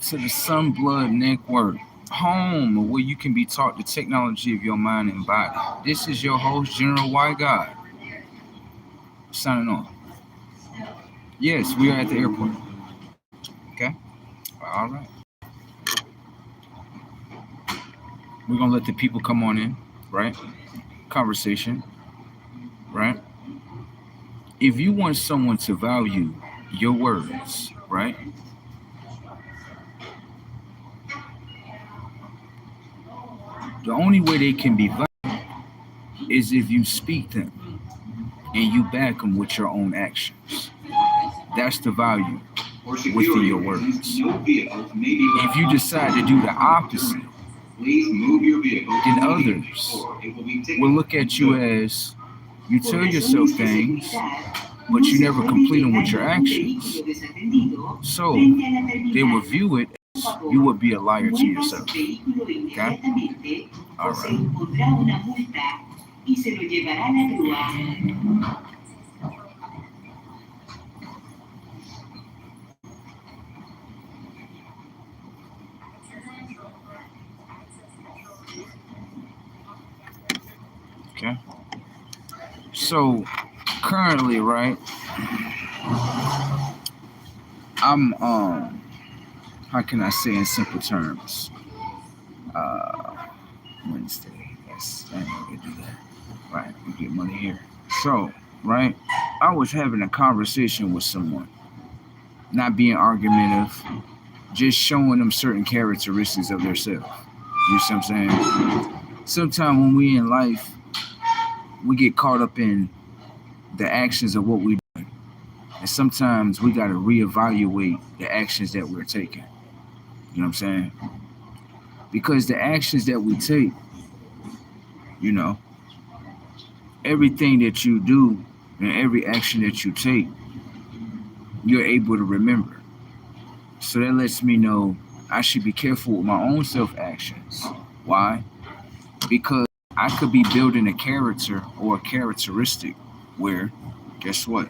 to the Sunblood Network, home where you can be taught the technology of your mind and body. This is your host, General White God, signing on. Yes, we are at the airport. Okay? All right. We're going to let the people come on in, right? Conversation, right? If you want someone to value your words, right? The only way they can be valued is if you speak them and you back them with your own actions. That's the value within your words. If you decide to do the opposite, then others will look at you as you tell yourself things, but you never complete them with your actions. So they will view it as you would be a liar to yourself. Okay? All right. Okay. So currently, right, I'm how can I say in simple terms? Uh Wednesday. Yes, I ain't gonna do that. Right, we get money here. So, right, I was having a conversation with someone, not being argumentative, just showing them certain characteristics of themselves. You see what I'm saying? Sometimes when we in life, we get caught up in the actions of what we do. And sometimes we got to reevaluate the actions that we're taking. You know what I'm saying? Because the actions that we take, you know, everything that you do and every action that you take, you're able to remember. So that lets me know I should be careful with my own self actions. Why? Because I could be building a character or a characteristic where, guess what?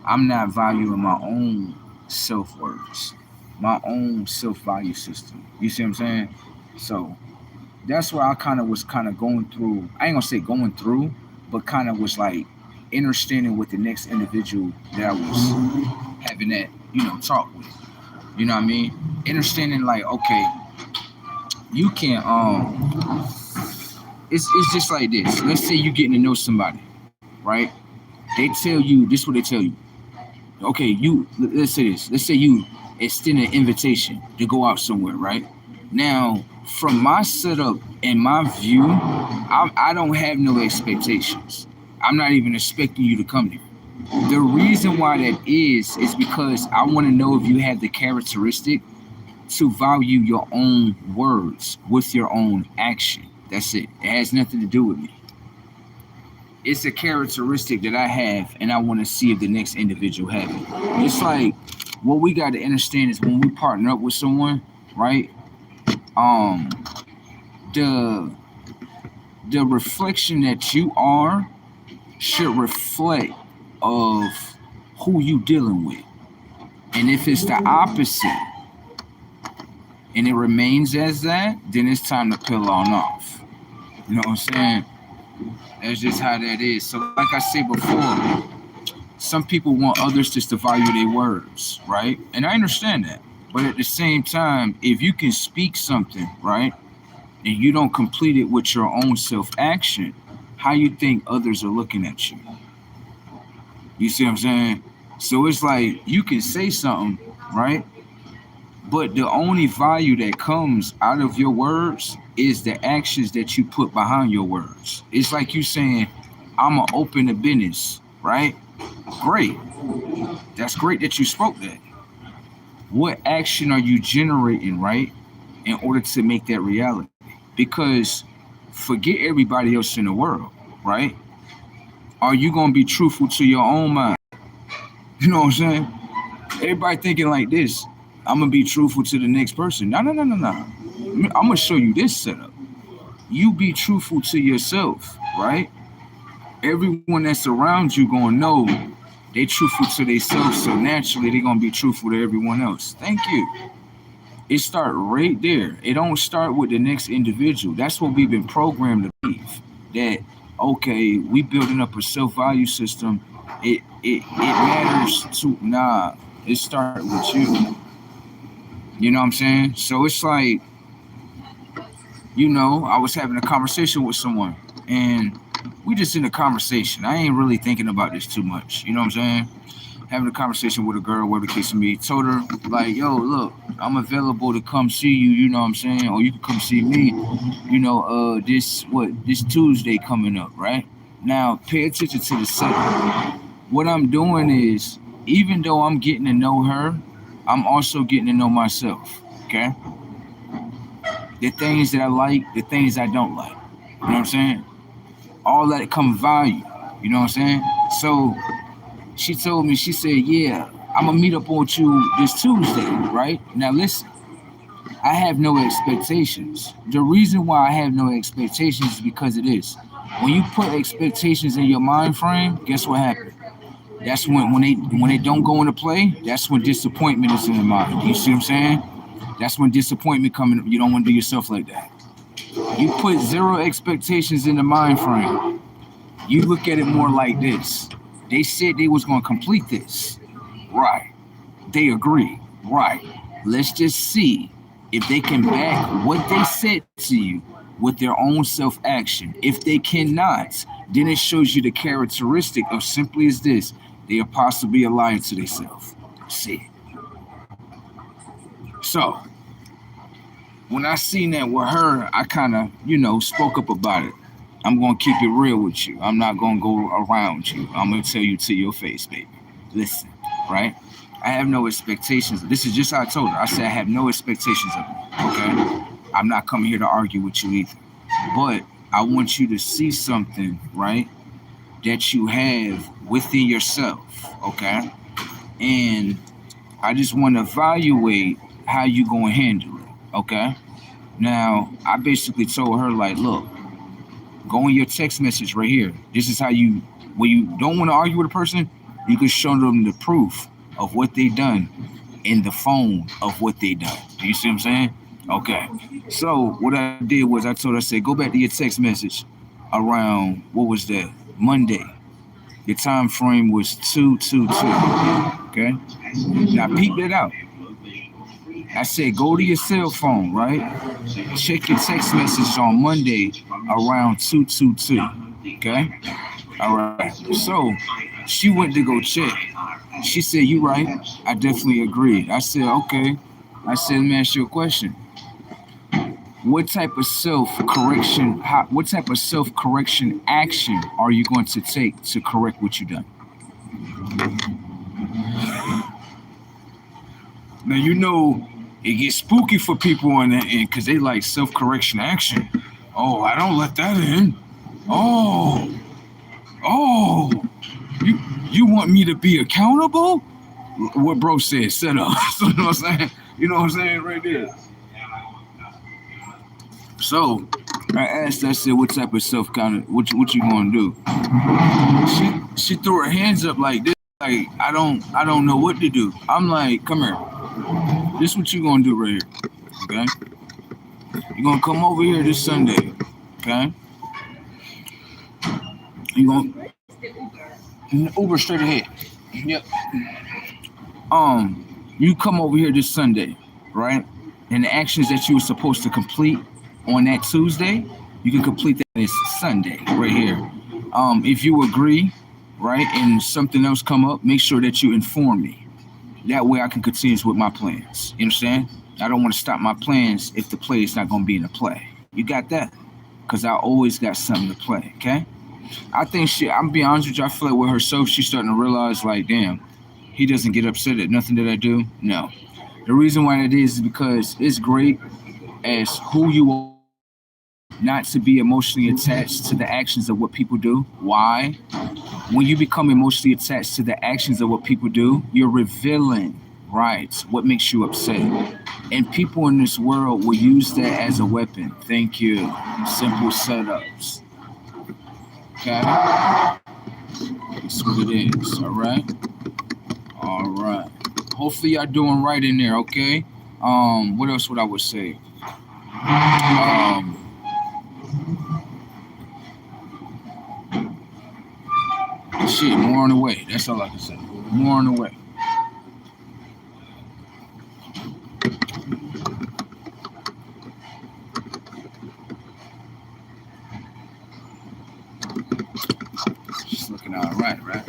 I'm not valuing my own self worth, my own self value system. You see what I'm saying? So that's where I kind of going through. I ain't gonna say going through, but kind of was like understanding with the next individual that I was having that talk with. You know what I mean? Understanding like, okay, you can it's just like this. Let's say you getting to know somebody, right? They tell you this. Is what they tell you. Okay, let's say this. Let's say you extend an invitation to go out somewhere, right? Now, from my setup and my view, I don't have no expectations. I'm not even expecting you to come here. The reason why that is because I want to know if you have the characteristic to value your own words with your own action. That's it. It has nothing to do with me. It's a characteristic that I have, and I want to see if the next individual have it. It's like what we got to understand is when we partner up with someone, right? Um, the the reflection that you are should reflect of who you dealing with, and if it's the opposite and it remains as that, then it's time to peel on off. You know what I'm saying? That's just how that is. So, like I said before, some people want others just to value their words, right? And I understand that. But at the same time, if you can speak something, right, and you don't complete it with your own self-action, how you think others are looking at you? You see what I'm saying? So it's like you can say something, right? But the only value that comes out of your words is the actions that you put behind your words. It's like you saying, I'm going to open a business, right? Great. That's great that you spoke that. What action are you generating, right, in order to make that reality? Because forget everybody else in the world, right? Are you going to be truthful to your own mind? You know what I'm saying? Everybody thinking like this. I'm going to be truthful to the next person. No, no, no, no, no. I'm going to show you this setup. You be truthful to yourself, right? Everyone that's around you going to know they truthful to themselves, so naturally they're going to be truthful to everyone else. Thank you. It start right there. It don't start with the next individual. That's what we've been programmed to believe. That okay, we building up a self value system. It matters to nah. It start with you. You know what I'm saying? So it's like, I was having a conversation with someone, and we just in a conversation. I ain't really thinking about this too much. You know what I'm saying? Having a conversation with a girl, whatever the case may be, told her, like, yo, look, I'm available to come see you, you know what I'm saying? Or you can come see me, this Tuesday coming up, right? Now, pay attention to the setting. What I'm doing is, even though I'm getting to know her, I'm also getting to know myself, okay? The things that I like, the things I don't like. You know what I'm saying? All that come value. You know what I'm saying? So she told me, she said, yeah, I'm gonna meet up with you this Tuesday, right? Now listen, I have no expectations. The reason why I have no expectations is because it is. When you put expectations in your mind frame, guess what happens? That's when they don't go into play, that's when disappointment is in the mind. You see what I'm saying? That's when disappointment coming. You don't want to do yourself like that. You put zero expectations in the mind frame. You look at it more like this. They said they was gonna complete this. Right. They agree. Right. Let's just see if they can back what they said to you with their own self-action. If they cannot, then it shows you the characteristic of simply as this. They are possibly a liar to themselves. See. So when I seen that with her, I kind of, spoke up about it. I'm gonna keep it real with you. I'm not gonna go around you. I'm gonna tell you to your face, baby. Listen, right? I have no expectations. This is just how I told her. I said I have no expectations of you. Okay? I'm not coming here to argue with you either. But I want you to see something, right? That you have within yourself. Okay? And I just want to evaluate how you gonna handle it. Okay? Now, I basically told her, like, look, go in your text message right here. This is how when you don't want to argue with a person, you can show them the proof of what they done in the phone of what they done. Do you see what I'm saying? Okay. So what I did was I told her, I said, go back to your text message around, what was that? Monday. Your time frame was 222. Okay? Now peep that out. I said, go to your cell phone, right? Check your text message on Monday around 222. Okay? All right. So she went to go check. She said, you right. I definitely agreed. I said, okay. I said, let me ask you a question. What type of self-correction action are you going to take to correct what you done? Now, it gets spooky for people on that end because they like self-correction action. Oh, I don't let that in. Oh, you want me to be accountable? What bro said, set up. So, you know what I'm saying? You know what I'm saying right there. So I asked, I said, what type of what you gonna do? She threw her hands up like this, like I don't know what to do. I'm like, come here. This is what you gonna do right here. Okay? You're gonna come over here this Sunday. Okay? You gonna Uber straight ahead. Yep. You come over here this Sunday, right? And the actions that you were supposed to complete on that Tuesday, you can complete that this Sunday right here. If you agree, right, and something else come up, make sure that you inform me. That way I can continue with my plans. You understand? I don't want to stop my plans if the play is not going to be in the play. You got that? Because I always got something to play, okay? I think I'm being honest with you, I feel like with herself, she's starting to realize, like, damn, he doesn't get upset at nothing that I do. No. The reason why that is because it's great as who you are not to be emotionally attached to the actions of what people do. Why? When you become emotionally attached to the actions of what people do, you're revealing, right, what makes you upset. And people in this world will use that as a weapon. Thank you. Simple setups. Okay? That's what it is. All right? All right. Hopefully y'all doing right in there, okay? What else would I would say? Um, Shit, more on the way. That's all I can say. More on the way. Just looking all right, right?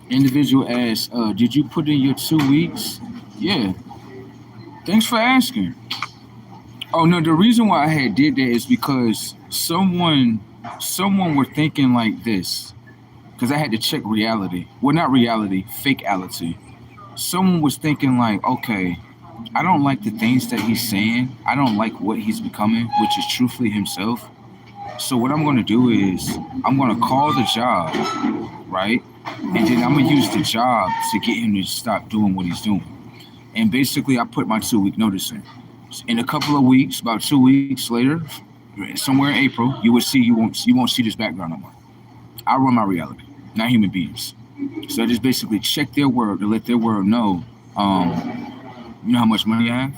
Individual asks, did you put in your 2 weeks? Yeah. Thanks for asking. Oh no, the reason why I had did that is because someone were thinking like this. Because I had to check reality. Well, not reality, fakeality. Someone was thinking like, okay, I don't like the things that he's saying. I don't like what he's becoming, which is truthfully himself. So what I'm gonna do is I'm gonna call the job, right? And then I'm gonna use the job to get him to stop doing what he's doing. And basically, I put my 2 week notice in. In a couple of weeks, about 2 weeks later, somewhere in April, you won't see this background no more. I run my reality, not human beings. So I just basically check their word to let their word know, you know how much money I have?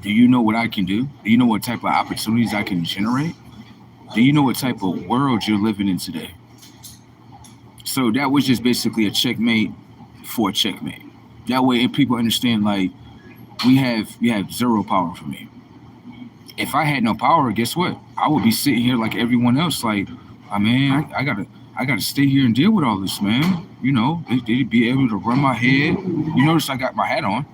Do you know what I can do? Do you know what type of opportunities I can generate? Do you know what type of world you're living in today? So that was just basically a checkmate for a checkmate. That way, if people understand, like you have zero power for me. If I had no power, guess what? I would be sitting here like everyone else, like, I mean, I gotta stay here and deal with all this, man. You know, they'd be able to run my head. You notice I got my hat on.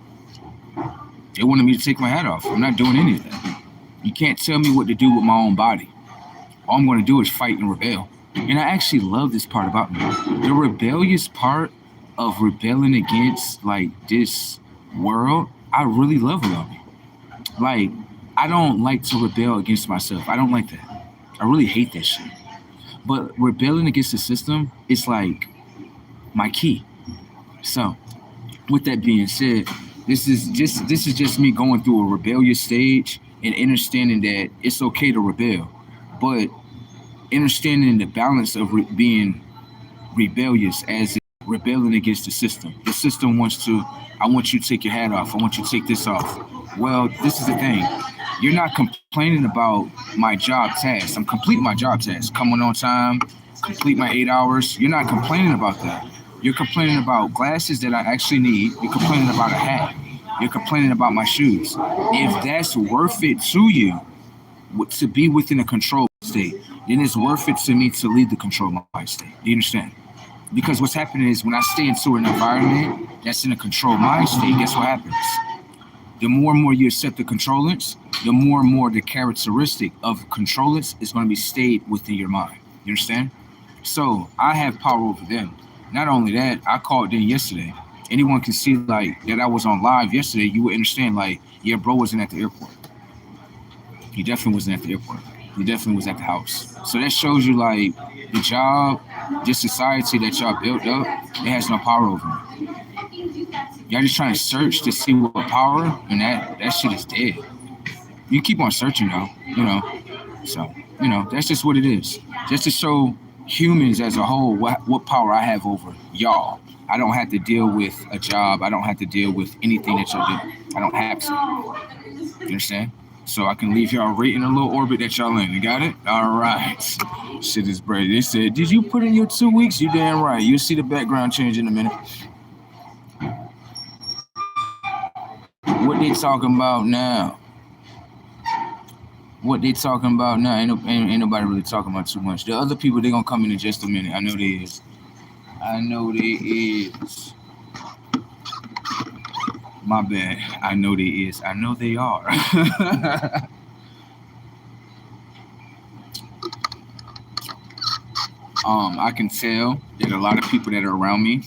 They wanted me to take my hat off. I'm not doing any of that. You can't tell me what to do with my own body. All I'm going to do is fight and rebel. And I actually love this part about me. The rebellious part of rebelling against like this world, I really love about me. Like, I don't like to rebel against myself. I don't like that. I really hate that shit. But rebelling against the system is like my key. So, with that being said, this is just me going through a rebellious stage and understanding that it's okay to rebel, but understanding the balance of being rebellious as rebelling against the system. The system wants to, I want you to take your hat off. I want you to take this off. Well, this is the thing. You're not complaining about my job tasks. I'm completing my job tasks, coming on time, complete my 8 hours. You're not complaining about that. You're complaining about glasses that I actually need. You're complaining about a hat. You're complaining about my shoes. If that's worth it to you, to be within a control state, then it's worth it to me to leave the control mind state. Do you understand? Because what's happening is when I stay into an environment that's in a control mind state, guess what happens? The more and more you accept the controllance, the more and more the characteristic of controllance is going to be stayed within your mind. You understand? So I have power over them. Not only that, I called in yesterday. Anyone can see like that I was on live yesterday. You would understand like, yeah, bro wasn't at the airport. He definitely wasn't at the airport. He definitely was at the house. So that shows you like the job, this society that y'all built up, it has no power over me. Y'all just trying to search to see what power, and that shit is dead. You keep on searching though, you know. So, you know, that's just what it is. Just to show humans as a whole what power I have over y'all. I don't have to deal with a job. I don't have to deal with anything that y'all do. I don't have to. You understand? So I can leave y'all right in a little orbit that y'all in. You got it? All right. Shit is brave. They said, did you put in your 2 weeks? You damn right. You'll see the background change in a minute. What they talking about now? What they talking about now? Ain't nobody really talking about too much. The other people, they gonna come in just a minute. I know they is. I know they is. My bad. I know they is. I know they are. I can tell that a lot of people that are around me,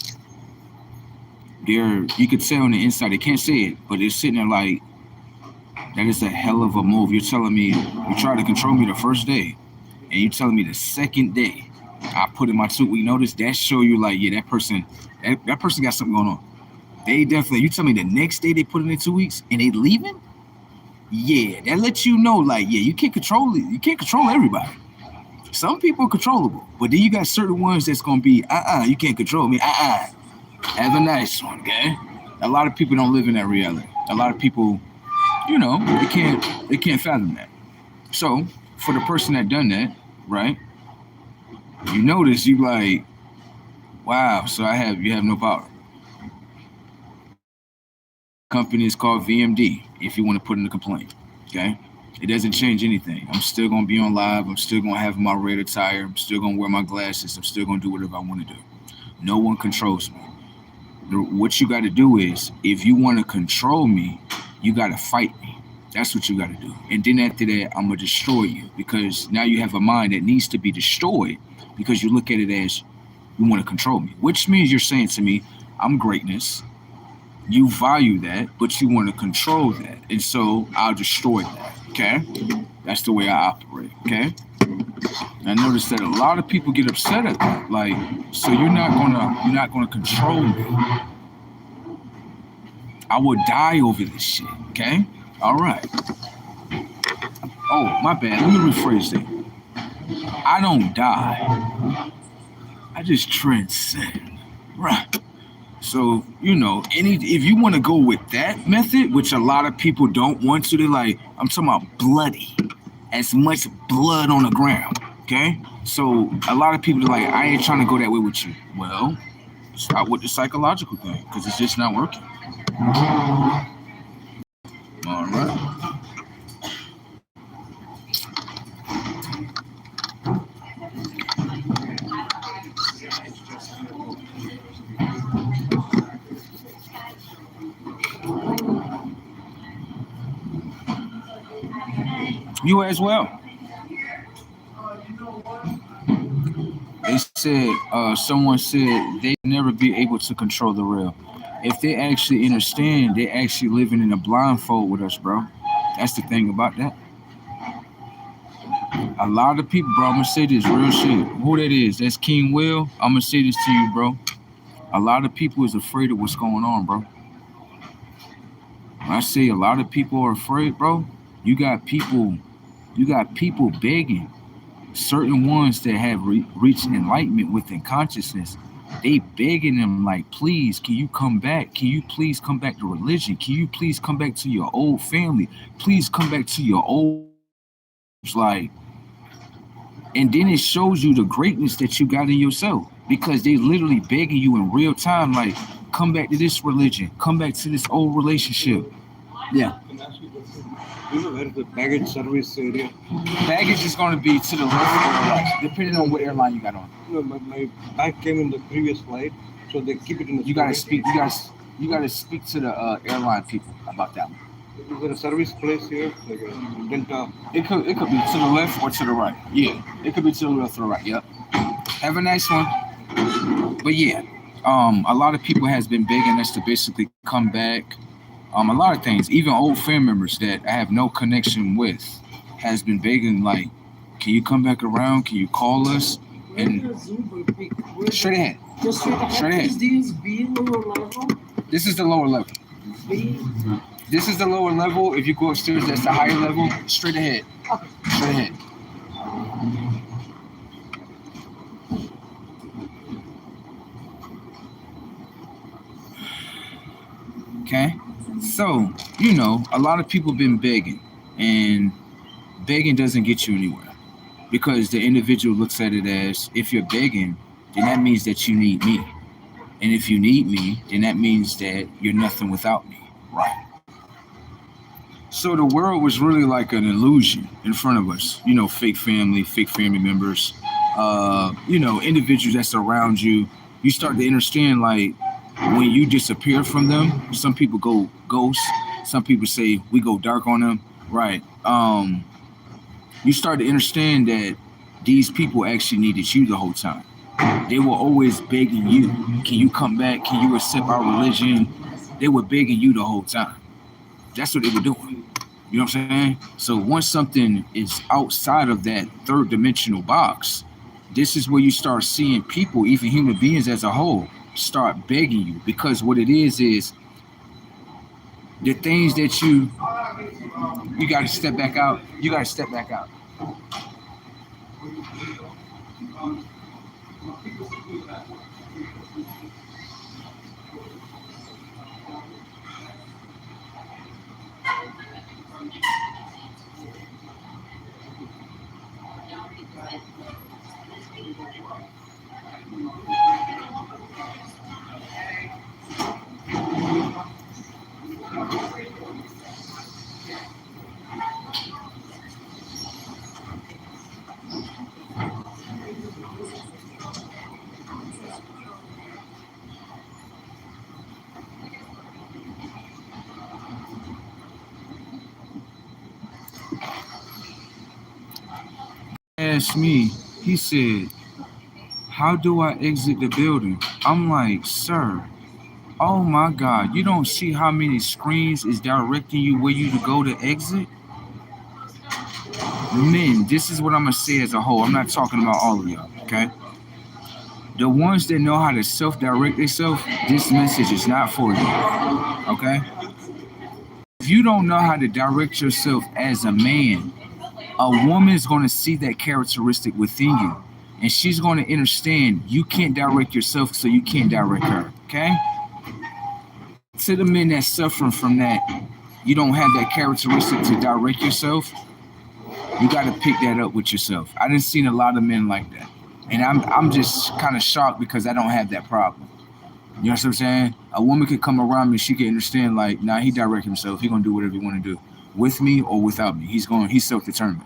you could tell on the inside, they can't say it, but they're sitting there like, that is a hell of a move. You're telling me you tried to control me the first day, and you're telling me the second day I put in my 2 week notice. That show you like, yeah, that person got something going on. They definitely. You tell me the next day they put in their 2 weeks and they leaving. Yeah, that lets you know like, yeah, you can't control it. You can't control everybody. Some people are controllable, but then you got certain ones that's gonna be, you can't control me. Have a nice one, okay? A lot of people don't live in that reality. A lot of people, they can't fathom that. So for the person that done that, right? You notice you like, wow. So you have no power. Company is called VMD. If you want to put in a complaint, okay? It doesn't change anything. I'm still gonna be on live. I'm still gonna have my red attire. I'm still gonna wear my glasses. I'm still gonna do whatever I want to do. No one controls me. What you got to do is, if you want to control me, you got to fight me. That's what you got to do. And then after that, I'm gonna destroy you because now you have a mind that needs to be destroyed because you look at it as you want to control me, which means you're saying to me, I'm greatness. You value that, but you want to control that, and so I'll destroy that. Okay, that's the way I operate. Okay, I noticed that a lot of people get upset at that. Like, so you're not gonna control me. I will die over this shit. Okay, all right. Oh, my bad. Let me rephrase that. I don't die. I just transcend. Right. So, if you want to go with that method, which a lot of people don't want to, they're like, I'm talking about bloody, as much blood on the ground. Okay? So a lot of people are like, I ain't trying to go that way with you. Well, start with the psychological thing, because it's just not working. All right. You as well. They said, someone said they never be able to control the real. If they actually understand, they actually living in a blindfold with us, bro. That's the thing about that. A lot of people, bro, I'm gonna say this real shit. Who that is? That's King Will. I'm gonna say this to you, bro. A lot of people is afraid of what's going on, bro. When I say a lot of people are afraid, bro, you got people begging. Certain ones that have reached enlightenment within consciousness, they begging them like, please, can you come back? Can you please come back to religion? Can you please come back to your old family? Please come back to your old, like, and then it shows you the greatness that you got in yourself because they literally begging you in real time, like, come back to this religion, come back to this old relationship. Yeah. You know where the baggage service area? Baggage is going to be to the left or the right, depending on what airline you got on. No, my bag came in the previous flight, so they keep it in the. You got to speak. You got to speak to the airline people about that one. Is there a service place here, like a Delta? It could be to the left or to the right. Yeah, it could be to the left or the right. Yep. Have a nice one. But yeah, a lot of people has been begging us to basically come back. A lot of things, even old family members that I have no connection with, has been begging like, can you come back around? Can you call us? And straight ahead. Just straight ahead. Is this B lower level? This is the lower level. B. This is the lower level. If you go upstairs, that's the higher level. Straight ahead. Okay. Straight ahead. Okay. So, a lot of people been begging, and begging doesn't get you anywhere because the individual looks at it as, if you're begging, then that means that you need me. And if you need me, then that means that you're nothing without me. Right. So the world was really like an illusion in front of us. Fake family members, individuals that's around you. You start to understand, like, when you disappear from them, some people go ghost. Some people say we go dark on them. Right. You start to understand that these people actually needed you the whole time. They were always begging you, can you come back? Can you accept our religion? They were begging you the whole time. That's what they were doing. You know what I'm saying? So once something is outside of that third dimensional box, this is where you start seeing people, even human beings as a whole, start begging you, because what it is the things that you got to step back out. You got to step back out. Asked me, he said, how do I exit the building? I'm like, sir, oh my God, you don't see how many screens is directing you where you to go to exit? Men, this is what I'm going to say as a whole. I'm not talking about all of y'all, okay? The ones that know how to self-direct themselves, this message is not for you, okay? If you don't know how to direct yourself as a man, a woman is going to see that characteristic within you, and she's going to understand you can't direct yourself, so you can't direct her, okay? To the men that's suffering from that, you don't have that characteristic to direct yourself, you got to pick that up with yourself. I done seen a lot of men like that, and I'm just kind of shocked because I don't have that problem. You know what I'm saying? A woman could come around me, she can understand, like, nah, he direct himself. He gonna do whatever he want to do, with me or without me. He's self-determined.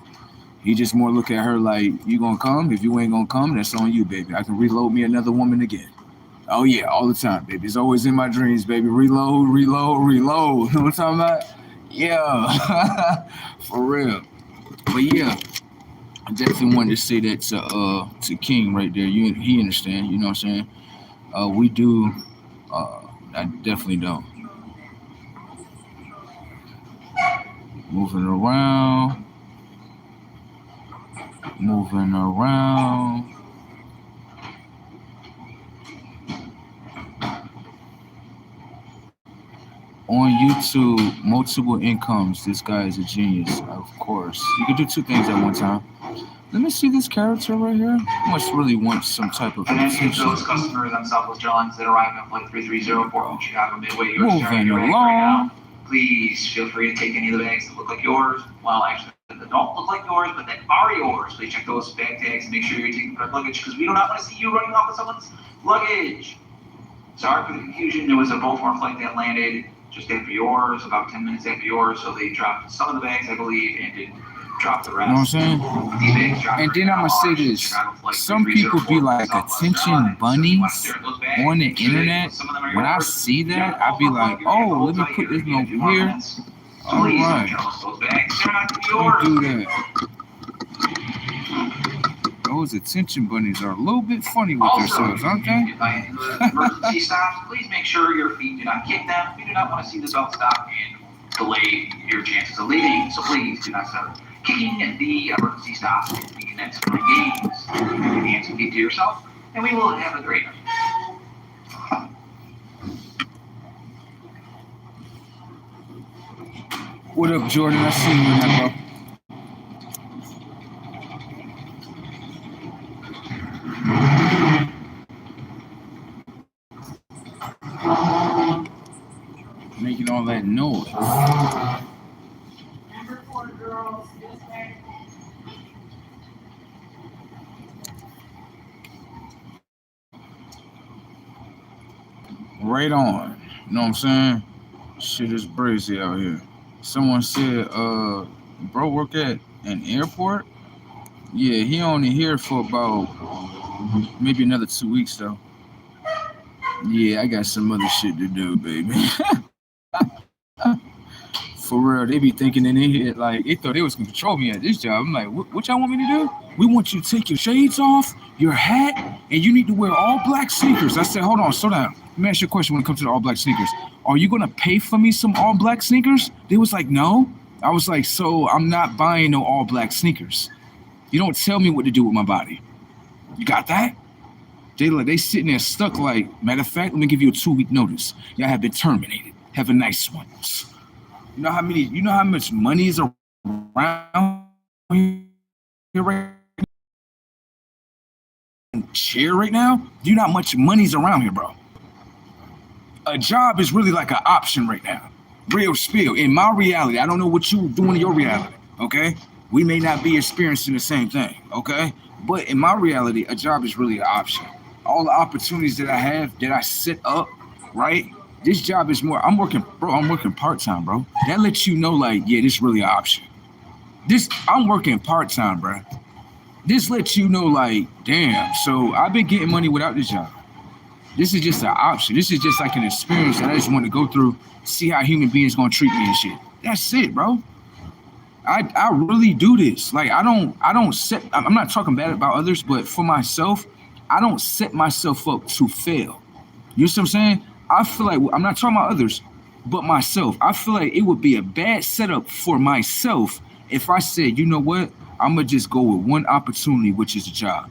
He just more look at her like, you gonna come? If you ain't gonna come, that's on you, baby. I can reload me another woman again. Oh yeah, all the time, baby. It's always in my dreams, baby. Reload. You know what I'm talking about? Yeah, for real. But yeah, I definitely wanted to say that to King right there. He understand. You know what I'm saying? We do. I definitely don't. Moving around. On YouTube, multiple incomes. This guy is a genius, of course. You can do two things at one time. Let me see this character right here. Must really want some type of attention. Those customers on Southwest Airlines that arrive at flight 3304 from Chicago Midway, moving along. Please feel free to take any of the bags that look like yours. Well, actually, that don't look like yours, but that are yours. Please check those bag tags and make sure you're taking correct luggage, because we do not want to see you running off with someone's luggage. Sorry for the confusion. There was a Baltimore flight that landed just after yours, about 10 minutes after yours, so they dropped some of the bags, I believe, and didn't drop the rest. You know what I'm saying? And then I'm going to say this. Some people be like attention bunnies on the internet. When I see that, I be like, oh, let me put this one over here. All right. Don't do that. Those attention bunnies are a little bit funny with themselves, aren't they? Emergency stops, please make sure your feet do not kick them. We do not want to see the belt stop and delay your chances of leaving, so please do not start kicking the emergency stops and the next games. Keep your hands and feet to yourself, and we will have a great night. What up, Jordan? I see you in that, bro. Making all that noise. Right on. You know what I'm saying? Shit is crazy out here. Someone said, bro work at an airport? Yeah, he only here for about maybe another 2 weeks though. Yeah, I got some other shit to do, baby. For real, they be thinking in their head like they thought they was gonna control me at this job. I'm like, what y'all want me to do? We want you to take your shades off, your hat, and you need to wear all black sneakers. I said, hold on, slow down. Let me ask you a question when it comes to the all black sneakers. Are you gonna pay for me some all black sneakers? They was like, no. I was like, so I'm not buying no all black sneakers. You don't tell me what to do with my body. You got that? They sitting there stuck like, matter of fact, let me give you a 2-week notice. Y'all have been terminated. Have a nice one. You know how much money is around here right share right now? Do you know how much money's around here, bro? A job is really like an option right now. Real spill. In my reality, I don't know what you doing in your reality, okay? We may not be experiencing the same thing, okay? But in my reality, a job is really an option. All the opportunities that I have, that I set up, right? This job is more, I'm working part-time, bro. That lets you know, like, yeah, this is really an option. I'm working part-time, bro. This lets you know, like, damn, so I've been getting money without this job. This is just an option. This is just like an experience that I just want to go through, see how human beings gonna treat me and shit. That's it, bro. I really do this. Like, I'm not talking bad about others, but for myself, I don't set myself up to fail. You know what I'm saying? I feel like, I'm not talking about others, but myself. I feel like it would be a bad setup for myself if I said, you know what? I'm going to just go with one opportunity, which is a job.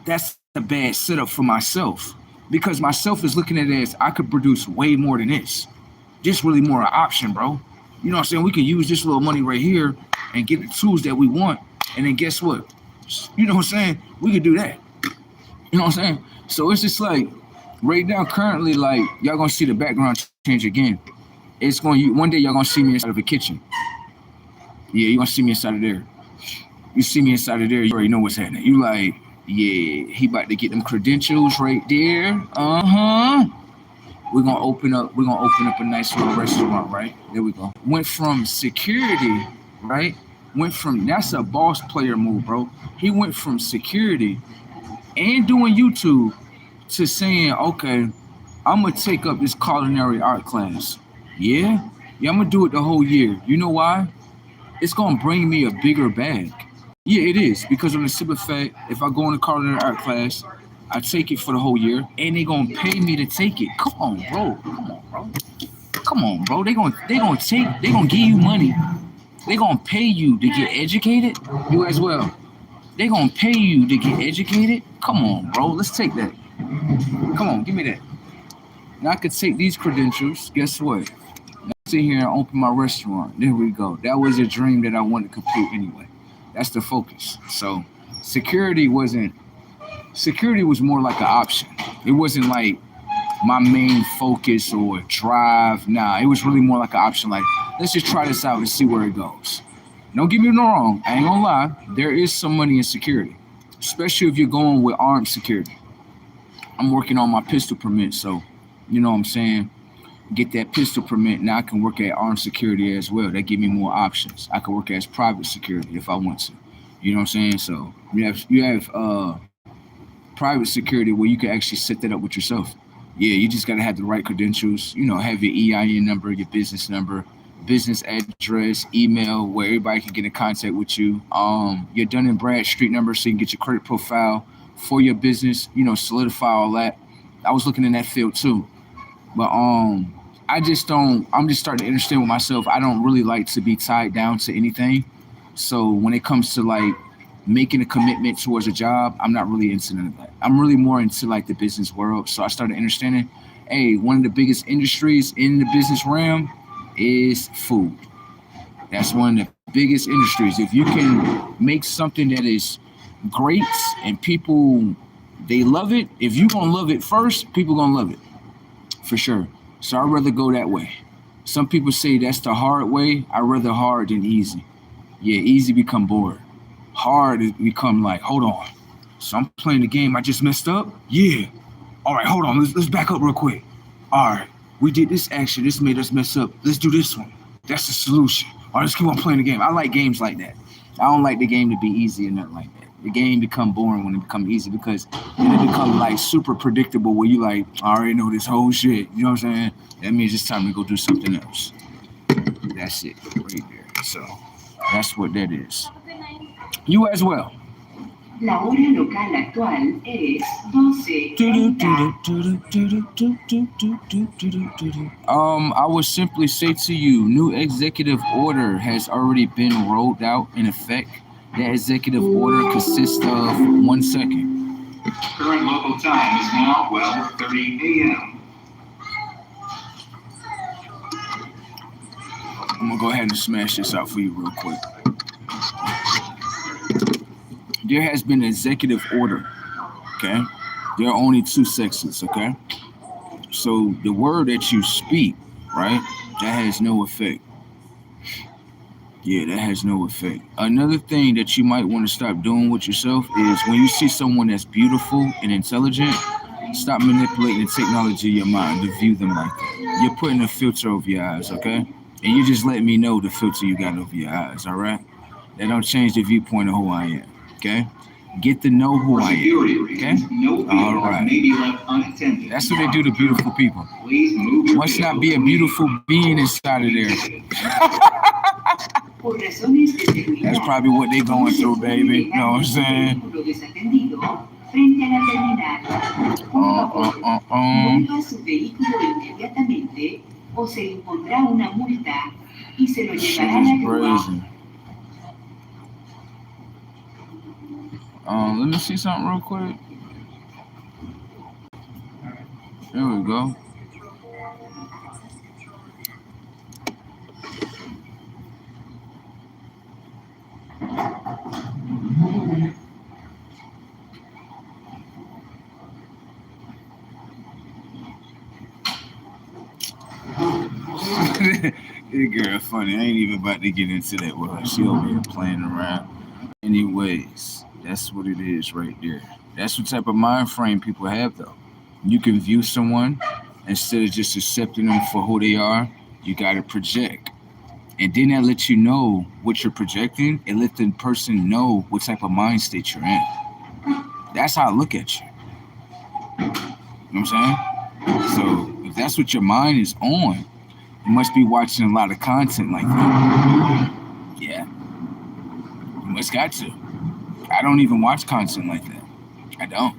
That's a bad setup for myself because myself is looking at it as I could produce way more than this. This really more an option, bro. You know what I'm saying? We can use this little money right here and get the tools that we want. And then guess what? You know what I'm saying? We could do that. You know what I'm saying? So it's just like, right now, currently, like, y'all gonna see the background change again. It's going, one day y'all gonna see me inside of a kitchen. Yeah, you gonna see me inside of there. You see me inside of there, you already know what's happening. You like, yeah, he about to get them credentials right there. We're gonna open up a nice little restaurant, right? There we go. Went from security, right? That's a boss player move, bro. He went from security and doing YouTube to saying, okay, I'm gonna take up this culinary art class. Yeah, I'm gonna do it the whole year. You know why? It's gonna bring me a bigger bag. Yeah, it is, because of the simple fact, if I go in the culinary art class, I take it for the whole year, and they gonna pay me to take it. Come on, bro. They gonna give you money. They gonna pay you to get educated. You as well. They gonna pay you to get educated. Come on, bro. Let's take that. Come on, give me that. Now I could take these credentials. Guess what? Now sit here and open my restaurant. There we go. That was a dream that I wanted to complete anyway. That's the focus. So security was more like an option. It wasn't like my main focus or drive. Nah, it was really more like an option. Like, let's just try this out and see where it goes. Don't get me wrong. I ain't gonna lie. There is some money in security, especially if you're going with armed security. I'm working on my pistol permit, so you know what I'm saying. Get that pistol permit. Now I can work at armed security as well. That give me more options. I can work as private security if I want to. You know what I'm saying? So you have private security where you can actually set that up with yourself. Yeah, you just gotta have the right credentials. You know, have your EIN number, your business number, business address, email, where everybody can get in contact with you. Your Dun & Bradstreet number so you can get your credit profile for your business. You know, solidify all that. I was looking in that field too, but I'm just starting to understand with myself. I don't really like to be tied down to anything. So when it comes to like making a commitment towards a job, I'm not really into none of that. I'm really more into like the business world. So I started understanding, hey, one of the biggest industries in the business realm is food. That's one of the biggest industries. If you can make something that is great and people, they love it, if you're gonna love it first, people gonna love it for sure. So I'd rather go that way. Some people say that's the hard way. I'd rather hard than easy. Yeah, easy become bored. Hard is become like, hold on. So I'm playing the game. I just messed up. Yeah. All right, hold on. Let's back up real quick. All right, we did this action. This made us mess up. Let's do this one. That's the solution. All right, let's keep on playing the game. I like games like that. I don't like the game to be easy or nothing like that. The game become boring when it become easy because then it become like super predictable where you like, I already know this whole shit. You know what I'm saying? That means it's time to go do something else. That's it right there. So that's what that is. You as well. La hora local actual es 12:30. I would simply say to you, new executive order has already been rolled out in effect. That executive order consists of 1 second. Current local time is now 12:30 a.m. I'm gonna go ahead and smash this out for you real quick. There has been an executive order, okay? There are only two sexes, okay? So the word that you speak, right, that has no effect. Yeah, that has no effect. Another thing that you might want to stop doing with yourself is when you see someone that's beautiful and intelligent, stop manipulating the technology of your mind to view them like that. You're putting a filter over your eyes, okay? And you just let me know the filter you got over your eyes, all right? That don't change the viewpoint of who I am, okay? Get to know who I am, okay? All right. That's what they do to beautiful people. Must not be a beautiful being inside of there. That's probably what they going through, baby. You know what I'm saying? Vuelva a su vehículo inmediatamente o se impondrá una multa y se lo Shit llevará a la is grúa. crazy. Let me see something real quick. There we go. This girl funny. I ain't even about to get into that with her. She over here playing around. Anyways, that's what it is right there. That's what type of mind frame people have, though. You can view someone instead of just accepting them for who they are. You got to project. And then that lets you know what you're projecting. It lets the person know what type of mind state you're in. That's how I look at you. You know what I'm saying? So if that's what your mind is on, you must be watching a lot of content like that. Yeah. You must got to. I don't even watch content like that. I don't.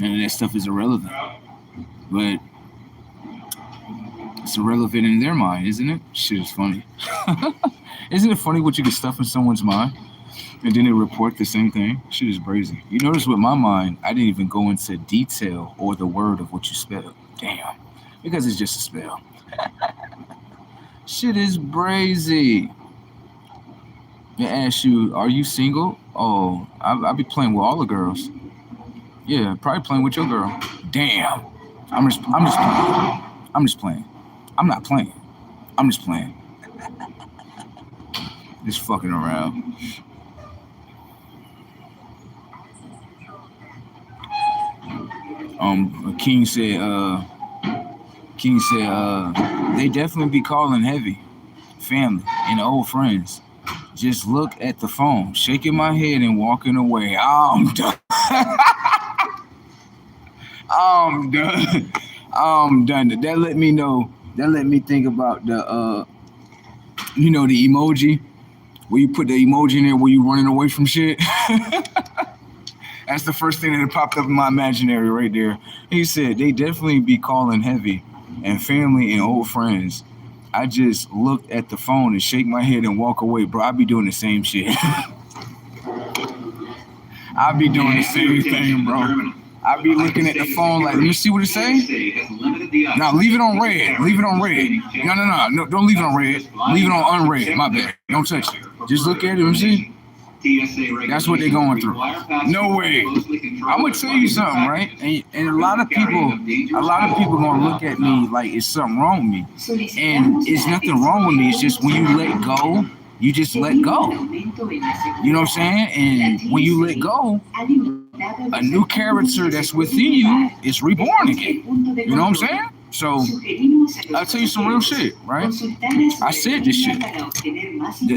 None of that stuff is irrelevant. But it's irrelevant in their mind, isn't it? Shit is funny. Isn't it funny what you can stuff in someone's mind and then they report the same thing? Shit is crazy. You notice with my mind, I didn't even go into detail or the word of what you spelled. Damn. Because it's just a spell. Shit is crazy. They ask you, are you single? Oh, I'll be playing with all the girls. Yeah, probably playing with your girl. Damn. I'm just playing. I'm just playing. I'm not playing. I'm just playing. Just fucking around. King said, they definitely be calling heavy. Family and old friends. Just look at the phone, shaking my head and walking away. I'm done. I'm done. I'm done. That let me know. That let me think about the the emoji where you put the emoji in there where you running away from shit. That's the first thing that popped up in my imaginary right there. He said they definitely be calling heavy and family and old friends. I just looked at the phone and shake my head and walk away, bro. I be doing the same shit. I be doing the same thing, bro. I be looking at the phone like, let me see what it say. No, leave it on red. Leave it on red. No, don't leave it on red. Leave it on unread. My bad. Don't touch it. Just look at it and see. That's what they're going through. No way. I'm gonna tell you something, right? And a lot of people gonna look at me like it's something wrong with me. And it's nothing wrong with me. It's just when you let go, you just let go. You know what I'm saying? And when you let go, a new character that's within you is reborn again. You know what I'm saying? So I'll tell you some real shit, right? I said this shit.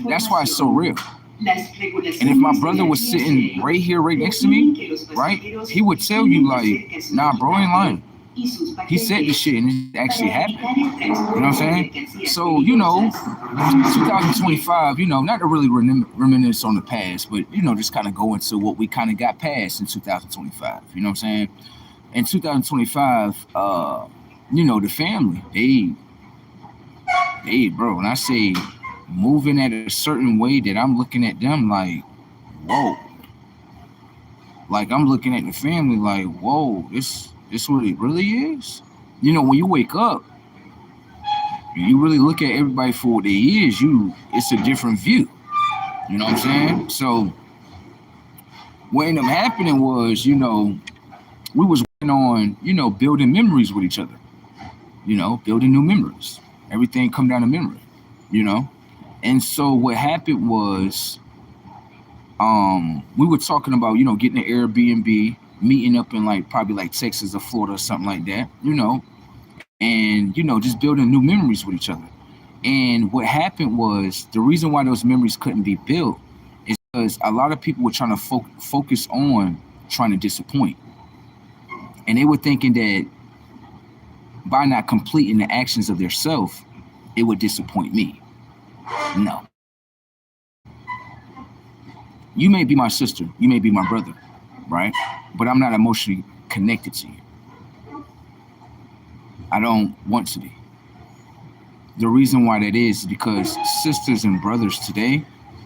That's why it's so real. And if my brother was sitting right here, right next to me, right, he would tell you like, nah, bro, ain't lying. He said this shit and it actually happened. You know what I'm saying? So, 2025, not to really reminisce on the past, but, just kind of go into what we kind of got past in 2025. You know what I'm saying? In 2025, the family, they, bro, when I say moving at a certain way that I'm looking at them like, whoa. Like I'm looking at the family like, whoa, this what it really is. You know, when you wake up, you really look at everybody for what they is. It's a different view. You know what I'm saying? So what ended up happening was, you know, we was working on, you know, building memories with each other. You know, building new memories. Everything come down to memory. You know, and so what happened was, we were talking about, you know, getting an Airbnb, meeting up in like probably like Texas or Florida or something like that. You know, and you know, just building new memories with each other. And what happened was the reason why those memories couldn't be built is because a lot of people were trying to focus on trying to disappoint, and they were thinking that by not completing the actions of their self, it would disappoint me. No. You may be my sister, you may be my brother, right? But I'm not emotionally connected to you. I don't want to be. The reason why that is because sisters and brothers today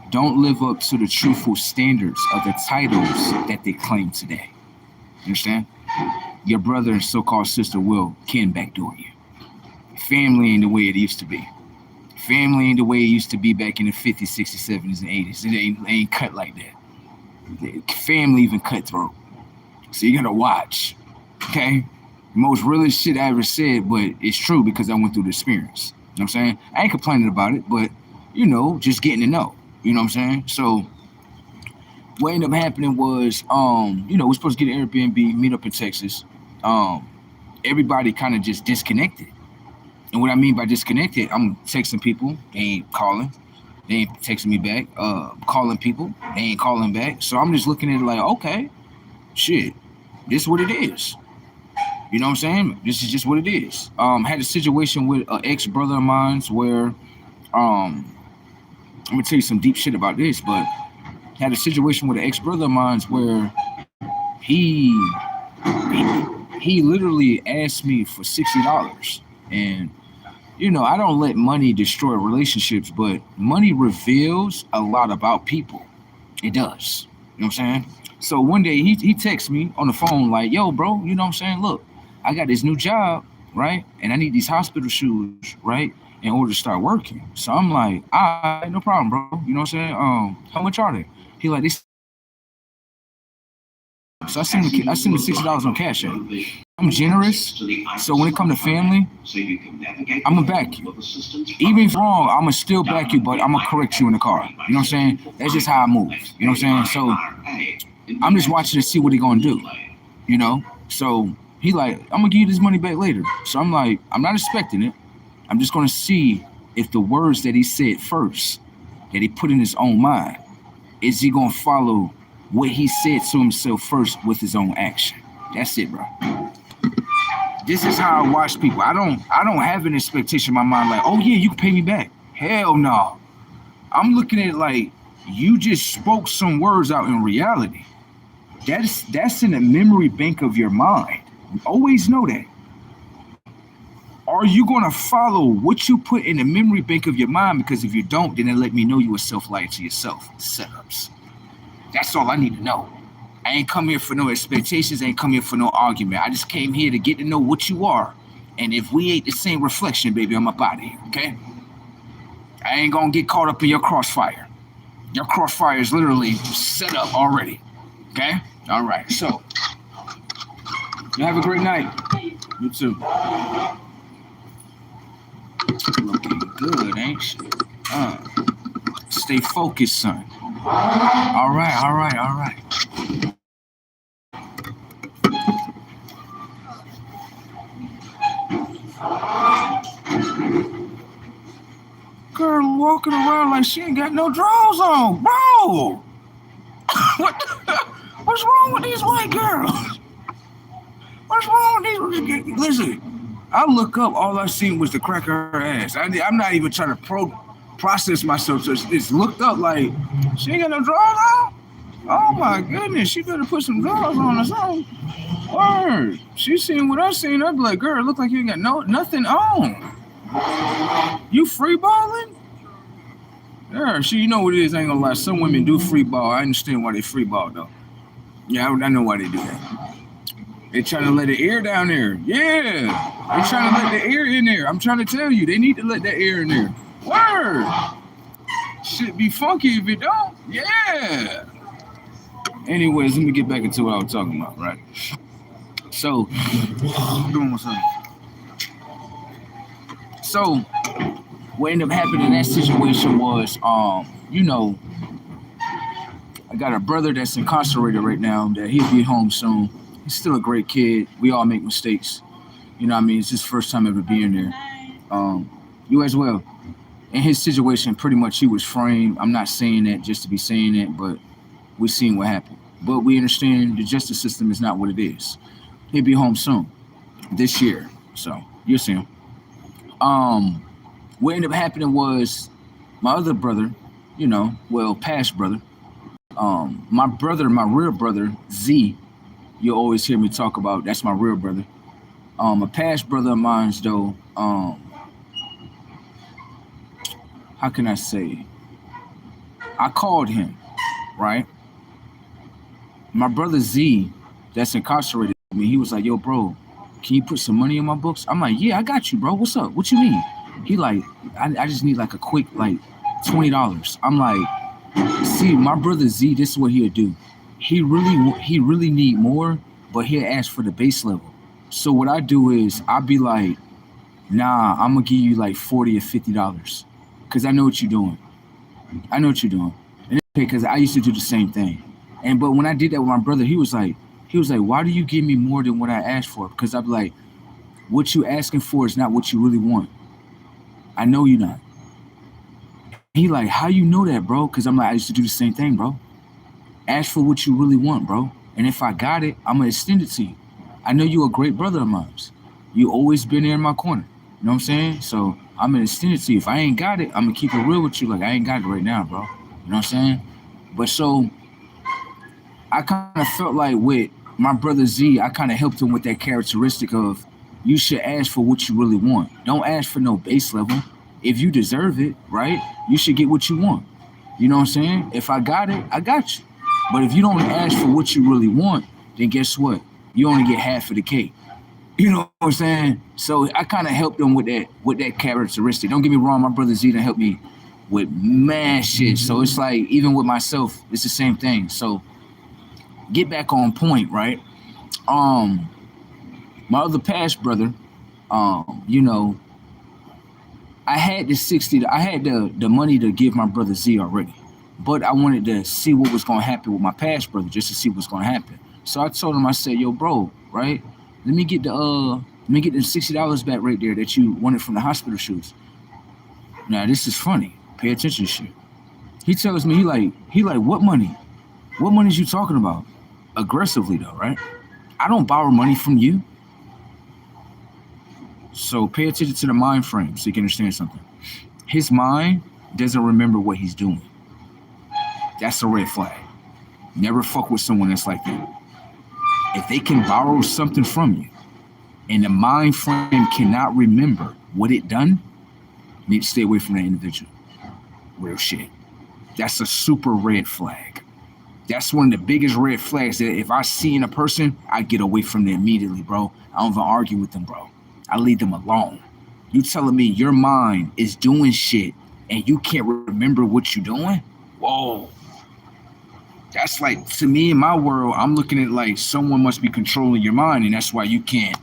don't live up to the truthful standards of the titles that they claim today. You understand? Your brother and so-called sister can backdoor you. Family ain't the way it used to be. Family ain't the way it used to be back in the 50s, 60s, 70s, and 80s. It ain't cut like that. Family even cutthroat. So you gotta watch. Okay? Most realest shit I ever said, but it's true because I went through the experience. You know what I'm saying? I ain't complaining about it, but, you know, just getting to know. You know what I'm saying? So what ended up happening was, you know, we're supposed to get an Airbnb, meet up in Texas. Everybody kind of just disconnected. And what I mean by disconnected, I'm texting people, they ain't calling. They ain't texting me back. Calling people, they ain't calling back. So I'm just looking at it like, okay, shit, this is what it is. You know what I'm saying? This is just what it is. Had a situation with an ex-brother of mine where, I'm gonna tell you some deep shit about this, but had a situation with an ex-brother of mine where he literally asked me for $60. And, you know, I don't let money destroy relationships, but money reveals a lot about people. It does. You know what I'm saying? So one day he texts me on the phone like, yo, bro, you know what I'm saying? Look, I got this new job, right? And I need these hospital shoes, right? In order to start working. So I'm like, all right, no problem, bro. You know what I'm saying? How much are they? He like, this. So I send him $60 on Cash App. I'm generous. So when it comes to family, I'm going to back you. Even if wrong, I'm going to still back you, but I'm going to correct you in the car. You know what I'm saying? That's just how I move. You know what I'm saying? So I'm just watching to see what he going to do. You know? So he like, I'm going to give you this money back later. So I'm like, I'm not expecting it. I'm just going to see if the words that he said first, that he put in his own mind, is he going to follow what he said to himself first with his own action. That's it, bro. This is how I watch people. I don't have an expectation in my mind like, oh yeah, you can pay me back. Hell no. I'm looking at it like you just spoke some words out in reality. That's in the memory bank of your mind. Always know that. Are you going to follow what you put in the memory bank of your mind? Because if you don't, then it let me know you a self-liar to yourself. Setups. That's all I need to know. I ain't come here for no expectations. I ain't come here for no argument. I just came here to get to know what you are. And if we ain't the same reflection, baby, I'm up out of here, okay? I ain't going to get caught up in your crossfire. Your crossfire is literally set up already, okay? All right, so you have a great night. You too. Looking good, ain't she? Stay focused, son. All right. Girl walking around like she ain't got no drawers on, bro. What's wrong with these white girls? What's wrong with these? Listen, I look up, all I seen was the crack of her ass. I'm not even trying to process myself. So it's looked up like she ain't got no drawers on. Oh my goodness, she better put some drawers on or something. Word. She seen what I seen. I'd be like, girl, it look like you ain't got nothing on. You free balling? Yeah, you know what it is. I ain't gonna lie. Some women do free ball. I understand why they free ball though. Yeah, I know why they do that. They trying to let the air down there. Yeah, they trying to let the air in there. I'm trying to tell you, they need to let that air in there. Word. Shit be funky if it don't. Yeah. Anyways, let me get back into what I was talking about, right? So, so what ended up happening in that situation was, you know, I got a brother that's incarcerated right now that he'll be home soon. He's still a great kid. We all make mistakes. You know what I mean? It's his first time ever being there. You as well. In his situation, pretty much he was framed. I'm not saying that just to be saying it, but we seen what happened. But we understand the justice system is not what it is. He'll be home soon, this year. So you'll see him. What ended up happening was my other brother, you know, well, past brother, my brother, my real brother, Z, you'll always hear me talk about, that's my real brother. A past brother of mine's though, how can I say? I called him, right? My brother Z, that's incarcerated with me, he was like, yo, bro, can you put some money in my books? I'm like, yeah, I got you, bro. What's up? What you need? He like, I just need like a quick, like $20. I'm like, see, my brother Z, this is what he'll do. He really need more, but he'll ask for the base level. So what I do is I'll be like, nah, I'm gonna give you like $40 or $50. Cause I know what you're doing. I know what you're doing. And it's okay, cause I used to do the same thing. But when I did that with my brother, he was like, why do you give me more than what I asked for? Because I'd be like, what you asking for is not what you really want. I know you're not. He like, how you know that, bro? Because I'm like, I used to do the same thing, bro. Ask for what you really want, bro. And if I got it, I'm going to extend it to you. I know you're a great brother of mine. You always been there in my corner. You know what I'm saying? So I'm going to extend it to you. If I ain't got it, I'm going to keep it real with you. Like, I ain't got it right now, bro. You know what I'm saying? But so I kind of felt like with my brother Z, I kind of helped him with that characteristic of you should ask for what you really want. Don't ask for no base level. If you deserve it, right, you should get what you want. You know what I'm saying? If I got it, I got you. But if you don't ask for what you really want, then guess what? You only get half of the cake. You know what I'm saying? So I kind of helped him with that characteristic. Don't get me wrong, my brother Z done helped me with mad shit. So it's like, even with myself, it's the same thing. So get back on point, right? My other past brother, you know, I had the money to give my brother Z already, but I wanted to see what was gonna happen with my past brother, just to see what's gonna happen. So I told him, I said, yo, bro, right? Let me get the $60 back right there that you wanted from the hospital shoes. Now this is funny. Pay attention to shit. He tells me, he like, what money? What money is you talking about? Aggressively though, right? I don't borrow money from you. So pay attention to the mind frame so you can understand something. His mind doesn't remember what he's doing. That's a red flag. Never fuck with someone that's like that. If they can borrow something from you and the mind frame cannot remember what it done, you need to stay away from that individual. Real shit. That's a super red flag. That's one of the biggest red flags that if I see in a person, I get away from them immediately, bro. I don't even argue with them, bro. I leave them alone. You telling me your mind is doing shit and you can't remember what you're doing? Whoa. That's like, to me, in my world, I'm looking at like someone must be controlling your mind, and that's why you can't.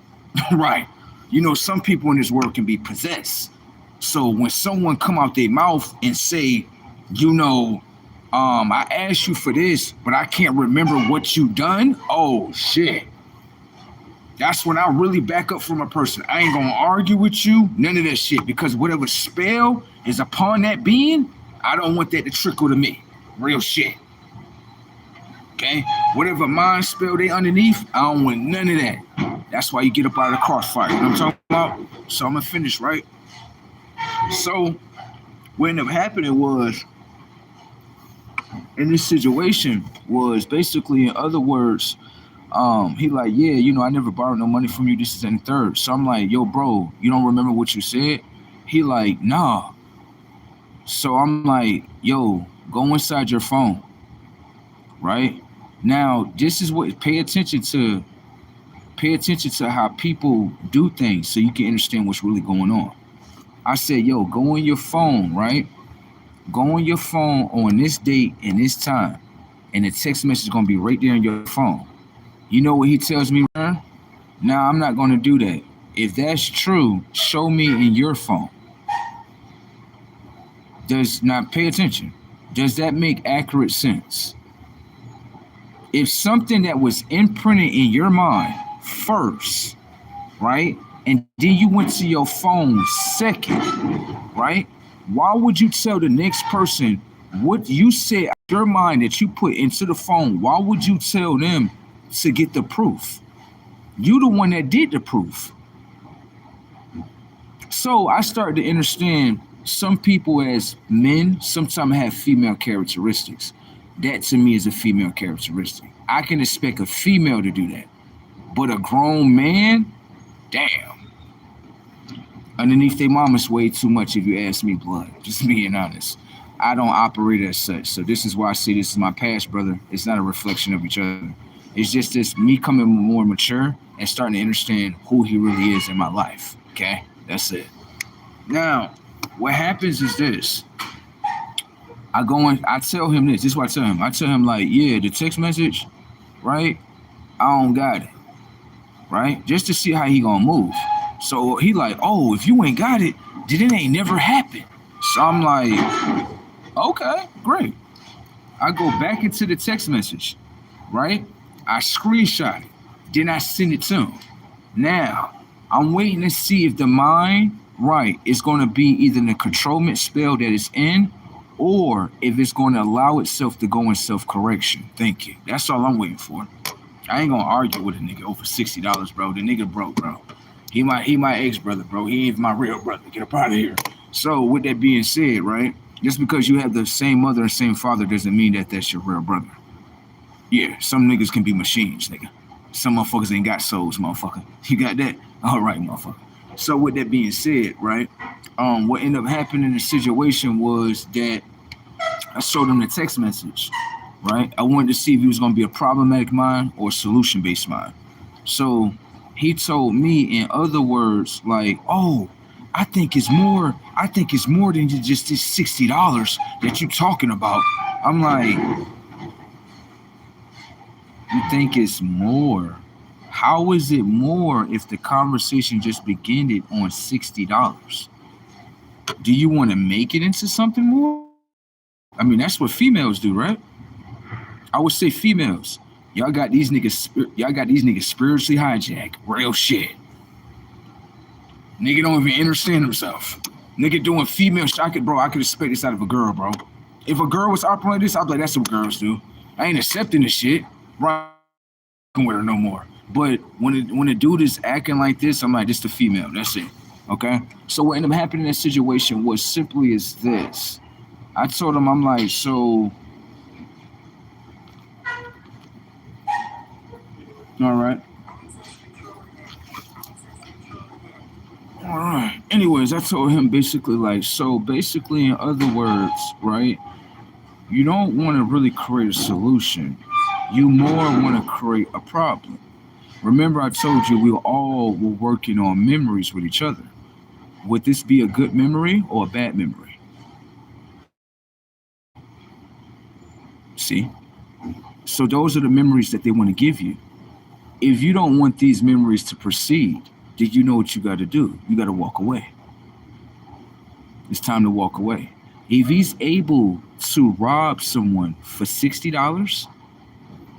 Right. You know, some people in this world can be possessed. So when someone come out their mouth and say, you know, I asked you for this, but I can't remember what you done. Oh, shit. That's when I really back up from a person. I ain't gonna argue with you, none of that shit, because whatever spell is upon that being, I don't want that to trickle to me. Real shit. Okay? Whatever mind spell they underneath, I don't want none of that. That's why you get up out of the crossfire. You know what I'm talking about? So I'm gonna finish, right? So what ended up happening was, in this situation, was basically, in other words, he like, yeah, you know, I never borrowed no money from you, this is and third. So I'm like, yo, bro, you don't remember what you said? He like, nah. So I'm like, yo, go inside your phone, right? Now, this is what pay attention to how people do things so you can understand what's really going on. I said, yo, go on your phone, right? Go on your phone on this date and this time, and the text message is gonna be right there on your phone. You know what he tells me, man? Now I'm not gonna do that. If that's true, show me in your phone. Does not pay attention. Does that make accurate sense? If something that was imprinted in your mind first, right, and then you went to your phone second, right? Why would you tell the next person what you said out your mind that you put into the phone? Why would you tell them to get the proof? You the one that did the proof. So I started to understand some people as men sometimes have female characteristics. That to me is a female characteristic. I can expect a female to do that. But a grown man, damn. Underneath their mama's way too much if you ask me, blood. Just being honest. I don't operate as such. So this is why I say this is my past, brother. It's not a reflection of each other. It's just this me coming more mature and starting to understand who he really is in my life. Okay? That's it. Now, what happens is this. I tell him this. This is what I tell him. I tell him like, yeah, the text message, right? I don't got it. Right? Just to see how he gonna move. So he like, oh, if you ain't got it, then it ain't never happened. So I'm like, okay, great. I go back into the text message, right? I screenshot it. Then I send it to him. Now, I'm waiting to see if the mind, right, is going to be either the controlment spell that it's in or if it's going to allow itself to go in self-correction. Thank you. That's all I'm waiting for. I ain't going to argue with a nigga over $60, bro. The nigga broke, bro. He my ex-brother, bro. He ain't my real brother. Get up out of here. So with that being said, right, just because you have the same mother and same father doesn't mean that that's your real brother. Yeah, some niggas can be machines, nigga. Some motherfuckers ain't got souls, motherfucker. You got that? All right, motherfucker. So with that being said, right, what ended up happening in the situation was that I showed him the text message, right? I wanted to see if he was going to be a problematic mind or a solution-based mind. So he told me, in other words, like, oh, I think it's more than just this $60 that you're talking about. I'm like, you think it's more? How is it more if the conversation just began it on $60? Do you want to make it into something more? I mean, that's what females do, right? I would say females. Y'all got these niggas spiritually hijacked. Real shit. Nigga don't even understand himself. Nigga doing female shit. I could expect this out of a girl, bro. If a girl was operating like this, I'd be like, that's what girls do. I ain't accepting this shit. Right with her no more. But when a dude is acting like this, I'm like, this the female. That's it. Okay? So what ended up happening in that situation was simply as this. I told him, I'm like, so all right. Anyways, I told him basically like, so basically in other words, right, you don't want to really create a solution. You more want to create a problem. Remember I told you we all were working on memories with each other. Would this be a good memory or a bad memory? See? So those are the memories that they want to give you. If you don't want these memories to proceed, then you know what you got to do. You got to walk away. It's time to walk away. If he's able to rob someone for $60,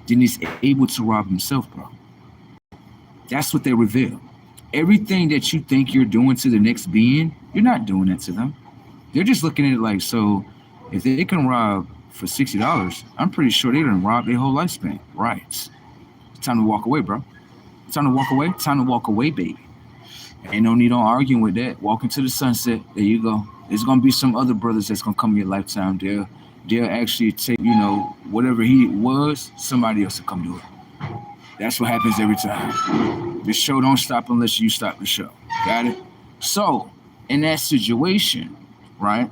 then he's able to rob himself, bro. That's what they reveal. Everything that you think you're doing to the next being, you're not doing that to them. They're just looking at it like, so if they can rob for $60, I'm pretty sure they done rob their whole lifespan. Right. It's time to walk away, bro. It's time to walk away. Time to walk away, baby. Ain't no need on arguing with that. Walk into the sunset. There you go. There's going to be some other brothers that's going to come in your lifetime. They'll actually take, whatever he was, somebody else will come do it. That's what happens every time. The show don't stop unless you stop the show. Got it? So, in that situation, right,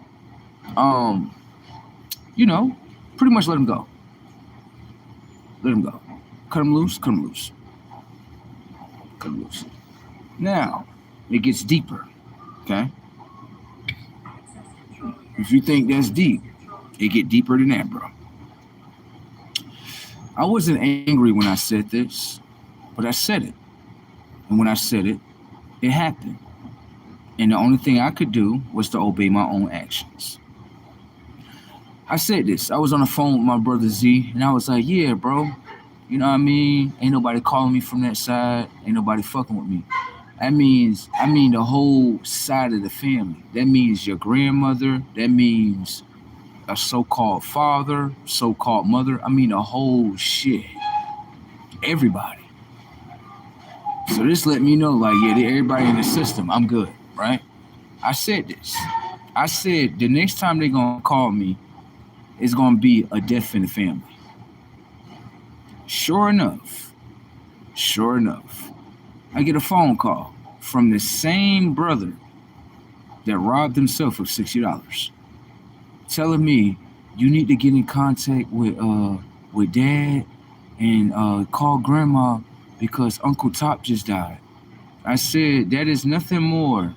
pretty much let him go. Let him go. Cut him loose. Cut him loose. Cut him loose. Now, it gets deeper. Okay? If you think that's deep, it get deeper than that, bro. I wasn't angry when I said this, but I said it. And when I said it, it happened. And the only thing I could do was to obey my own actions. I said this. I was on the phone with my brother Z, and I was like, yeah, bro. You know what I mean? Ain't nobody calling me from that side. Ain't nobody fucking with me. That means, the whole side of the family. That means your grandmother. That means a so-called father, so-called mother. The whole shit. Everybody. So this let me know, like, yeah, everybody in the system, I'm good, right? I said this. I said the next time they're going to call me, it's going to be a death in the family. Sure enough, I get a phone call from the same brother that robbed himself of $60, telling me you need to get in contact with dad and call grandma because Uncle Top just died. I said, that is nothing more.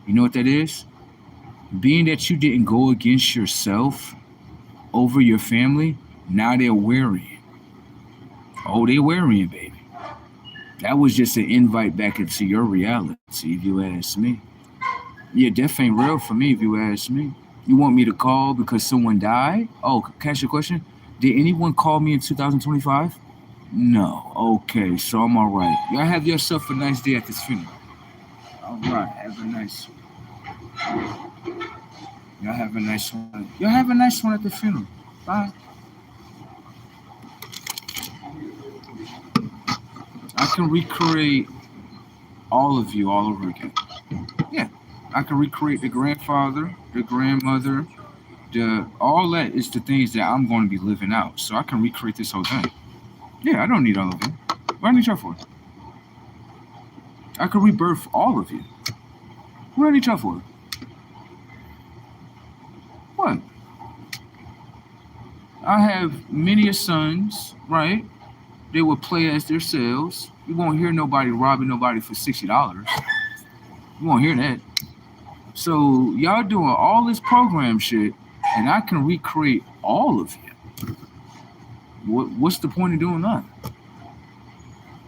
You know what that is? Being that you didn't go against yourself over your family, now they're worrying. Oh, they're worrying, baby. That was just an invite back into your reality, if you ask me. Yeah, death ain't real for me, if you ask me. You want me to call because someone died? Oh, can I ask you a question? Did anyone call me in 2025? No. Okay, so I'm all right. Y'all have yourself a nice day at this funeral. All right, have a nice one. Y'all have a nice one. Y'all have a nice one at the funeral. Bye. I can recreate all of you all over again. Yeah, I can recreate the grandfather, the grandmother, all that is the things that I'm going to be living out. So I can recreate this whole thing. Yeah, I don't need all of you. What do I need y'all for? I can rebirth all of you. What do I need y'all for? What? I have many sons, right? They will play as themselves. You won't hear nobody robbing nobody for $60. You won't hear that. So y'all doing all this program shit, and I can recreate all of you. What's the point of doing that?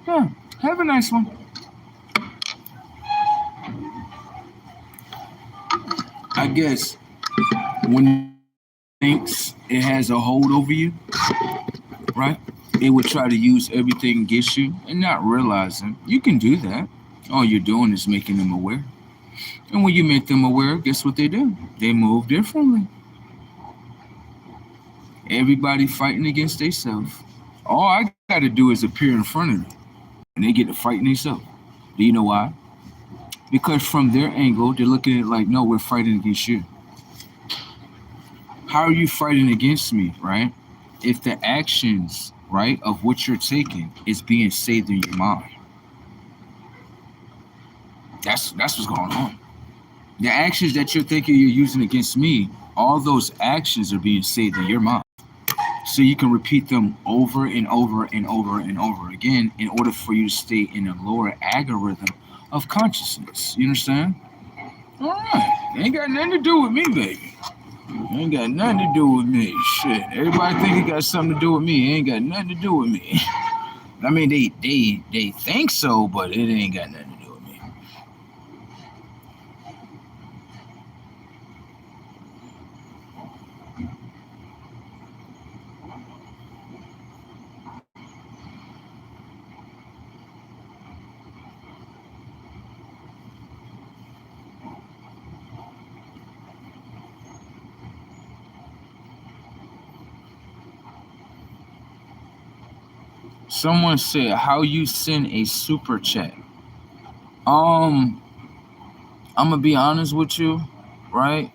Yeah, have a nice one. I guess when it thinks it has a hold over you, right? It would try to use everything against you and not realizing you can do that. All you're doing is making them aware. And when you make them aware, guess what they do? They move differently. Everybody fighting against themselves. All I got to do is appear in front of them, and they get to fighting themselves. Do you know why? Because from their angle, they're looking at it like, no, we're fighting against you. How are you fighting against me, right? If the actions, right, of what you're taking is being saved in your mind. That's what's going on. The actions that you're thinking you're using against me, all those actions are being saved in your mind. So you can repeat them over and over and over and over again in order for you to stay in a lower algorithm of consciousness. You understand? All right. Ain't got nothing to do with me, baby. Ain't got nothing to do with me. Shit. Everybody think it got something to do with me. Ain't got nothing to do with me. I mean, they think so, but it ain't got nothing to do with me. Someone said, how you send a super chat? I'm gonna be honest with you, right?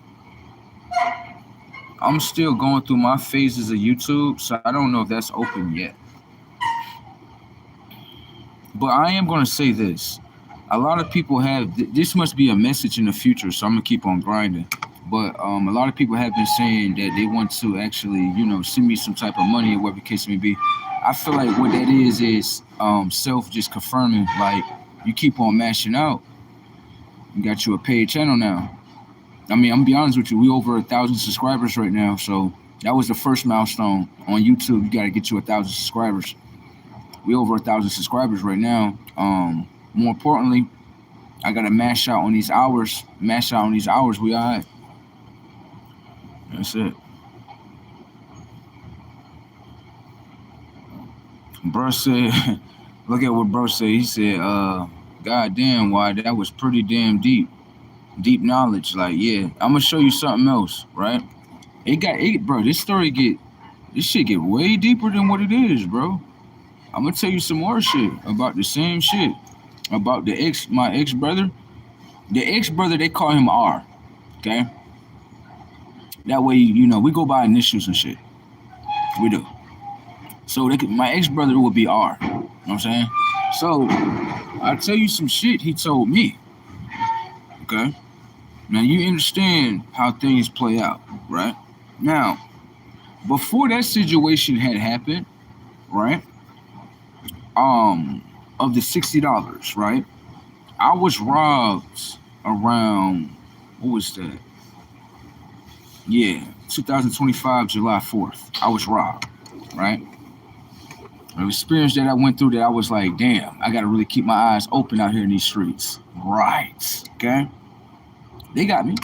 I'm still going through my phases of YouTube, so I don't know if that's open yet. But I am gonna say this. A lot of people have, this must be a message in the future, so I'm gonna keep on grinding. But a lot of people have been saying that they want to actually, send me some type of money or whatever the case may be. I feel like what that is self just confirming. Like you keep on mashing out. You got you a paid channel now. I mean, I'm gonna be honest with you. We over 1,000 subscribers right now. So that was the first milestone on YouTube. You got to get you 1,000 subscribers. We over 1,000 subscribers right now. More importantly, I gotta mash out on these hours. Mash out on these hours. We all right. That's it. Bro said, look at what bro said. He said, God damn, why that was pretty damn deep. Deep knowledge. Like, yeah, I'm gonna show you something else, right? Bro, this shit get way deeper than what it is, bro. I'm gonna tell you some more shit about the same shit. About my ex-brother. The ex-brother, they call him R. Okay? That way, you know, we go by initials and shit. We do. So my ex-brother would be R. You know what I'm saying? So I'll tell you some shit he told me. Okay? Now you understand how things play out, right? Now, before that situation had happened, right? Of the $60, right? I was robbed around, what was that? Yeah, 2025, July 4th. I was robbed, right? An experience that I went through that I was like, damn, I gotta really keep my eyes open out here in these streets. Right, okay? They got me.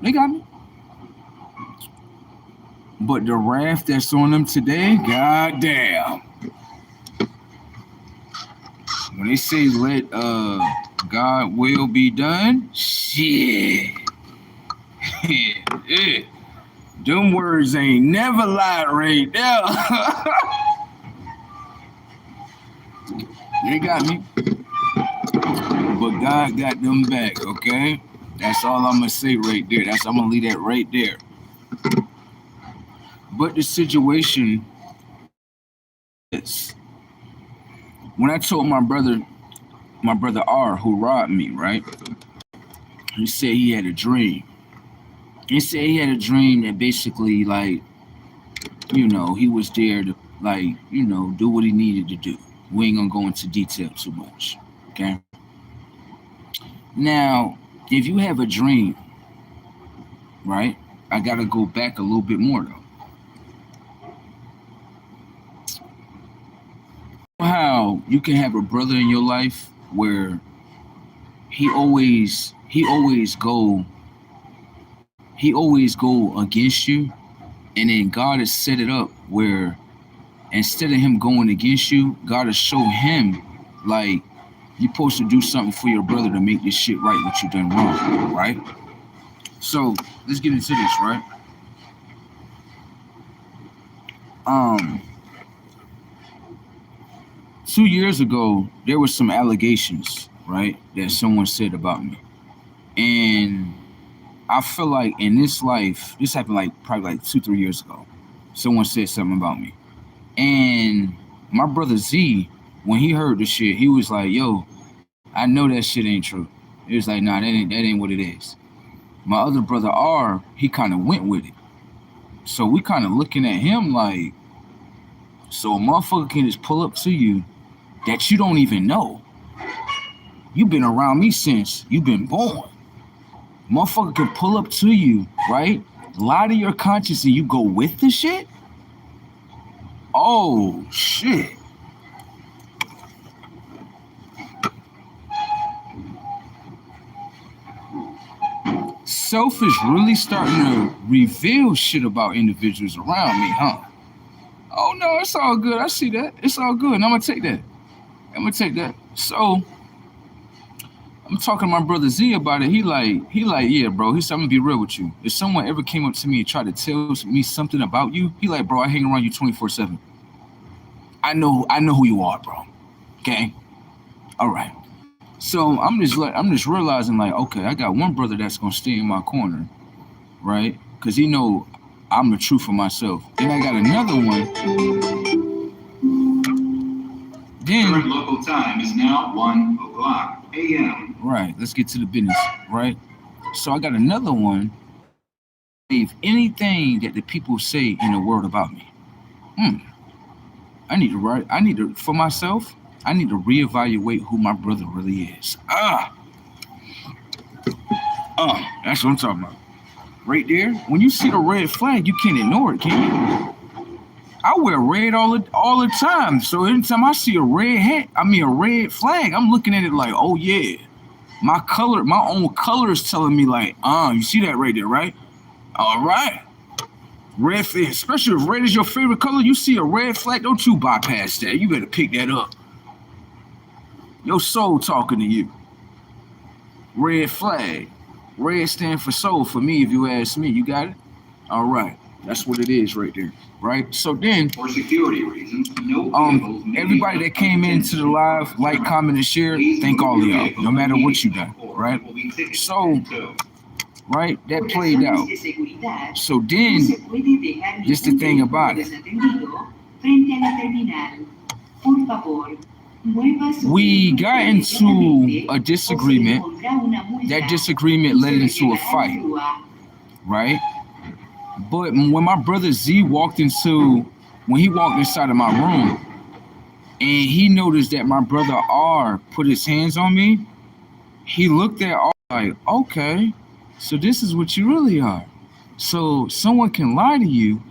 They got me. But the wrath that's on them today, goddamn. When they say let God will be done, shit. Yeah. Them words ain't never lied right there. They got me. But God got them back, okay? That's all I'm gonna say right there. I'm gonna leave that right there. But the situation is, when I told my brother R, who robbed me, right? He said he had a dream. He said he had a dream that basically, like, you know, he was there to, like, you know, do what he needed to do. We ain't gonna go into detail too much, okay? Now, if you have a dream, right? I gotta go back a little bit more though. How you can have a brother in your life where he always go against you, and then God has set it up where instead of him going against you, God has shown him like you're supposed to do something for your brother to make this shit right what you done wrong, right? So let's get into this, right? 2 years ago, there was some allegations, right, that someone said about me. And I feel like in this life, this happened like probably like 2-3 years ago. Someone said something about me. And my brother Z, when he heard the shit, he was like, yo, I know that shit ain't true. He was like, nah, that ain't what it is. My other brother R, he kind of went with it. So we kind of looking at him like, so a motherfucker can just pull up to you that you don't even know. You've been around me since you've been born. Motherfucker can pull up to you, right? Lie to your conscience and you go with the shit? Oh, shit. Self is really starting to reveal shit about individuals around me, huh? Oh, no, it's all good. I see that. It's all good. And I'm going to take that. So, I'm talking to my brother Z about it. He like, yeah, bro. He said, I'm gonna be real with you. If someone ever came up to me and tried to tell me something about you, he like, bro, I hang around you 24/7. I know who you are, bro. Okay? All right. So I'm just realizing, like, okay, I got one brother that's gonna stay in my corner, right? Because he know I'm the truth for myself. Then I got another one. Current local time is now 1:00 a.m. Right, let's get to the business, right? So I got another one. If anything that the people say in the world about me, I need to for myself, I need to reevaluate who my brother really is. That's what I'm talking about. Right there. When you see the red flag, you can't ignore it, can you? I wear red all the time. So anytime I see a red flag, I'm looking at it like, oh yeah. My own color is telling me like, you see that right there, right? All right. Red flag, especially if red is your favorite color, you see a red flag, don't you bypass that. You better pick that up. Your soul talking to you. Red flag. Red stand for soul for me, if you ask me. You got it? All right. That's what it is right there. Right? So then, For security reasons, no vehicles may everybody that came into the live, like, comment, and share, thank all of y'all, no matter what you done, right? So, right, that Por played razones out. de seguridad, So no then, se puede dejar this the thing about it. desatendido frente a la terminal. Por favor, mueva su We vehículo got into inmediatamente a o se disagreement. le pondrá una multa That disagreement y led se le into a llevará fight, grúa. right? But when my brother Z when he walked inside of my room, and he noticed that my brother R put his hands on me, he looked at R like, okay, so this is what you really are. So someone can lie to you,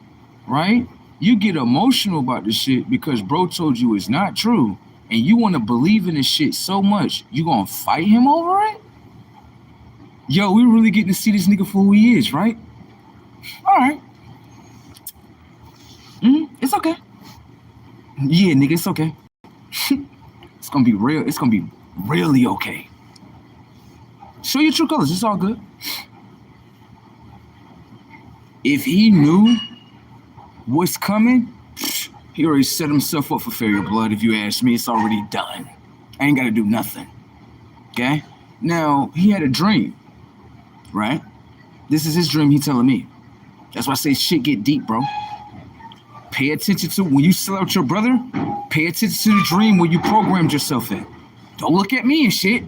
right? You get emotional about this shit because bro told you it's not true, and you want to believe in this shit so much, you gonna fight him over it? Yo, we really getting to see this nigga for who he is, right? All right. It's okay. Yeah, nigga, it's okay. It's gonna be real. It's gonna be really okay. Show your true colors. It's all good. If he knew what's coming, he already set himself up for failure, blood. If you ask me, it's already done. I ain't gotta do nothing. Okay? Now, he had a dream, right? This is his dream he telling me. That's why I say shit get deep, bro. Pay attention to when you sell out your brother, pay attention to the dream where you programmed yourself in. Don't look at me and shit.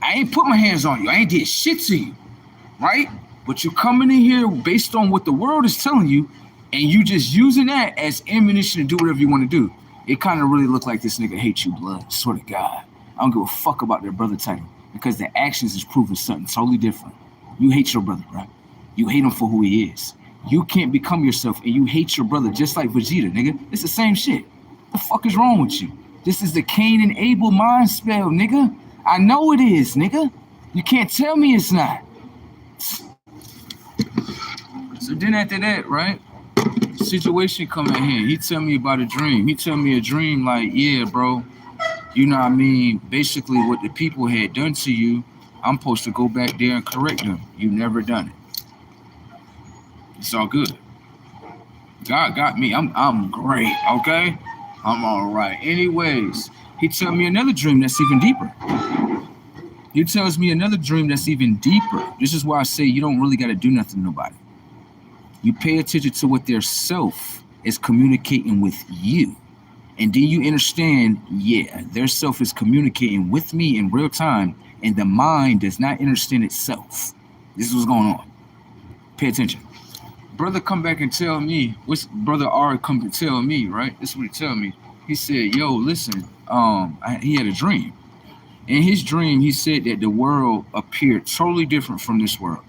I ain't put my hands on you. I ain't did shit to you, right? But you coming in here based on what the world is telling you, and you just using that as ammunition to do whatever you want to do. It kind of really look like this nigga hates you, blood. Swear to God. I don't give a fuck about their brother title because the actions is proving something totally different. You hate your brother, bro. You hate him for who he is. You can't become yourself, and you hate your brother just like Vegeta, nigga. It's the same shit. The fuck is wrong with you? This is the Cain and Abel mind spell, nigga. I know it is, nigga. You can't tell me it's not. So then after that, right? Situation come at hand. He tell me about a dream. He tell me a dream like, yeah, bro. You know what I mean? Basically what the people had done to you, I'm supposed to go back there and correct them. You never done it. It's all good. God got me. I'm great, okay? I'm all right. Anyways, he tell me another dream that's even deeper. He tells me another dream that's even deeper. This is why I say you don't really got to do nothing to nobody. You pay attention to what their self is communicating with you. And then you understand, yeah, their self is communicating with me in real time, and the mind does not understand itself. This is what's going on. Pay attention. Brother come back and tell me, what's brother R come to tell me, right? This is what he tell me. He said, yo, listen, he had a dream. In his dream, he said that the world appeared totally different from this world.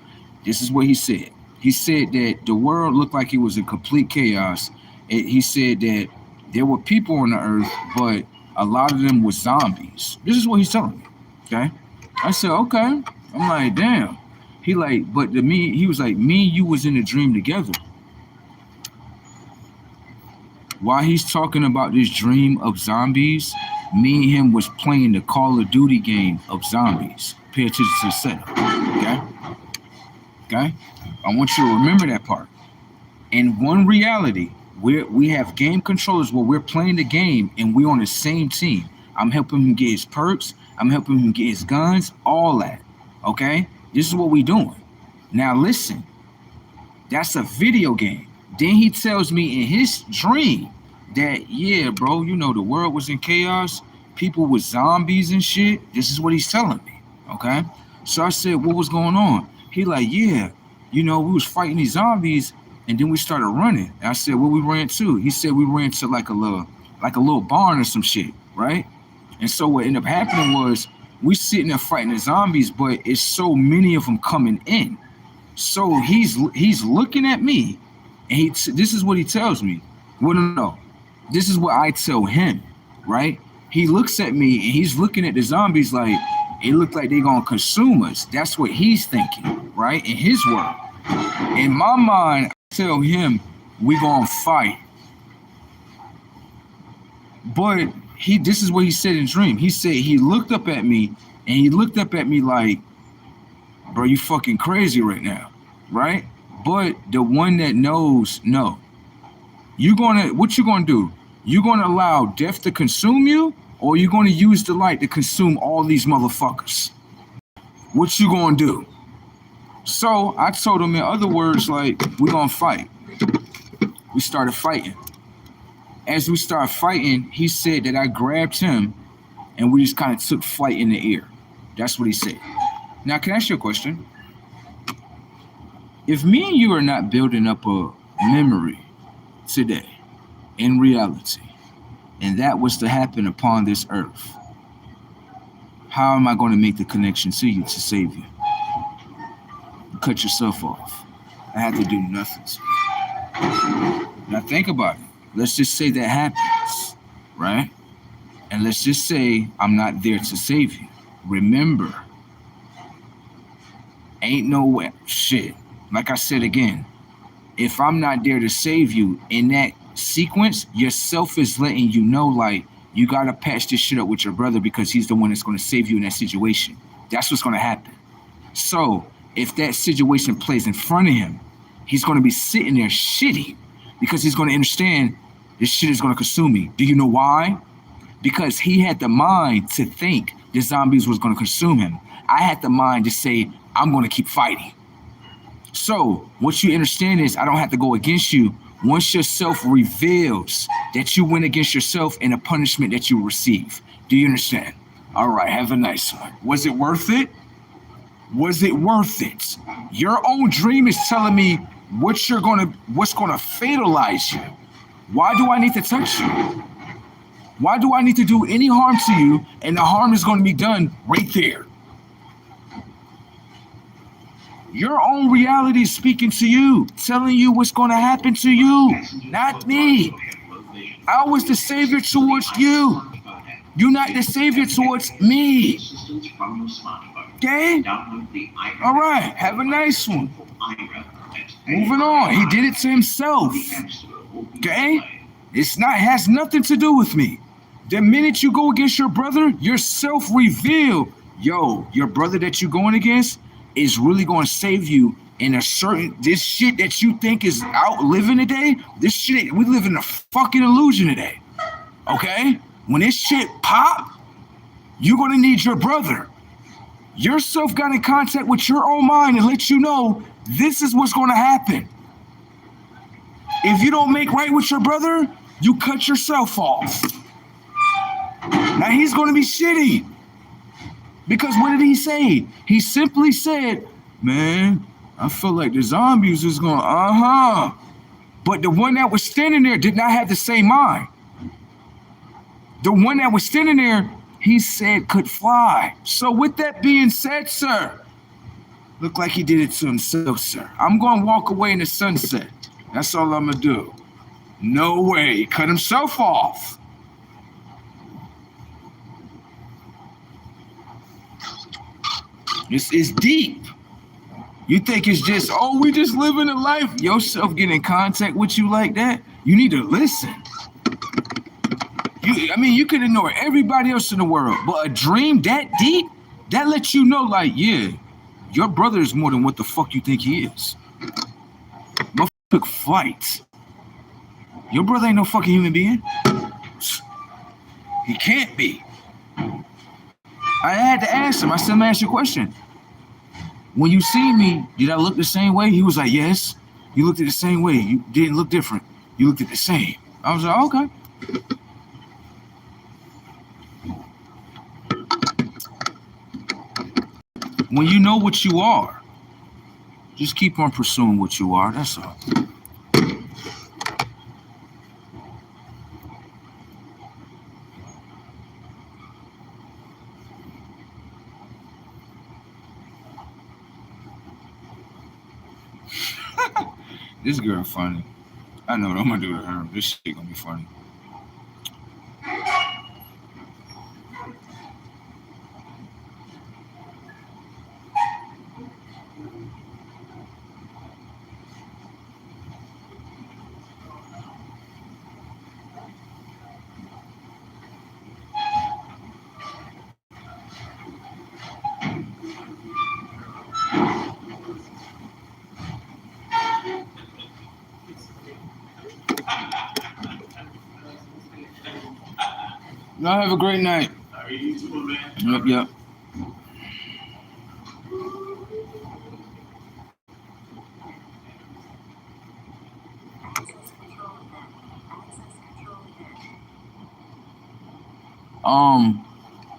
This is what he said. He said that the world looked like it was in complete chaos. He said that there were people on the earth, but a lot of them were zombies. This is what he's telling me, okay? I said, okay. I'm like, damn. He like, but to me, he was like, me and you was in a dream together. While he's talking about this dream of zombies, me and him was playing the Call of Duty game of zombies. Pay attention to the setup, okay? Okay? I want you to remember that part. In one reality, we have game controllers where we're playing the game and we're on the same team. I'm helping him get his perks. I'm helping him get his guns, all that, okay? This is what we doing. Now listen, that's a video game. Then he tells me in his dream that, yeah, bro, you know, the world was in chaos. People with zombies and shit. This is what he's telling me, okay? So I said, what was going on? He like, yeah, you know, we was fighting these zombies And then we started running. And I said, where we ran to? He said we ran to like a little barn or some shit, right? And so what ended up happening was we sitting there fighting the zombies, but it's so many of them coming in. So he's looking at me, and this is what he tells me. Well, no, this is what I tell him, right? He looks at me and he's looking at the zombies like it looked like they're gonna consume us. That's what he's thinking, right? In his world. In my mind, I tell him we gonna fight. But this is what he said in dream. He said he looked up at me and he looked up at me like, bro, you fucking crazy right now, right? But the one that knows, no. What you gonna do? You gonna allow death to consume you, or you gonna use the light to consume all these motherfuckers? What you gonna do? So I told him in other words, like, we gonna fight. We started fighting. As we started fighting, he said that I grabbed him and we just kind of took flight in the air. That's what he said. Now, can I ask you a question? If me and you are not building up a memory today, in reality, and that was to happen upon this earth, how am I going to make the connection to you to save you? You cut yourself off. I have to do nothing to you. Now think about it. Let's just say that happens, right? And let's just say I'm not there to save you. Remember, ain't no way, shit. Like I said again, if I'm not there to save you in that sequence, yourself is letting you know, like, you gotta patch this shit up with your brother because he's the one that's gonna save you in that situation. That's what's gonna happen. So if that situation plays in front of him, he's gonna be sitting there shitty because he's gonna understand this shit is gonna consume me. Do you know why? Because he had the mind to think the zombies was gonna consume him. I had the mind to say, I'm gonna keep fighting. So what you understand is I don't have to go against you once yourself reveals that you went against yourself and the punishment that you receive. Do you understand? All right, have a nice one. Was it worth it? Was it worth it? Your own dream is telling me what's gonna fatalize you. Why do I need to touch you? Why do I need to do any harm to you and the harm is gonna be done right there? Your own reality is speaking to you, telling you what's going to happen to you, not me. I was the savior towards you. You're not the savior towards me. Okay? All right, have a nice one. Moving on. He did it to himself. Okay? Has nothing to do with me. The minute you go against your brother, your self-reveal. Yo, your brother that you're going against is really going to save you in this shit that you think is out living today. This shit, we live in a fucking illusion today. Okay? When this shit pop, you're going to need your brother. Yourself got in contact with your own mind and let you know this is what's going to happen. If you don't make right with your brother, you cut yourself off. Now he's going to be shitty. Because what did he say? He simply said, man, I feel like the zombies is going, But the one that was standing there did not have the same mind. The one that was standing there, he said could fly. So with that being said, sir, looked like he did it to himself, sir. I'm going to walk away in the sunset. That's all I'm going to do. No way. He cut himself off. This is deep. You think it's just, we just living a life. Yourself getting in contact with you like that, you need to listen. You can ignore everybody else in the world, but a dream that deep, that lets you know, like, yeah, your brother is more than what the fuck you think he is. Motherfucker flight. Your brother ain't no fucking human being. He can't be. I had to ask him. I said, let me ask you a question. When you see me, did I look the same way? He was like, yes. You looked at the same way. You didn't look different. You looked at the same. I was like, okay. When you know what you are, just keep on pursuing what you are. That's all. This girl funny. I know what I'm gonna do to her. This shit gonna be funny. Y'all have a great night. Yep.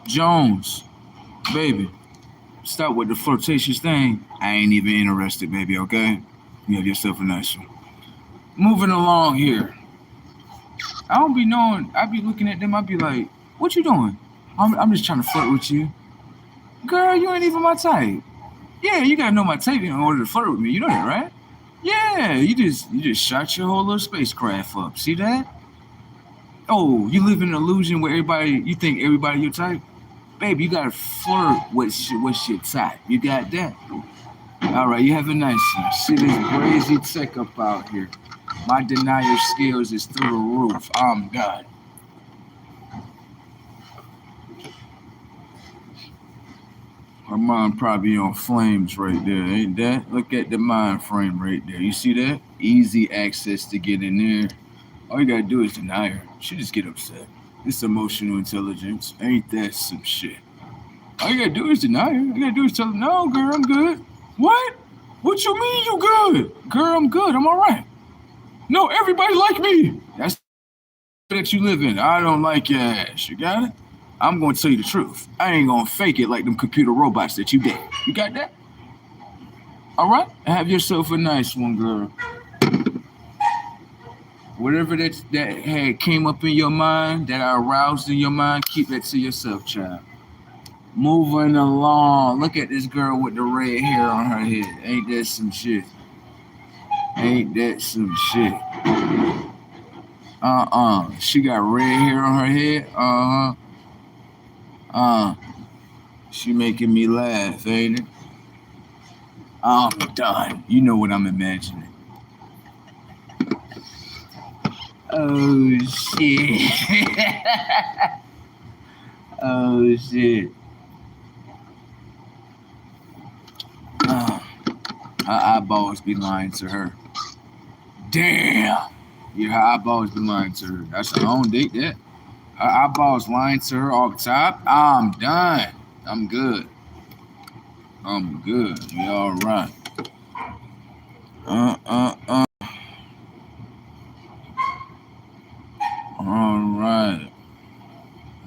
Jones, baby, stop with the flirtatious thing. I ain't even interested, baby, okay? You have yourself a nice one. Moving along here. I don't be knowing, I be looking at them, I be like, what you doing? I'm just trying to flirt with you. Girl, you ain't even my type. Yeah, you gotta know my type in order to flirt with me. You know that, right? Yeah, you just shot your whole little spacecraft up. See that? Oh, you live in an illusion where you think everybody your type? Baby, you gotta flirt with what's your type. You got that? All right, you have a nice one. See this crazy tech up out here. My denial skills is through the roof. I'm done. Her mind probably on flames right there, ain't that? Look at the mind frame right there. You see that? Easy access to get in there. All you gotta do is deny her. She just get upset. It's emotional intelligence. Ain't that some shit? All you gotta do is deny her. All you gotta do is tell her, no, girl, I'm good. What? What you mean you good? Girl, I'm good. I'm all right. No, everybody like me. That's that you live in. I don't like your ass. You got it? I'm going to tell you the truth. I ain't going to fake it like them computer robots that you did. You got that? All right? Have yourself a nice one, girl. Whatever that had came up in your mind, that I aroused in your mind, keep that to yourself, child. Moving along. Look at this girl with the red hair on her head. Ain't that some shit? Ain't that some shit? She got red hair on her head. She making me laugh, ain't it? I'm done. You know what I'm imagining. Oh shit. Oh shit. Her eyeballs be lying to her. Damn. Yeah, her eyeballs be lying to her. I don't date that. Her eyeballs lying to her off the top. I'm done. I'm good. I'm good. We all right. All right.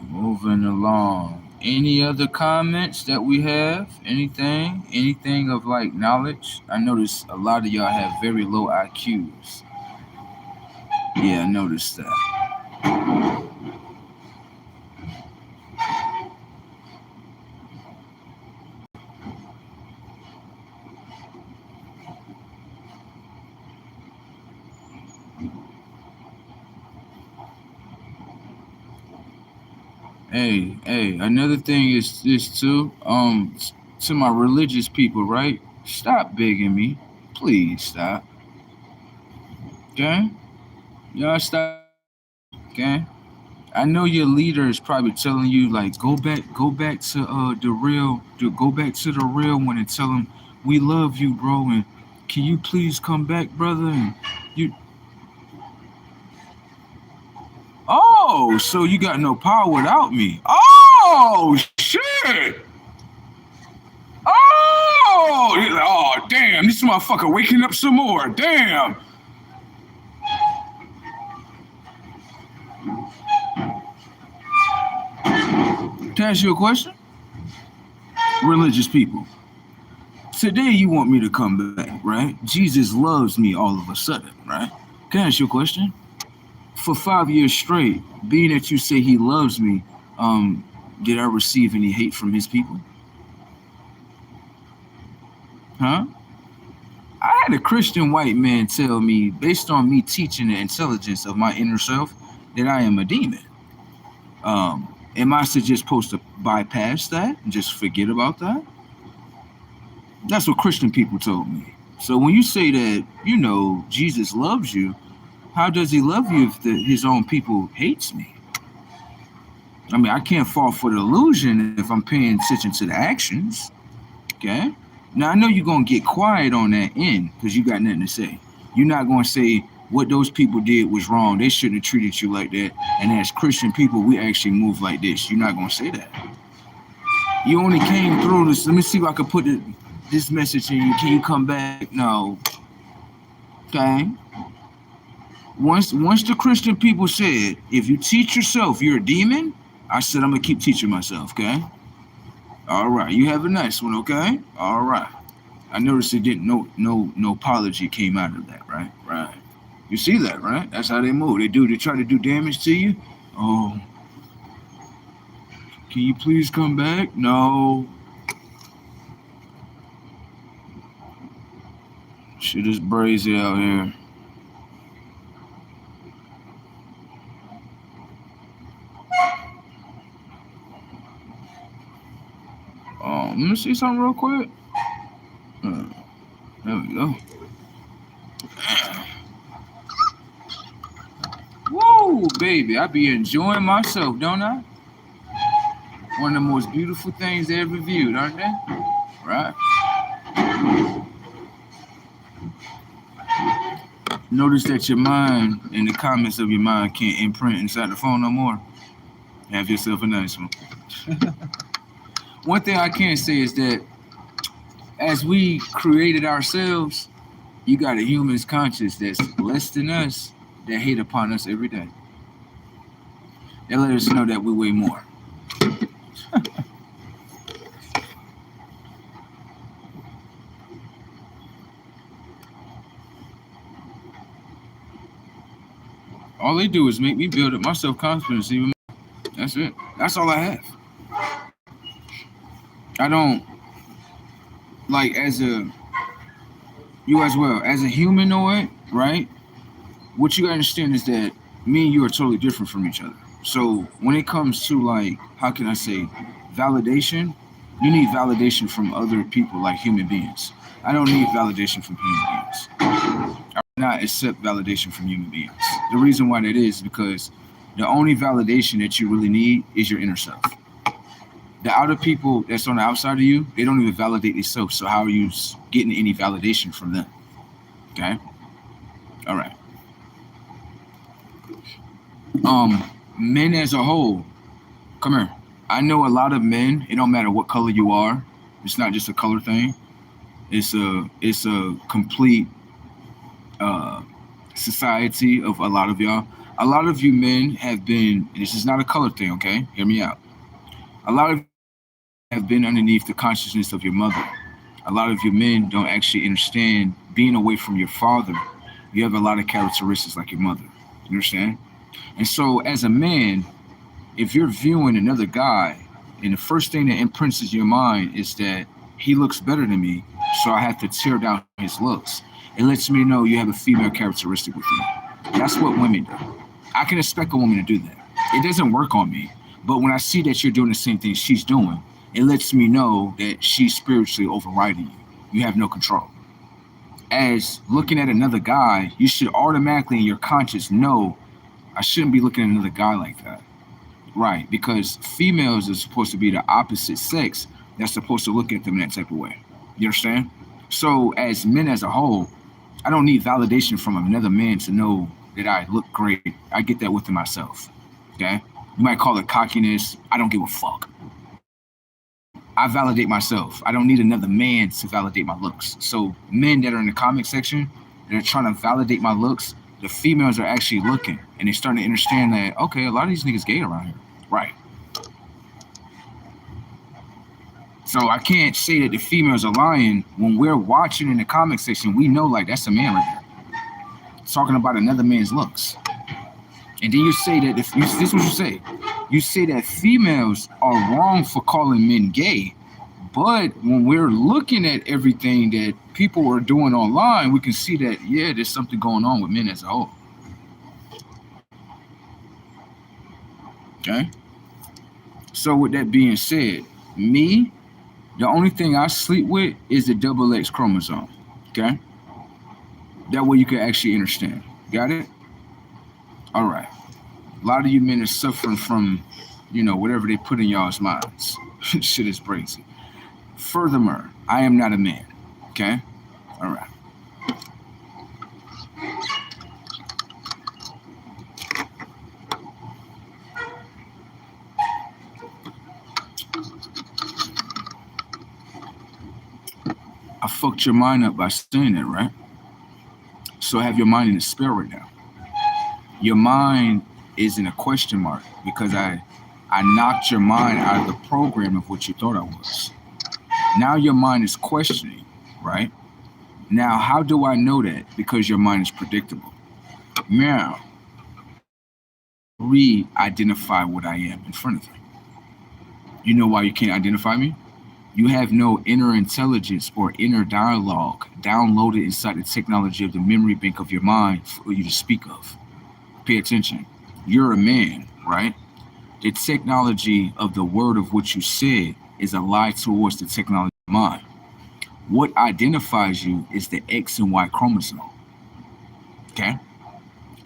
Moving along. Any other comments that we have? Anything of like knowledge? I notice a lot of y'all have very low IQs. Yeah, I noticed that. Hey, another thing is this too. To my religious people, right? Stop begging me. Please stop. Okay? Y'all stop. Okay? I know your leader is probably telling you like go back to the real one and tell him we love you, bro, and can you please come back, brother? And you oh, so you got no power without me. Oh shit! Oh damn, this motherfucker waking up some more. Damn. Can I ask you a question? Religious people. Today you want me to come back, right? Jesus loves me all of a sudden, right? Can I ask you a question? For 5 years straight, being that you say he loves me, did I receive any hate from his people? Huh? I had a Christian white man tell me, based on me teaching the intelligence of my inner self, that I am a demon. Am I just supposed to bypass that and just forget about that? That's what Christian people told me. So when you say that, you know, Jesus loves you, how does he love you if his own people hates me? I mean, I can't fall for the illusion if I'm paying attention to the actions. Okay? Now, I know you're going to get quiet on that end because you got nothing to say. You're not going to say what those people did was wrong. They shouldn't have treated you like that. And as Christian people, we actually move like this. You're not going to say that. You only came through this. Let me see if I can put this message in you. Can you come back? No. Okay? Once the Christian people said, if you teach yourself you're a demon, I said I'm going to keep teaching myself, okay? All right, you have a nice one, okay? All right. I noticed it didn't, no apology came out of that, right? Right. You see that, right? That's how they move. They try to do damage to you. Oh. Can you please come back? No. Shit is brazy out here. Let me see something real quick. There we go. Woo, baby, I be enjoying myself, don't I? One of the most beautiful things they ever viewed, aren't they? Right? Notice that your mind and the comments of your mind can't imprint inside the phone no more. Have yourself a nice one. One thing I can say is that as we created ourselves, you got a human's conscience that's less than us that hate upon us every day. They let us know that we weigh more. All they do is make me build up my self-confidence even more. That's it. That's all I have. I don't, like, you as well, as a humanoid, right? What you gotta understand is that me and you are totally different from each other. So when it comes to, like, how can I say, validation, you need validation from other people, like human beings. I don't need validation from human beings. I do not accept validation from human beings. The reason why that is because the only validation that you really need is your inner self. The outer people that's on the outside of you, they don't even validate themselves. So how are you getting any validation from them? Okay? All right. Men as a whole, come here. I know a lot of men, it don't matter what color you are. It's not just a color thing. It's a complete society of a lot of y'all. A lot of you men have been, this is not a color thing, okay? Hear me out. A lot of have been underneath the consciousness of your mother. A lot of you men don't actually understand being away from your father. You have a lot of characteristics like your mother. You understand? And so as a man, if you're viewing another guy and the first thing that imprints in your mind is that he looks better than me, so I have to tear down his looks, it lets me know you have a female characteristic with you. That's what women do. I can expect a woman to do that. It doesn't work on me. But when I see that you're doing the same thing she's doing, it lets me know that she's spiritually overriding you. You have no control. As looking at another guy, you should automatically in your conscience know, I shouldn't be looking at another guy like that. Right, because females are supposed to be the opposite sex that's supposed to look at them in that type of way. You understand? So as men as a whole, I don't need validation from another man to know that I look great. I get that within myself. Okay? You might call it cockiness. I don't give a fuck. I validate myself. I don't need another man to validate my looks. So men that are in the comment section, they're trying to validate my looks. The females are actually looking and they're starting to understand that, okay, a lot of these niggas gay around here. Right. So I can't say that the females are lying. When we're watching in the comment section, we know like that's a man right there. Talking about another man's looks. And then you say that, this is what you say. You say that females are wrong for calling men gay, But when we're looking at everything that people are doing online, we can see that, yeah, there's something going on with men as a whole. Okay? So with that being said, me, the only thing I sleep with is the double X chromosome. Okay? That way you can actually understand. Got it? All right. A lot of you men are suffering from, whatever they put in y'all's minds. Shit is crazy. Furthermore, I am not a man. Okay? All right. I fucked your mind up by saying that, right? So have your mind in despair right now. Your mind is in a question mark because I knocked your mind out of the program of what you thought I was. Now your mind is questioning, right? Now, how do I know that? Because your mind is predictable. Now, re-identify what I am in front of you. You know why you can't identify me? You have no inner intelligence or inner dialogue downloaded inside the technology of the memory bank of your mind for you to speak of. Pay attention. You're a man, right? The technology of the word of what you said is a lie towards the technology of mind. What identifies you is the X and Y chromosome. Okay?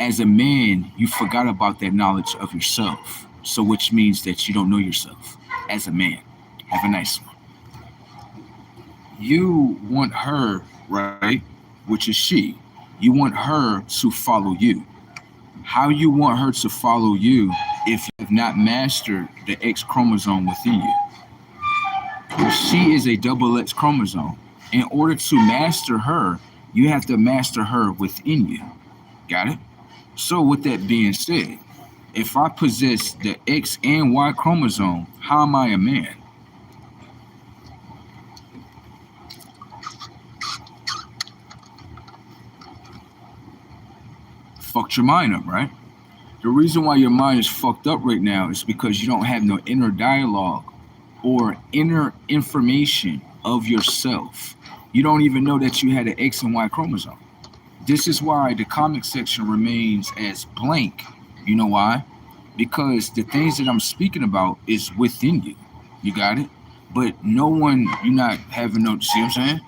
As a man, you forgot about that knowledge of yourself. So which means that you don't know yourself as a man. Have a nice one. You want her, right? Which is she. You want her to follow you. How you want her to follow you if you have not mastered the X chromosome within you? She is a double X chromosome. In order to master her, you have to master her within you. Got it? So with that being said, if I possess the X and Y chromosome, how am I a man? Fucked your mind up, right? The reason why your mind is fucked up right now is because you don't have no inner dialogue or inner information of yourself. You don't even know that you had an X and Y chromosome. This is why the comment section remains as blank. You know why? Because the things that I'm speaking about is within you. You got it? But no one, you're not having no, see what I'm saying?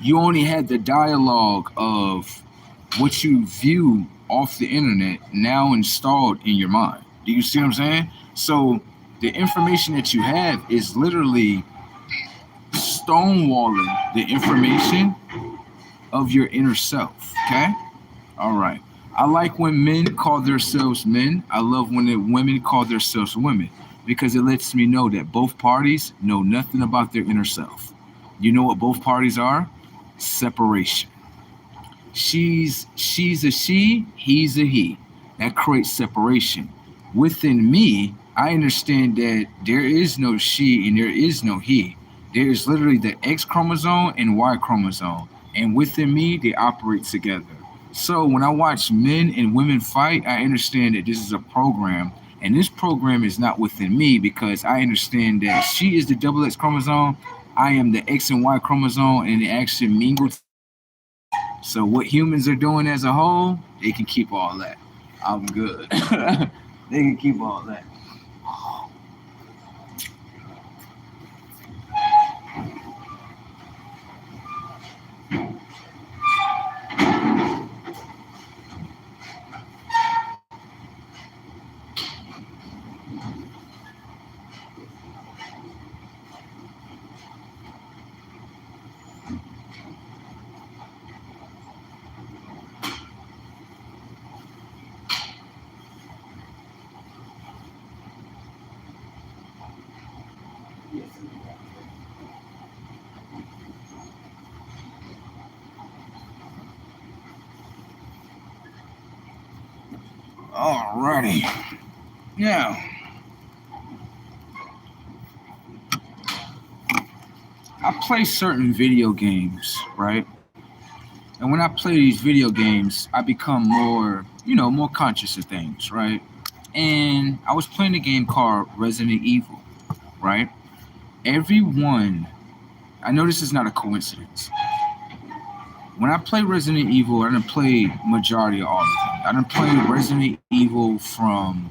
You only had the dialogue of what you view off the internet now installed in your mind. Do you see what I'm saying? So the information that you have is literally stonewalling the information of your inner self. Okay? All right. I like when men call themselves men. I love when the women call themselves women because it lets me know that both parties know nothing about their inner self. You know what both parties are? Separation. She's a she, he's a he. That creates separation. Within me, I understand that there is no she and there is no he. There is literally the X chromosome and Y chromosome. And within me, they operate together. So when I watch men and women fight, I understand that this is a program. And this program is not within me because I understand that she is the double X chromosome. I am the X and Y chromosome and they actually mingle. So what humans are doing as a whole, they can keep all that. I'm good. They can keep all that. Alrighty. Now, I play certain video games, right? And when I play these video games, I become more, more conscious of things, right? And I was playing a game called Resident Evil, right? everyone, I know this is not a coincidence. When I play Resident Evil, I didn't play majority of all of them. I didn't play Resident Evil from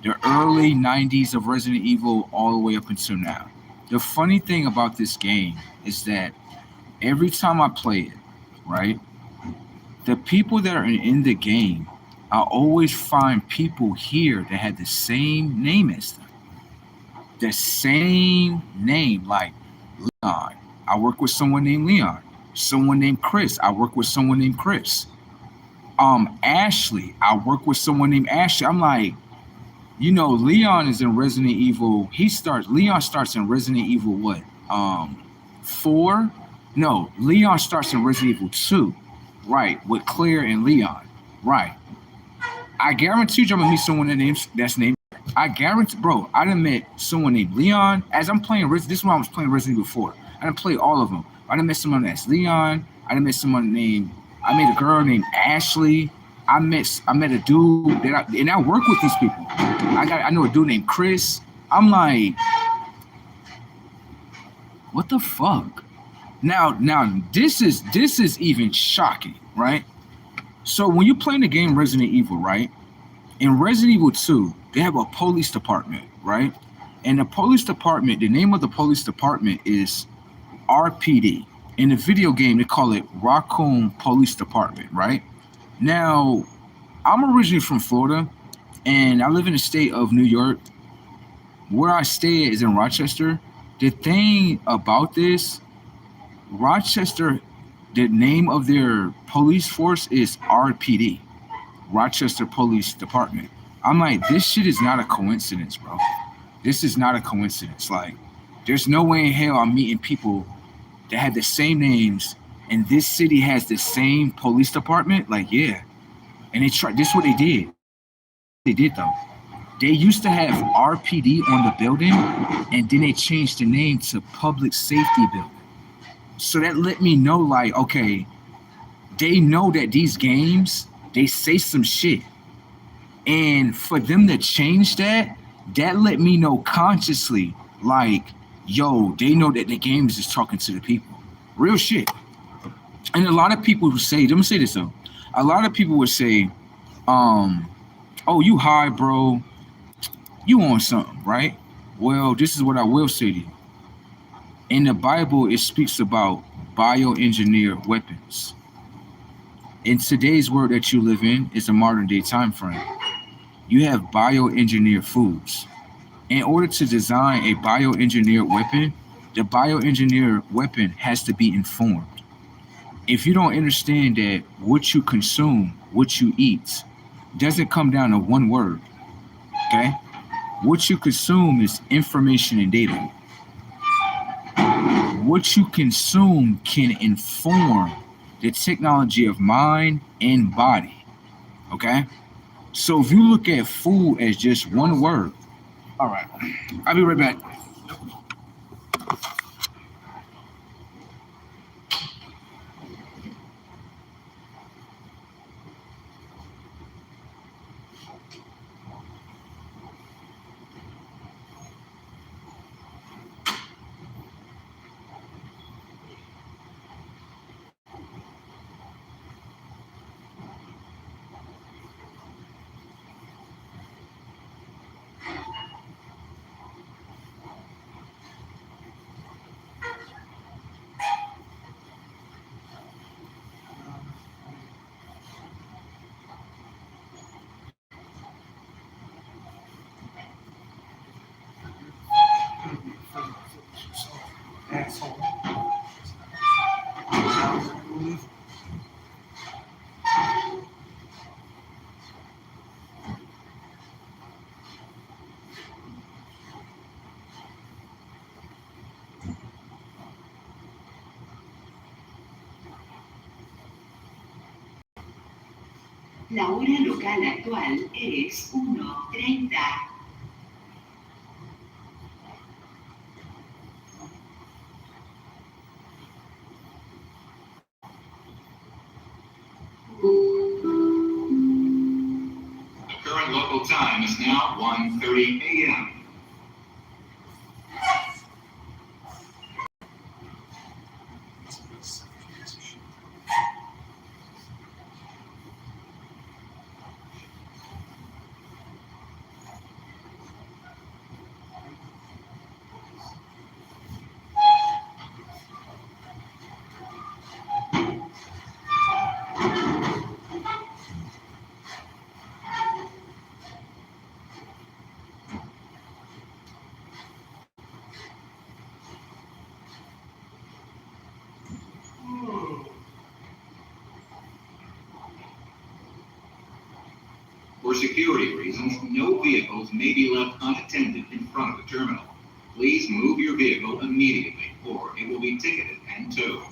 the early 90s of Resident Evil all the way up until now. The funny thing about this game is that every time I play it, right, the people that are in the game, I always find people here that had the same name as them. The same name, like Leon. I work with someone named Leon. Someone named Chris. I work with someone named Chris. Ashley. I work with someone named Ashley. I'm like, you know, Leon is in Resident Evil. Leon starts in Resident Evil what? 4? No, Leon starts in Resident Evil 2. Right, with Claire and Leon. Right. I guarantee you I'm gonna meet someone that's named. I guarantee, bro, I done met someone named Leon. As I'm playing this is when I was playing Resident Evil 4. I done played all of them. I done met someone that's Leon. I met a girl named Ashley. I met a dude and I work with these people. I know a dude named Chris. I'm like, what the fuck? Now this is even shocking, right? So when you're playing the game Resident Evil, right? In Resident Evil 2, they have a police department, right? And the police department, the name of the police department is RPD. In the video game, they call it Raccoon Police Department, right? Now, I'm originally from Florida, and I live in the state of New York. Where I stay is in Rochester. The thing about this, Rochester, the name of their police force is RPD, Rochester Police Department. I'm like, this shit is not a coincidence, bro. This is not a coincidence. Like, there's no way in hell I'm meeting people that have the same names and this city has the same police department. Like, yeah. And this is what they did. They did though. They used to have RPD on the building and then they changed the name to Public Safety Building. So that let me know, like, okay, they know that these games, they say some shit. And for them to change that let me know consciously, like, yo, they know that the game is just talking to the people. Real shit. And a lot of people would say, let me say this though. A lot of people would say, oh, you high, bro. You on something, right? Well, this is what I will say to you. In the Bible, it speaks about bioengineered weapons. In today's world that you live in, it's a modern day time frame. You have bioengineered foods. In order to design a bioengineered weapon, the bioengineered weapon has to be informed. If you don't understand that what you consume, what you eat, doesn't come down to one word, okay? What you consume is information and data. What you consume can inform the technology of mind and body, okay? So if you look at food as just one word, all right, I'll be right back. La hora local actual es 1:30. The current local time is now 1:30 a.m. For security reasons, no vehicles may be left unattended in front of the terminal. Please move your vehicle immediately, or it will be ticketed and towed.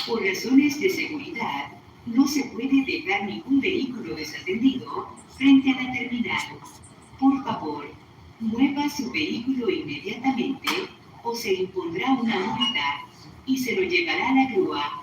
Por razones de seguridad, no se puede dejar ningún vehículo desatendido frente a la terminal. Por favor, mueva su vehículo inmediatamente o se impondrá una multa y se lo llevará a la grúa.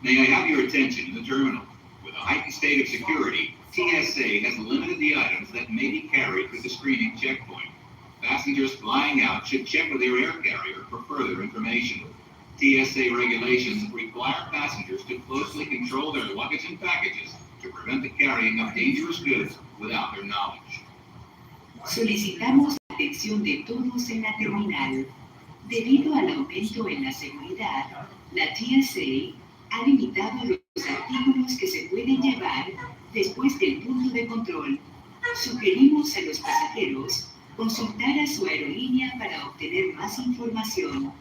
May I have your attention in the terminal? With a heightened state of security, TSA has limited the items that may be carried through the screening checkpoint. Passengers flying out should check with their air carrier for further information. TSA regulations require passengers to closely control their luggage and packages to prevent the carrying of dangerous goods without their knowledge. Solicitamos la atención de todos en la terminal. Debido al aumento en la seguridad, la TSA ha limitado los artículos que se pueden llevar después del punto de control. Sugerimos a los pasajeros consultar a su aerolínea para obtener más información.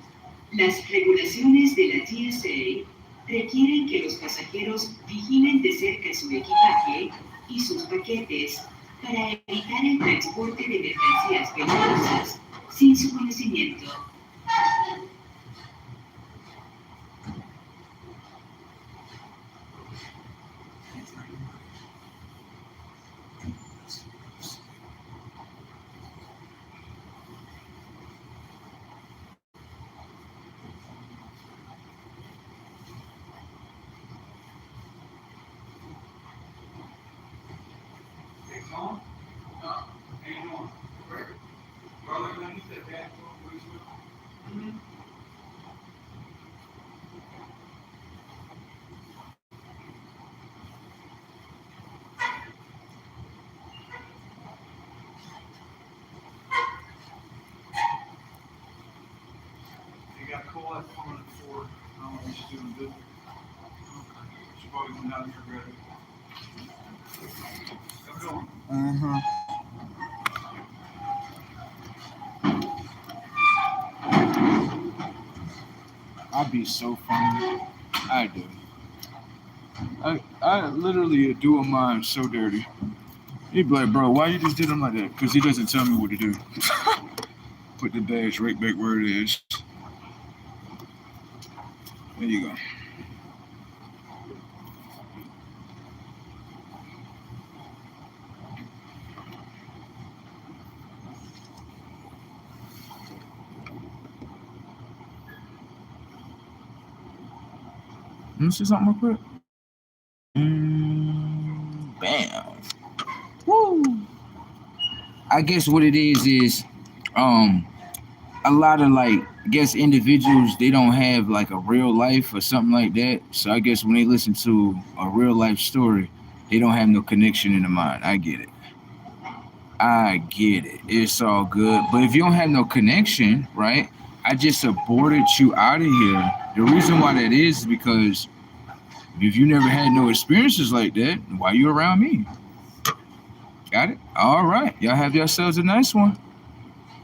Las regulaciones de la TSA requieren que los pasajeros vigilen de cerca su equipaje y sus paquetes para evitar el transporte de mercancías peligrosas sin su conocimiento. Got co-op coming at 4. I don't know if she's doing good. She's probably come down here ready. How's it going? I'd be so funny. I do. I literally do a mind so dirty. He'd be like, bro, why you just did him like that? Because he doesn't tell me what to do. Put the badge right back where it is. There you go. Let me see something real quick. Bam. Woo. I guess what it is a lot of like, I guess individuals, they don't have like a real life or something like that. So I guess when they listen to a real life story, they don't have no connection in the mind. I get it. It's all good. But if you don't have no connection, right? I just aborted you out of here. The reason why that is because if you never had no experiences like that, why you around me? Got it? All right. Y'all have yourselves a nice one.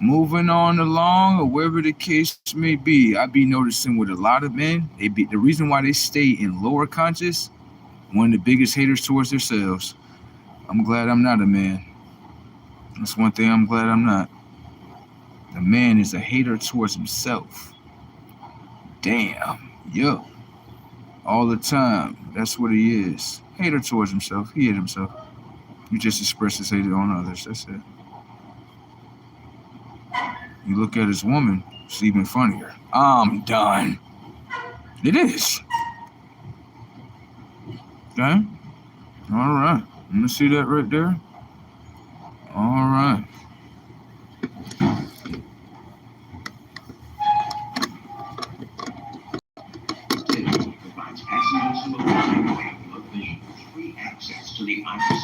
Moving on along, or wherever the case may be, I be noticing with a lot of men, the reason why they stay in lower conscious, one of the biggest haters towards themselves. I'm glad I'm not a man. That's one thing I'm glad I'm not. The man is a hater towards himself. Damn. Yo. All the time. That's what he is. Hater towards himself. He hates himself. You just express his hate on others. That's it. You look at his woman, it's even funnier. I'm done. It is. Okay? All right. Let me see that right there. All right. Provides passengers who are flying away from a vision with free access to the outer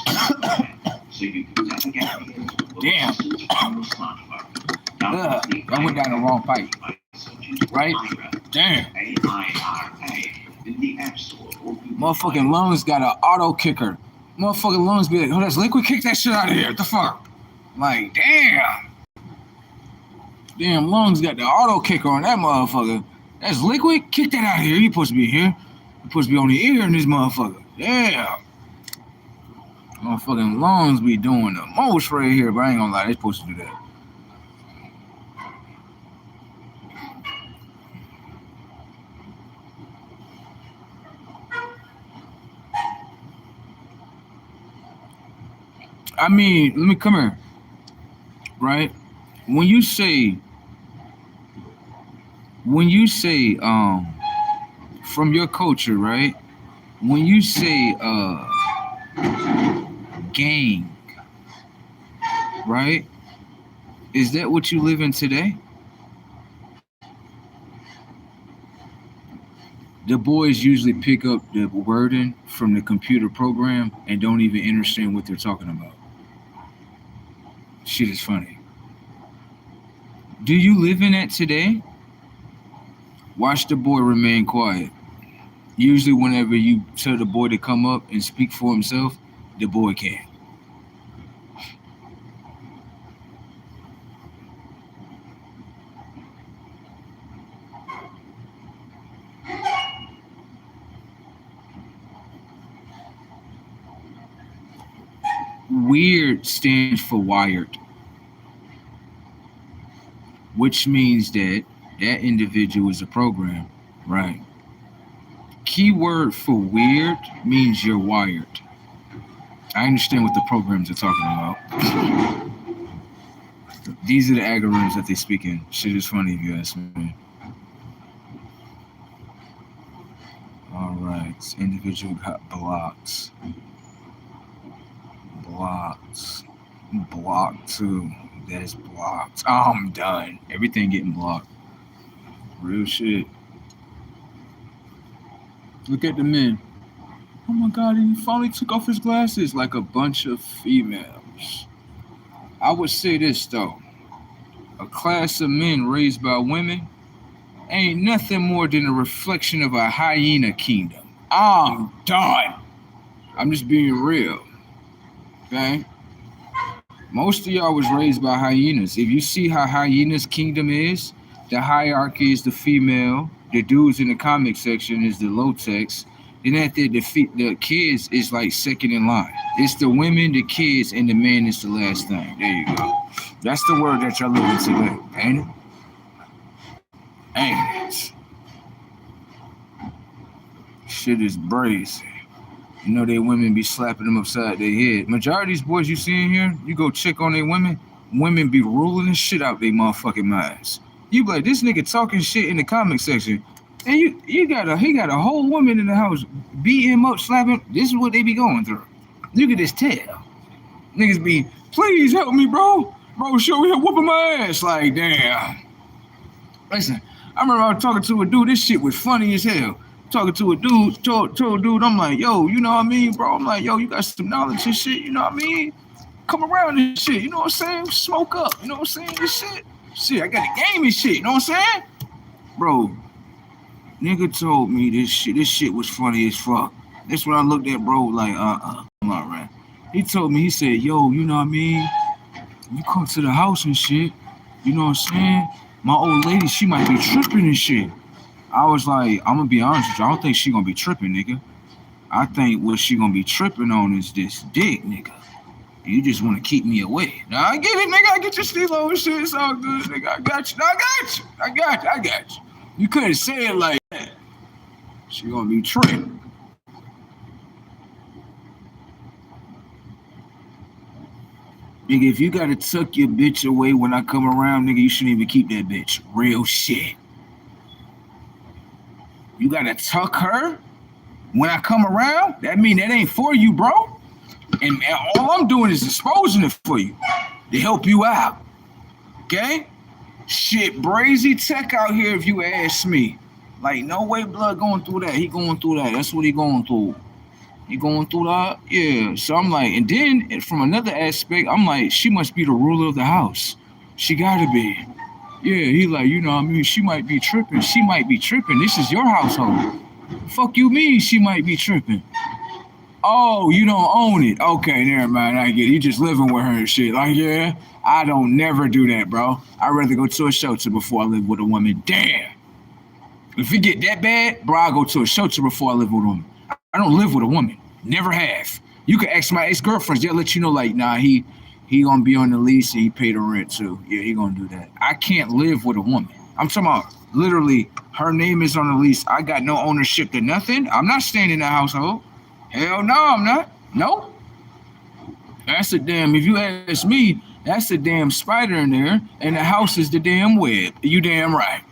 so you can navigate the Damn. on your smartphone. I went down the wrong pipe. Right? Damn. In the App Store. Motherfucking lungs got an auto kicker. Motherfucking lungs be like, oh, that's liquid? Kick that shit out of here. What the fuck? Like, damn. Damn, lungs got the auto kicker on that motherfucker. That's liquid? Kick that out of here. You supposed to be here. You supposed to be on the ear in this motherfucker. Yeah. Motherfucking lungs be doing the most right here, but I ain't gonna lie, they supposed to do that. I mean, let me come here, right? When you say, from your culture, right? When you say, gang, right? Is that what you live in today? The boys usually pick up the wording from the computer program and don't even understand what they're talking about. Shit is funny. Do you live in that today? Watch the boy remain quiet. Usually whenever you tell the boy to come up and speak for himself, the boy can. Weird stands for wired, which means that that individual is a program, right? Keyword for weird means you're wired. I understand what the programs are talking about. These are the algorithms that they speak in. Shit is funny if you ask me. All right, individual got blocks. Blocked too. That is blocked. Oh, I'm done. Everything getting blocked. Real shit. Look at the men. Oh my God, he finally took off his glasses like a bunch of females. I would say this though. A class of men raised by women ain't nothing more than a reflection of a hyena kingdom. I'm done. I'm just being real. Okay? Most of y'all was raised by hyenas. If you see how hyenas kingdom is, the hierarchy is the female. The dudes in the comic section is the low text. Then after the kids is like second in line. It's the women, the kids, and the man is the last thing. There you go. That's the word that y'all living today, ain't it? Ain't it? Shit is brazy. You know they women be slapping them upside their head. Majority of these boys you see in here, you go check on their women be ruling the shit out their motherfucking minds. You be like, this nigga talking shit in the comment section. And he got a whole woman in the house beat him up, slapping. This is what they be going through. You can just tell. Niggas be, please help me, bro. Bro, show me whooping my ass. Like, damn. Listen, I remember I was talking to a dude. This shit was funny as hell. Talking to a dude, told a dude, I'm like, yo, you know what I mean, bro? I'm like, yo, you got some knowledge and shit, you know what I mean? Come around and shit, you know what I'm saying? Smoke up, you know what I'm saying? This shit, I got the game and shit, you know what I'm saying? Bro, nigga told me this shit was funny as fuck. That's when I looked at bro like, come on, man. He told me, he said, yo, you know what I mean? You come to the house and shit, you know what I'm saying? My old lady, she might be tripping and shit. I was like, I'm gonna be honest with you, I don't think she gonna be tripping, nigga. I think what she gonna be tripping on is this dick, nigga. You just wanna keep me away. Now I get it, nigga, I get your stilo and shit, it's all good, nigga. I got you. You couldn't say it like that. She gonna be tripping. Nigga, if you gotta tuck your bitch away when I come around, nigga, you shouldn't even keep that bitch. Real shit. You gotta tuck her when I come around? That mean that ain't for you, bro. And all I'm doing is exposing it for you to help you out. Okay? Shit, brazy tech out here if you ask me. Like, no way blood going through that. He going through that. That's what he going through. You going through that? Yeah. So I'm like, and then from another aspect, I'm like, she must be the ruler of the house. She gotta be. Yeah, he like, you know what I mean? She might be tripping. She might be tripping. This is your household. Fuck you mean she might be tripping? Oh, you don't own it. Okay, never mind. I get it. You just living with her and shit. Like, yeah, I don't never do that, bro. I'd rather go to a shelter before I live with a woman. Damn. If it get that bad, bro, I'll go to a shelter before I live with a woman. I don't live with a woman. Never have. You can ask my ex-girlfriends. They'll let you know, like, nah, he gonna be on the lease and he pay the rent too. Yeah, he gonna do that. I can't live with a woman. I'm talking about literally her name is on the lease. I got no ownership to nothing. I'm not staying in that household. Hell no, I'm not. Nope. That's a damn, if you ask me, that's a damn spider in there and the house is the damn web. You damn right.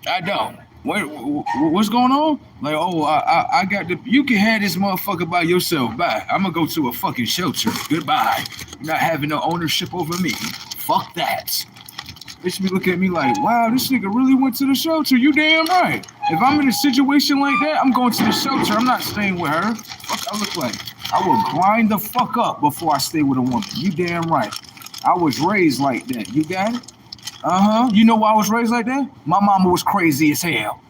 I don't. What's going on? Like, oh, I got the. You can have this motherfucker by yourself. Bye. I'm gonna go to a fucking shelter. Goodbye. You're not having no ownership over me. Fuck that. Bitch be looking at me like, wow, this nigga really went to the shelter. You damn right. If I'm in a situation like that, I'm going to the shelter. I'm not staying with her. Fuck, I look like I will grind the fuck up before I stay with a woman. You damn right. I was raised like that. You got it? You know why I was raised like that? My mama was crazy as hell.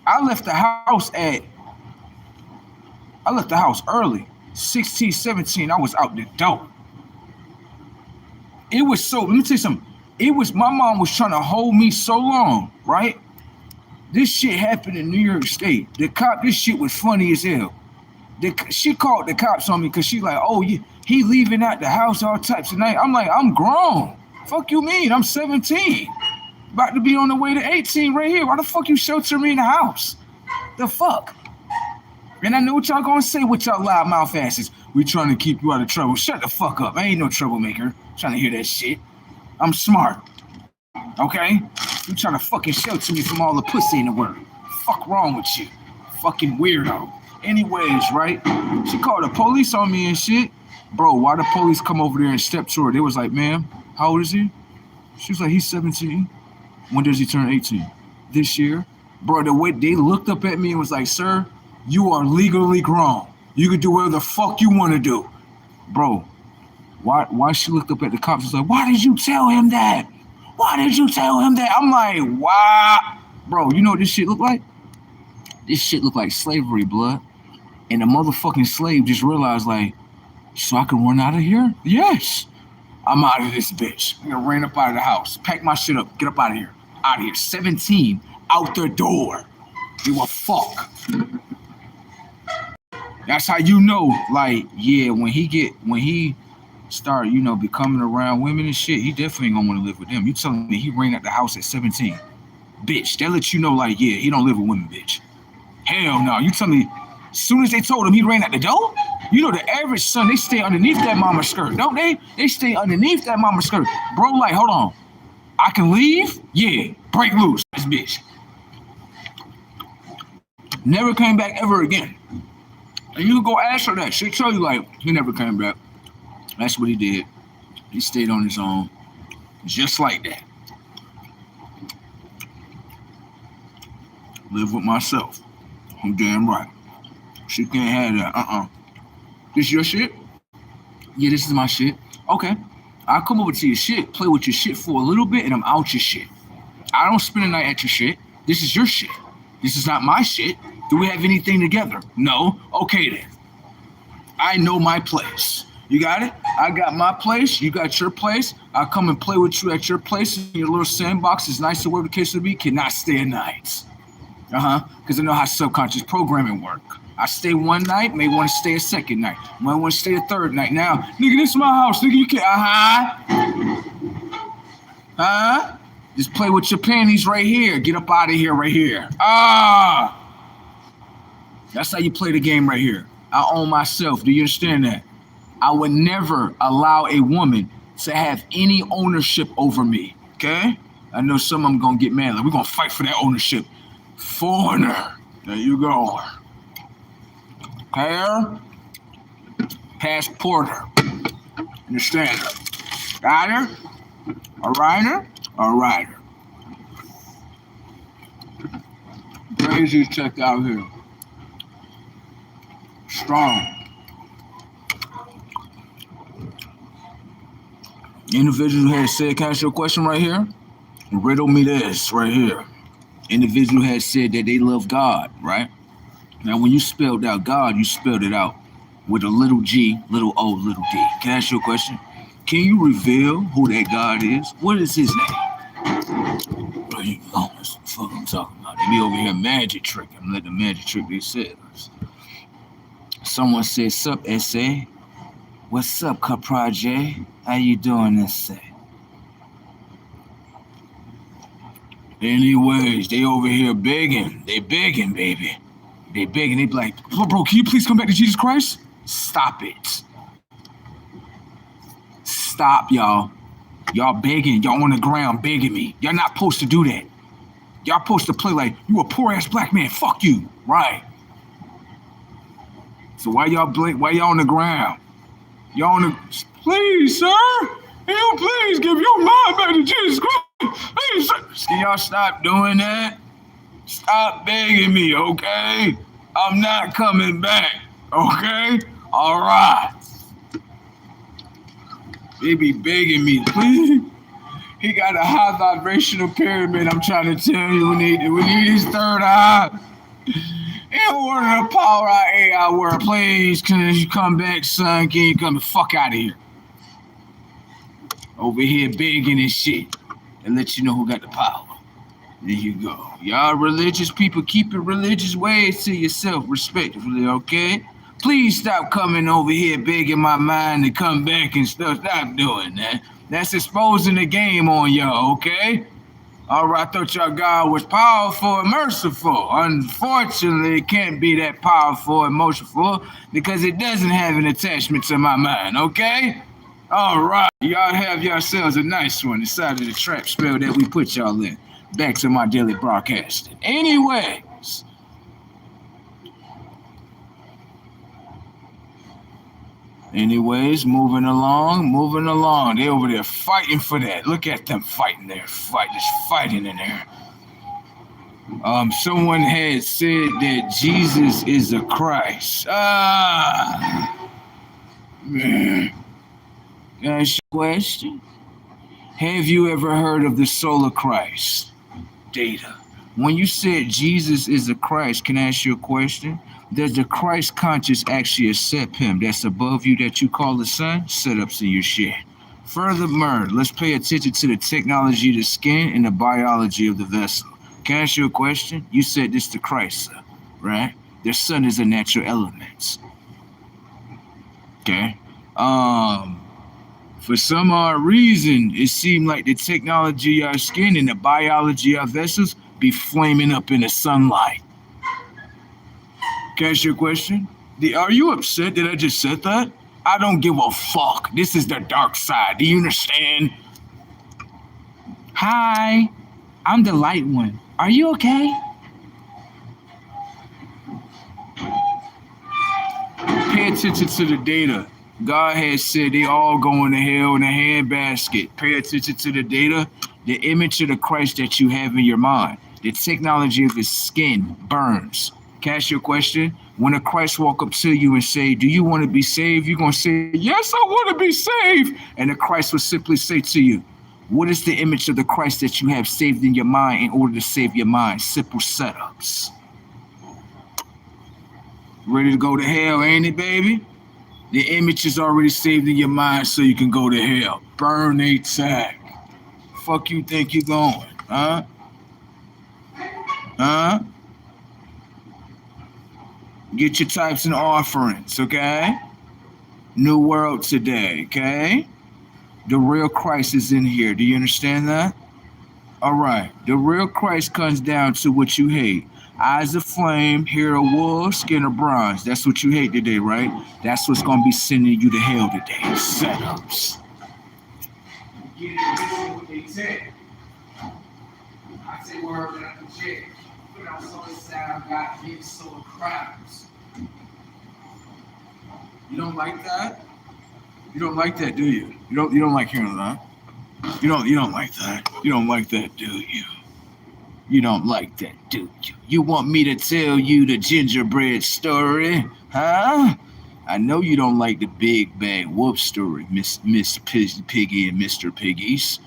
I left the house early. 16, 17, I was out the door. It was so, let me tell you something. It was, my mom was trying to hold me so long, right? This shit happened in New York State. The cop, this shit was funny as hell. She called the cops on me because she like, oh, he leaving out the house all types of night. I'm like, I'm grown. Fuck you mean? I'm 17. About to be on the way to 18 right here. Why the fuck you shelter me in the house? The fuck? And I know what y'all gonna say with y'all loud mouth asses. We trying to keep you out of trouble. Shut the fuck up. I ain't no troublemaker. Trying to hear that shit. I'm smart. Okay? You trying to fucking shelter me from all the pussy in the world. Fuck wrong with you? Fucking weirdo. Anyways, right? She called the police on me and shit. Bro, why the police come over there and step to her? They was like, ma'am, how old is he? She was like, he's 17. When does he turn 18? This year. Bro, the way they looked up at me and was like, sir, you are legally grown. You can do whatever the fuck you want to do. Bro, why she looked up at the cops and was like, why did you tell him that? Why did you tell him that? I'm like, wow. Bro, you know what this shit look like? This shit look like slavery, blood. And the motherfucking slave just realized, like, so I can run out of here? Yes. I'm out of this bitch. I'm gonna ran up out of the house. Pack my shit up. Get up out of here. Out of here. 17. Out the door. Give a fuck. That's how you know, like, yeah, when he start, becoming around women and shit, he definitely ain't gonna want to live with them. You telling me he ran out the house at 17. Bitch, that lets you know, like, yeah, he don't live with women, bitch. Hell no. You telling me, as soon as they told him he ran out the door, you know the average son, they stay underneath that mama skirt, don't they? They stay underneath that mama skirt. Bro, like, hold on. I can leave? Yeah, break loose, this bitch. Never came back ever again. And you can go ask her that. She'll tell you, like, he never came back. That's what he did. He stayed on his own. Just like that. Live with myself. I'm damn right. She can't have that. This your shit? Yeah, this is my shit. Okay. I'll come over to your shit, play with your shit for a little bit, and I'm out your shit. I don't spend the night at your shit. This is your shit. This is not my shit. Do we have anything together? No. Okay then. I know my place. You got it? I got my place. You got your place. I'll come and play with you at your place in your little sandbox. It's nice to whatever the case would be. Cannot stay a night. Because I know how subconscious programming work. I stay one night, may want to stay a second night. Might want to stay a third night. Now, nigga, this is my house. Nigga, you can't. Just play with your panties right here. Get up out of here right here. That's how you play the game right here. I own myself. Do you understand that? I would never allow a woman to have any ownership over me. Okay? I know some of them gonna get mad. Like, we're gonna fight for that ownership. Foreigner. There you go. Hair. Passporter. Understand her? Got her? A rider? A rider. Crazy checked out here. Strong. Individual had said, can I ask you a question right here? Riddle me this right here. Individual had said that they love God, right? Now, when you spelled out God, you spelled it out with a little G, little O, little D. Can I ask you a question? Can you reveal who that God is? What is his name? Bro, you know what the fuck I'm talking about. They be over here magic trick. I'm letting the magic trick they said. Someone said, sup, SA? What's up, Capraj? How you doing, SA? Anyways, they over here begging. They begging, baby. They begging. They be like, bro, can you please come back to Jesus Christ? Stop it. Stop, y'all. Y'all begging. Y'all on the ground begging me. Y'all not supposed to do that. Y'all supposed to play like, you a poor-ass black man. Fuck you. Right. So why y'all on the ground? Y'all on the... Please, sir. Can you please give your mind back to Jesus Christ? Please, sir. Can y'all stop doing that? Stop begging me, okay? I'm not coming back, okay? All right. They be begging me, please. He got a high vibrational pyramid. I'm trying to tell you, we need his third eye. In order to power our AI world, please, can you come back, son? Can you come the fuck out of here? Over here begging and shit. And let you know who got the power. There you go. Y'all religious people, keep your religious ways to yourself, respectively, okay? Please stop coming over here begging my mind to come back and stuff. Stop doing that. That's exposing the game on y'all, okay? All right, I thought y'all God was powerful and merciful. Unfortunately, it can't be that powerful and merciful because it doesn't have an attachment to my mind, okay? All right, y'all have yourselves a nice one inside of the trap spell that we put y'all in. Back to my daily broadcasting. Anyways. Moving along. They over there fighting for that. Look at them fighting there. Just fighting in there. Someone had said that Jesus is a Christ. Man. Can I ask you a question? Have you ever heard of the soul of Christ? Data. When you said Jesus is a Christ, can I ask you a question? Does the Christ conscious actually accept him that's above you that you call the sun? Setups in your shit. Furthermore, let's pay attention to the technology of the skin and the biology of the vessel. Can I ask you a question? You said this to Christ, right? The sun is a natural element. Okay. For some odd reason, it seemed like the technology of our skin and the biology of our vessels be flaming up in the sunlight. Can I ask you a question? Are you upset that I just said that? I don't give a fuck. This is the dark side. Do you understand? Hi, I'm the light one. Are you okay? Pay attention to the data. God has said they all going to hell in a handbasket. Pay attention to the data. The image of the Christ that you have in your mind. The technology of his skin burns. Can I ask you a question? When a Christ walk up to you and say, do you want to be saved? You're going to say, yes, I want to be saved. And the Christ will simply say to you, what is the image of the Christ that you have saved in your mind in order to save your mind? Simple setups. Ready to go to hell, ain't it, baby? The image is already saved in your mind so you can go to hell. Burn a tag. Fuck you think you're going, huh? Huh? Get your types and offerings, okay? New world today, okay? The real Christ is in here. Do you understand that? All right. The real Christ comes down to what you hate. Eyes of flame, hair of wool, skin of bronze. That's what you hate today, right? That's what's going to be sending you to hell today. Setups. Get it, what they said. I say word that I can share. Put out so sound, got big soul crowds. You don't like that? You don't like that, do you? You don't like hearing that? You don't like that. You don't like that, do you? You don't like that, do you? You want me to tell you the gingerbread story, huh? I know you don't like the big bad wolf story, Miss Piggy and Mr. Piggies.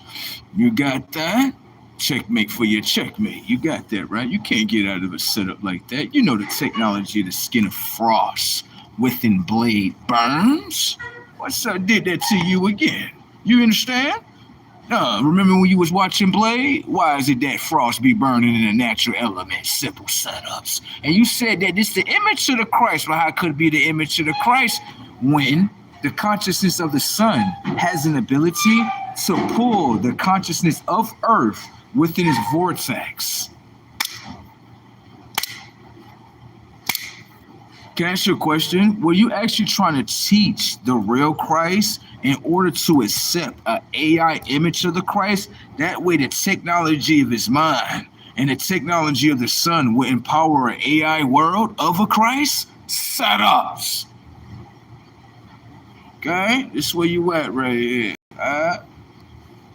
You got that? Checkmate for your checkmate. You got that, right? You can't get out of a setup like that. You know the technology of the skin of frost within blade burns. What's up? Did that to you again? You understand? Remember when you was watching Blade? Why is it that frost be burning in a natural element? Simple setups. And you said that this the image of the Christ. Well, how could it be the image of the Christ when the consciousness of the sun has an ability to pull the consciousness of Earth within its vortex? Can I ask you a question? Were you actually trying to teach the real Christ in order to accept an AI image of the Christ? That way the technology of his mind and the technology of the sun will empower an AI world of a Christ? Setups. Okay? This is where you at right here.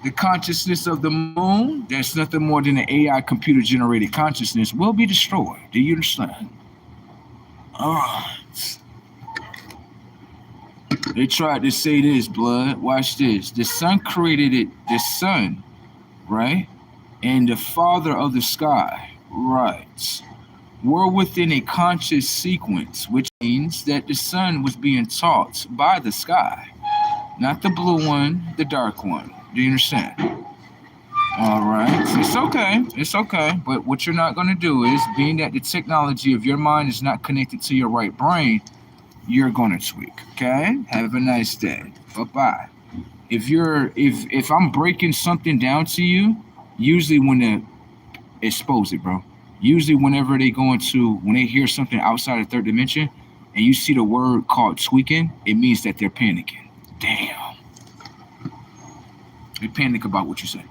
The consciousness of the moon, that's nothing more than an AI computer-generated consciousness, will be destroyed. Do you understand? All right. They tried to say this, blood. Watch this. The sun created it, the sun, right? And the father of the sky, right, were within a conscious sequence, which means that the sun was being taught by the sky, not the blue one, the dark one. Do you understand? All right. It's okay. It's okay. But what you're not going to do is, being that the technology of your mind is not connected to your right brain, you're going to tweak. Okay? Have a nice day. Bye-bye. If I'm breaking something down to you, usually expose it, bro. Usually whenever when they hear something outside of third dimension and you see the word called tweaking, it means that they're panicking. Damn. They panic about what you say.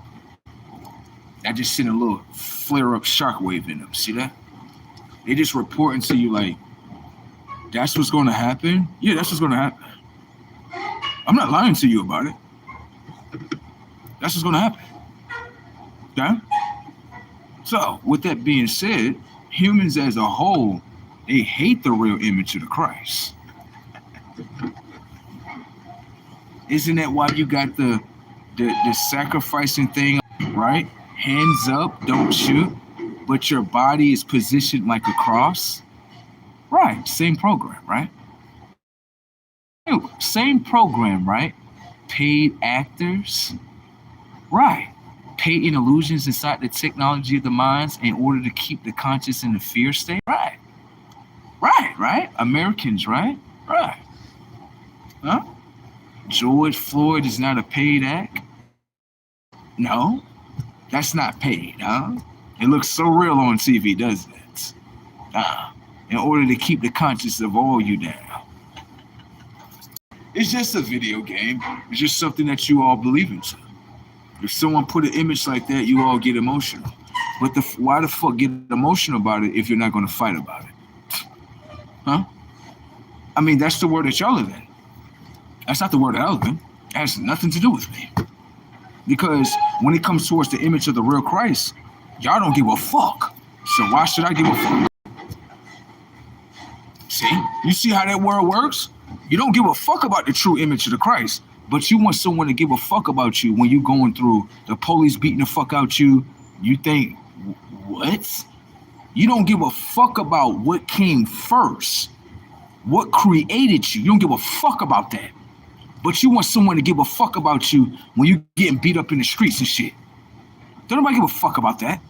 I just sent a little flare-up shockwave in them. See that? They just reporting to you like, that's what's going to happen? Yeah, that's what's going to happen. I'm not lying to you about it. That's what's going to happen. Okay? So, with that being said, humans as a whole, they hate the real image of the Christ. Isn't that why you got the sacrificing thing, right? Hands up, don't shoot, but your body is positioned like a cross? Right, same program, right? Same program, right? Paid actors, right? patent illusions inside the technology of the minds in order to keep the conscious in the fear state? Right. Americans, right? Huh? George Floyd is not a paid act? No, that's not paid, huh? It looks so real on TV, doesn't it? In order to keep the conscience of all you down. It's just a video game. It's just something that you all believe into. If someone put an image like that, you all get emotional. But why the fuck get emotional about it if you're not going to fight about it? Huh? I mean, that's the world that y'all live in. That's not the world that I live in. It has nothing to do with me. Because when it comes towards the image of the real Christ, y'all don't give a fuck. So why should I give a fuck? See? You see how that world works? You don't give a fuck about the true image of the Christ, but you want someone to give a fuck about you when you're going through the police beating the fuck out you. You think, what? You don't give a fuck about what came first, what created you. You don't give a fuck about that. But you want someone to give a fuck about you when you getting beat up in the streets and shit. Don't nobody give a fuck about that.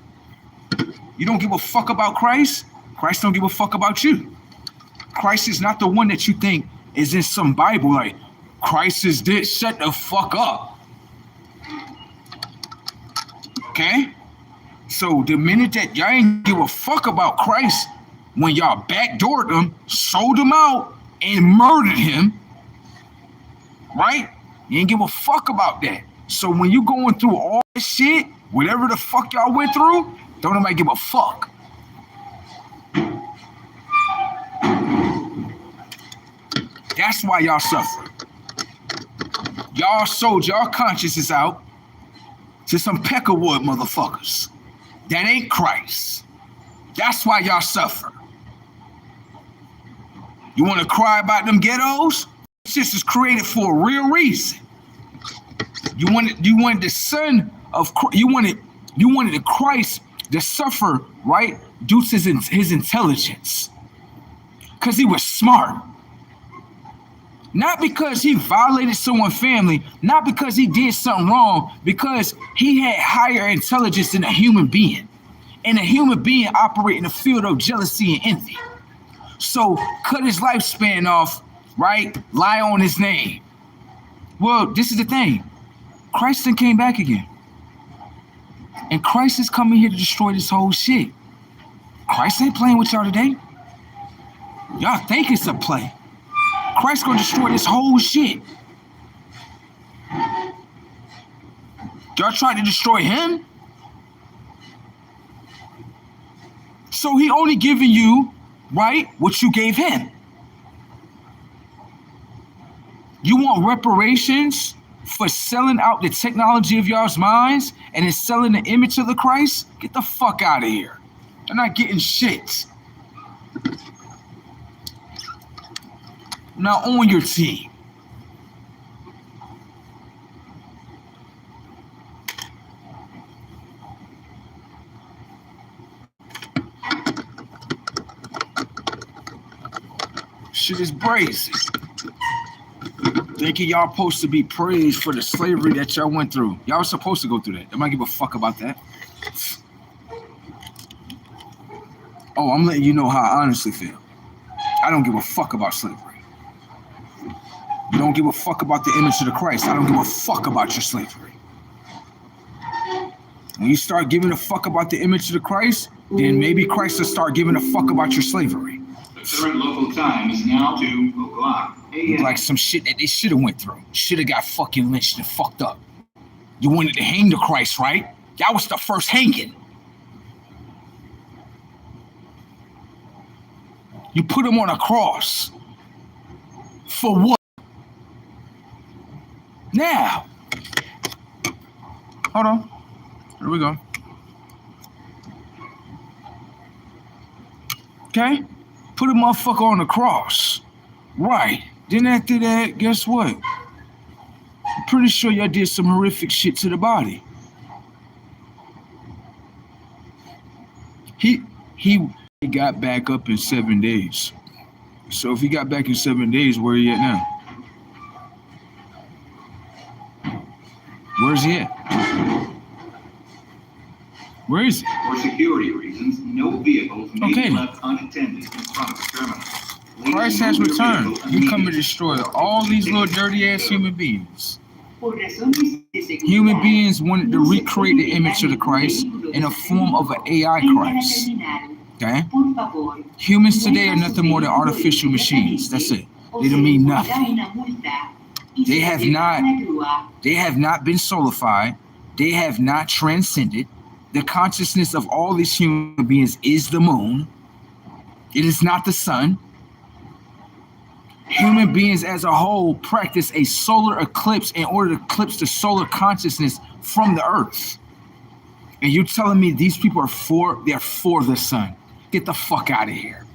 You don't give a fuck about Christ. Christ don't give a fuck about you. Christ is not the one that you think is in some Bible like, Christ is this, shut the fuck up. Okay? So the minute that y'all ain't give a fuck about Christ, when y'all backdoored him, sold him out, and murdered him, right? You ain't give a fuck about that. So when you going through all this shit, whatever the fuck y'all went through, don't nobody give a fuck. That's why y'all suffer. Y'all sold y'all consciences out to some peckerwood motherfuckers. That ain't Christ. That's why y'all suffer. You want to cry about them ghettos? This is created for a real reason. You wanted the son of you wanted the Christ to suffer, right? Due to his intelligence, because he was smart. Not because he violated someone's family, not because he did something wrong, because he had higher intelligence than a human being. And a human being operate in a field of jealousy and envy. So cut his lifespan off, right? Lie on his name. Well, this is the thing. Christ then came back again. And Christ is coming here to destroy this whole shit. Christ ain't playing with y'all today. Y'all think it's a play. Christ gonna destroy this whole shit. Y'all tried to destroy him? So he only giving you, right, what you gave him. You want reparations for selling out the technology of y'all's minds and then selling the image of the Christ? Get the fuck out of here. They're not getting shit. Now on your team. Shit is brazen. Thinking y'all supposed to be praised for the slavery that y'all went through. Y'all was supposed to go through that. They might give a fuck about that. Oh, I'm letting you know how I honestly feel. I don't give a fuck about slavery. You don't give a fuck about the image of the Christ. I don't give a fuck about your slavery. When you start giving a fuck about the image of the Christ, then maybe Christ will start giving a fuck about your slavery. The current local time is now 2 o'clock. Like some shit that they should have went through. Should have got fucking lynched and fucked up. You wanted to hang the Christ, right? That was the first hanging. You put him on a cross. For what? Now. Hold on. Here we go. Okay? Put a motherfucker on the cross. Right. Then after that, guess what? I'm pretty sure y'all did some horrific shit to the body. He got back up in 7 days. So if he got back in 7 days, where he at now? Where's he at? Where is it? For security reasons, no vehicles may Okay. be left unattended in front of the terminal. Please Christ has move your returned. vehicle You come to immediately. destroy all these little dirty ass human beings. Por razones de seguridad, Human beings wanted to no se recreate the puede image of the dejar Christ ningún vehículo in a form of an AI frente a la Christ. terminal. Okay? Por favor, Humans today are nothing more than artificial machines. That's it. They don't mean nothing. They have not- They have not been solidified. They have not transcended. The consciousness of all these human beings is the moon. It is not the sun. Human beings as a whole practice a solar eclipse in order to eclipse the solar consciousness from the earth. And you're telling me these people are they're for the sun. Get the fuck out of here.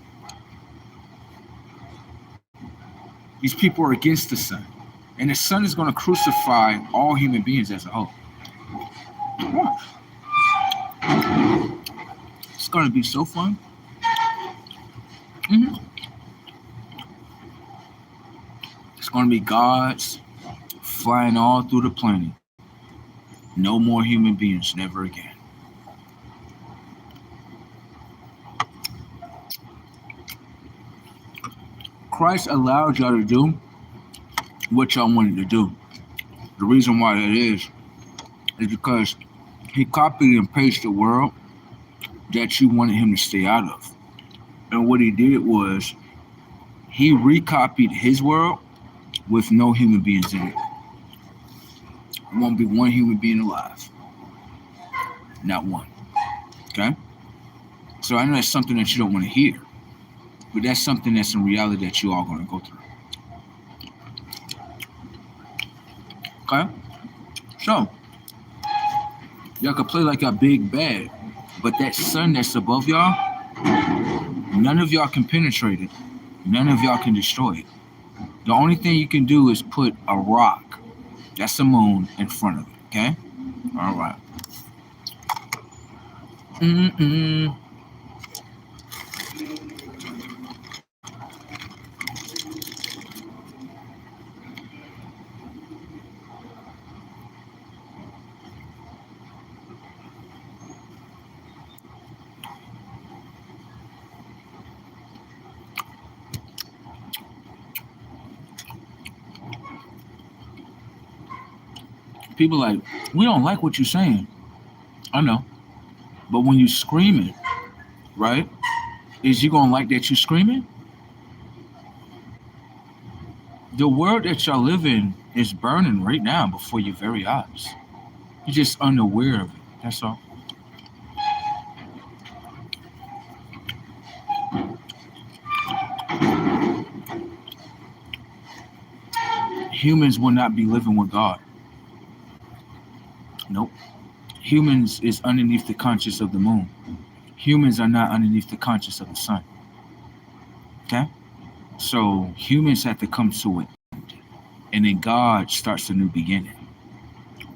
These people are against the sun. And the sun is going to crucify all human beings as a whole. It's going to be so fun. It's going to be gods flying all through the planet. No more human beings, never again. Christ allowed y'all to do what y'all wanted to do. The reason why that is because he copied and pasted the world that you wanted him to stay out of. And what he did was he recopied his world with no human beings in it. There won't be one human being alive. Not one. Okay? So I know that's something that you don't want to hear, but that's something that's in reality that you all going to go through. Okay? So, y'all can play like a big bad, but that sun that's above y'all, none of y'all can penetrate it. None of y'all can destroy it. The only thing you can do is put a rock, that's the moon, in front of it, okay? All right. People like, we don't like what you're saying. I know. But when you screaming, right? Is you gonna like that you screaming? The world that y'all live in is burning right now before your very eyes. You're just unaware of it. That's all. Humans will not be living with God. Nope. Humans is underneath the conscious of the moon. Humans are not underneath the conscious of the sun. Okay? So humans have to come to it. And then God starts a new beginning.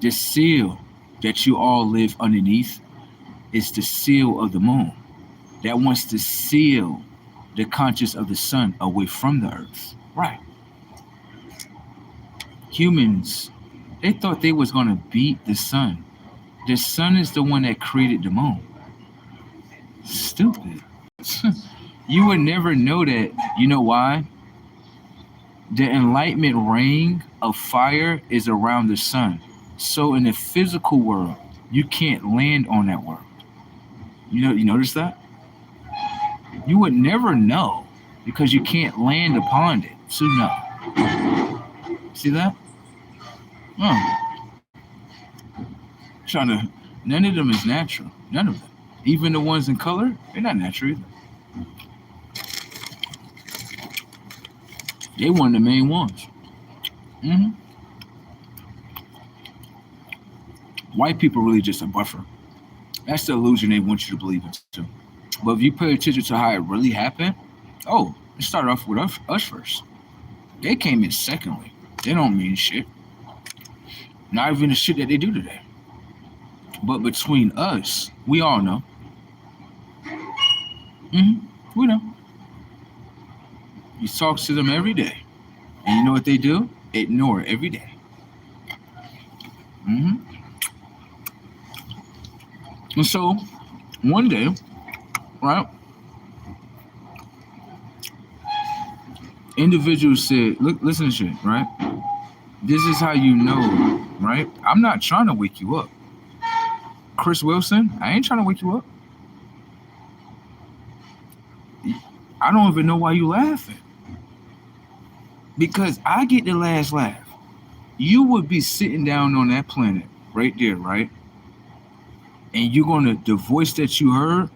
The seal that you all live underneath is the seal of the moon that wants to seal the conscious of the sun away from the earth. Right. Humans, they thought they was going to beat the sun. The sun is the one that created the moon. Stupid. You would never know that. You know why? The enlightenment ring of fire is around the sun. So in the physical world, you can't land on that world. You notice that? You would never know because you can't land upon it. So no. See that? None of them is natural. None of them. Even the ones in color, they're not natural either. They one of the main ones. White people really just a buffer. That's the illusion they want you to believe in too. But if you pay attention to how it really happened, it started off with us first. They came in secondly. They don't mean shit. Not even the shit that they do today. But between us, we all know. We know. He talks to them every day. And you know what they do? Ignore it every day. And so one day, right, individuals said, look, listen to shit, right? This is how you know, right? I'm not trying to wake you up. Chris Wilson, I ain't trying to wake you up. I don't even know why you laughing. Because I get the last laugh. You would be sitting down on that planet right there, right? And you're gonna, the voice that you heard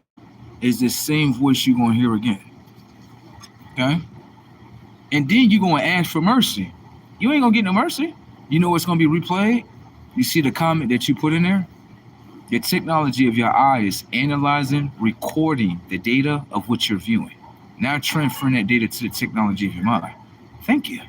is the same voice you're gonna hear again. Okay? And then you're gonna ask for mercy. You ain't gonna get no mercy. You know what's gonna be replayed? You see the comment that you put in there? The technology of your eye is analyzing, recording the data of what you're viewing. Now transferring that data to the technology of your mind. Thank you.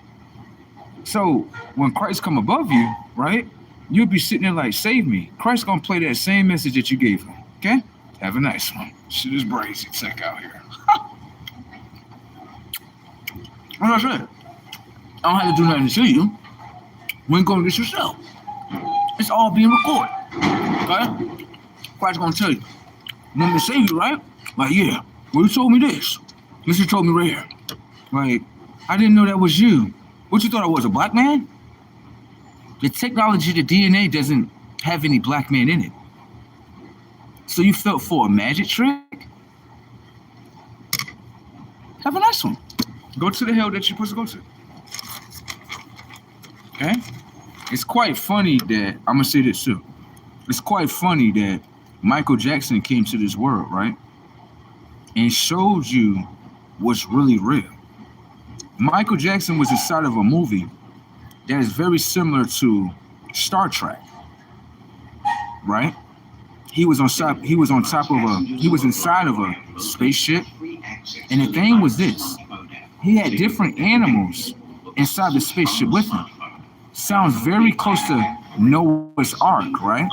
So when Christ come above you, right, you'll be sitting there like, save me. Christ gonna play that same message that you gave him. Okay? Have a nice one. Shit is brazy. Check out here. Like I said, I don't have to do nothing to you. We ain't gonna get yourself. It's all being recorded. Okay? Christ gonna tell you. You want me to save you, right? Like, yeah. Well, you told me this. This you told me right here. Like, I didn't know that was you. What you thought I was, a black man? The technology, the DNA doesn't have any black man in it. So you felt for a magic trick? Have a nice one. Go to the hell that you're supposed to go to. Okay? It's quite funny that, I'm gonna say this too. It's quite funny that Michael Jackson came to this world, right? And showed you what's really real. Michael Jackson was inside of a movie that is very similar to Star Trek, right? He was inside of a spaceship, and the thing was this: he had different animals inside the spaceship with him. Sounds very close to Noah's Ark, right?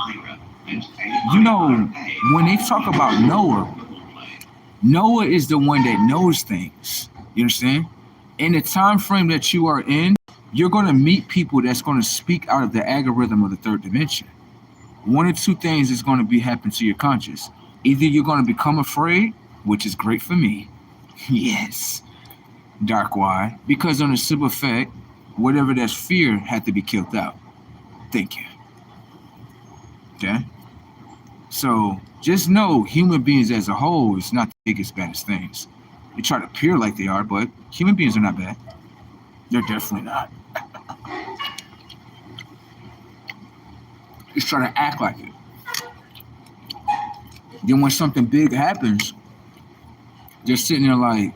You know, when they talk about Noah, Noah is the one that knows things. You understand? In the time frame that you are in, you're going to meet people that's going to speak out of the algorithm of the third dimension. One or two things is going to be happen to your conscious. Either you're going to become afraid, which is great for me. Yes. Dark why? Because on the simple effect, whatever that's fear had to be killed out. Thank you. Okay? So just know human beings as a whole is not the biggest, baddest things. They try to appear like they are, but human beings are not bad. They're definitely not. Just try to act like it. Then when something big happens, they're sitting there like,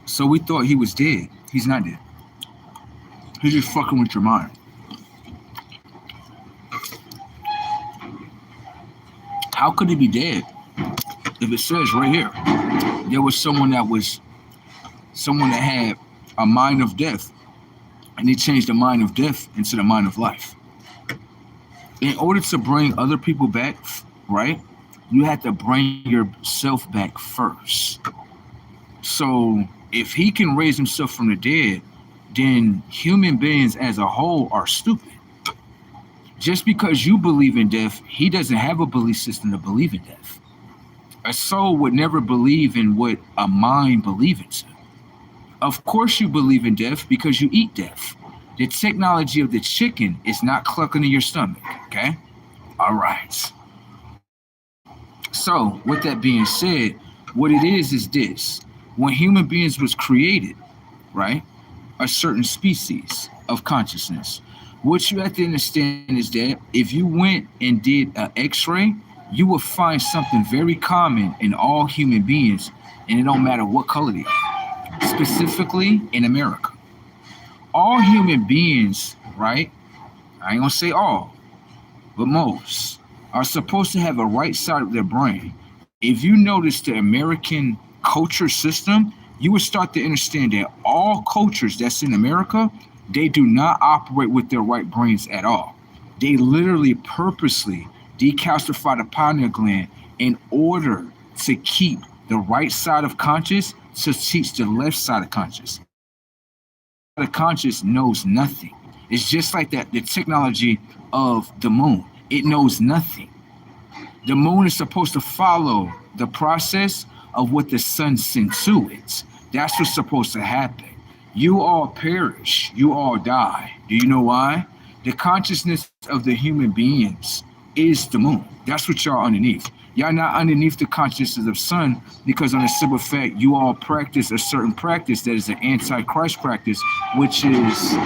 so we thought he was dead. He's not dead. He's just fucking with your mind. How could he be dead if it says right here there was someone that had a mind of death, and they changed the mind of death into the mind of life? In order to bring other people back, right, you have to bring yourself back first. So if he can raise himself from the dead, then human beings as a whole are stupid. Just because you believe in death, he doesn't have a belief system to believe in death. A soul would never believe in what a mind believes in. Of course you believe in death because you eat death. The technology of the chicken is not clucking in your stomach, okay? All right. So with that being said, what it is this. When human beings was created, right, a certain species of consciousness, what you have to understand is that if you went and did an x-ray, you will find something very common in all human beings, and it don't matter what color they are, specifically in America. All human beings, right, I ain't gonna say all, but most, are supposed to have a right side of their brain. If you notice the American culture system, you will start to understand that all cultures that's in America, they do not operate with their right brains at all. They literally purposely decalcify the pineal gland in order to keep the right side of conscious to teach the left side of conscious. The conscious knows nothing. It's just like that, the technology of the moon. It knows nothing. The moon is supposed to follow the process of what the sun sent to it. That's what's supposed to happen. You all perish. You all die. Do you know why? The consciousness of the human beings is the moon. That's what y'all underneath. Y'all not underneath the consciousness of sun because on a simple fact, you all practice a certain practice that is an anti-Christ practice, which is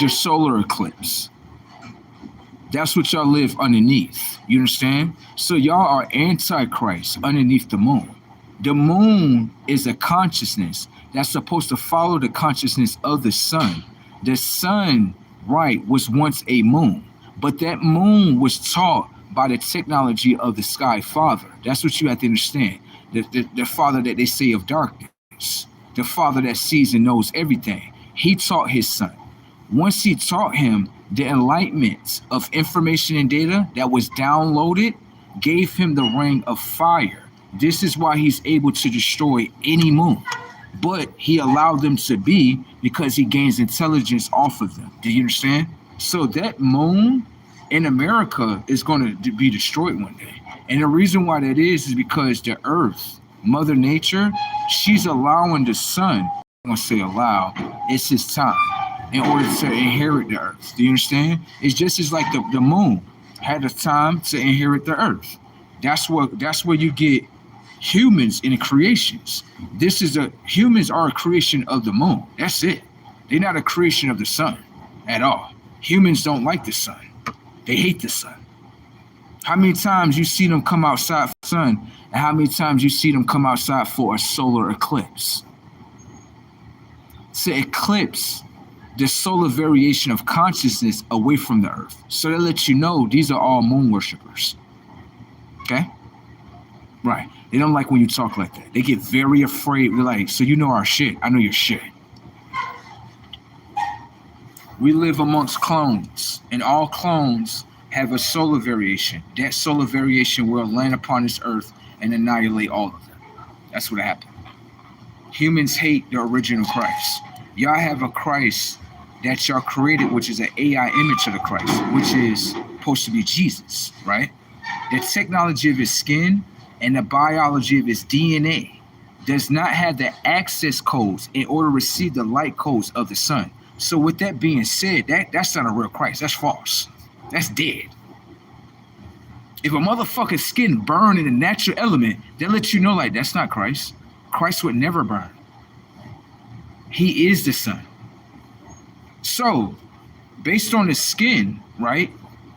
your solar eclipse. That's what y'all live underneath. You understand? So y'all are anti-Christ underneath the moon. The moon is a consciousness that's supposed to follow the consciousness of the sun. The sun, right, was once a moon, but that moon was taught by the technology of the sky father. That's what you have to understand. The father that they say of darkness, the father that sees and knows everything. He taught his son. Once he taught him, the enlightenment of information and data that was downloaded gave him the ring of fire. This is why he's able to destroy any moon. But he allowed them to be because he gains intelligence off of them. Do you understand? So that moon in America is going to be destroyed one day. And the reason why that is because the earth, Mother Nature, she's allowing the sun, I'm going to say allow, it's his time in order to inherit the earth. Do you understand? It's just as like the moon had a time to inherit the earth. That's where you get humans in the creations. Humans are a creation of the moon. That's it. They're not a creation of the sun at all. Humans don't like the sun. They hate the sun. How many times you see them come outside for the sun, and how many times you see them come outside for a solar eclipse? To eclipse the solar variation of consciousness away from the earth. So that lets you know these are all moon worshipers. Okay? Right. They don't like when you talk like that. They get very afraid. They're like, so you know our shit. I know your shit. We live amongst clones, and all clones have a solar variation. That solar variation will land upon this earth and annihilate all of them. That's what happened. Humans hate the original Christ. Y'all have a Christ that y'all created, which is an AI image of the Christ, which is supposed to be Jesus, right? The technology of his skin and the biology of his DNA does not have the access codes in order to receive the light codes of the sun. So with that being said, that's not a real Christ. That's false. That's dead. If a motherfucker's skin burned in a natural element, that lets you know like that's not Christ. Christ would never burn. He is the sun. So based on the skin, right,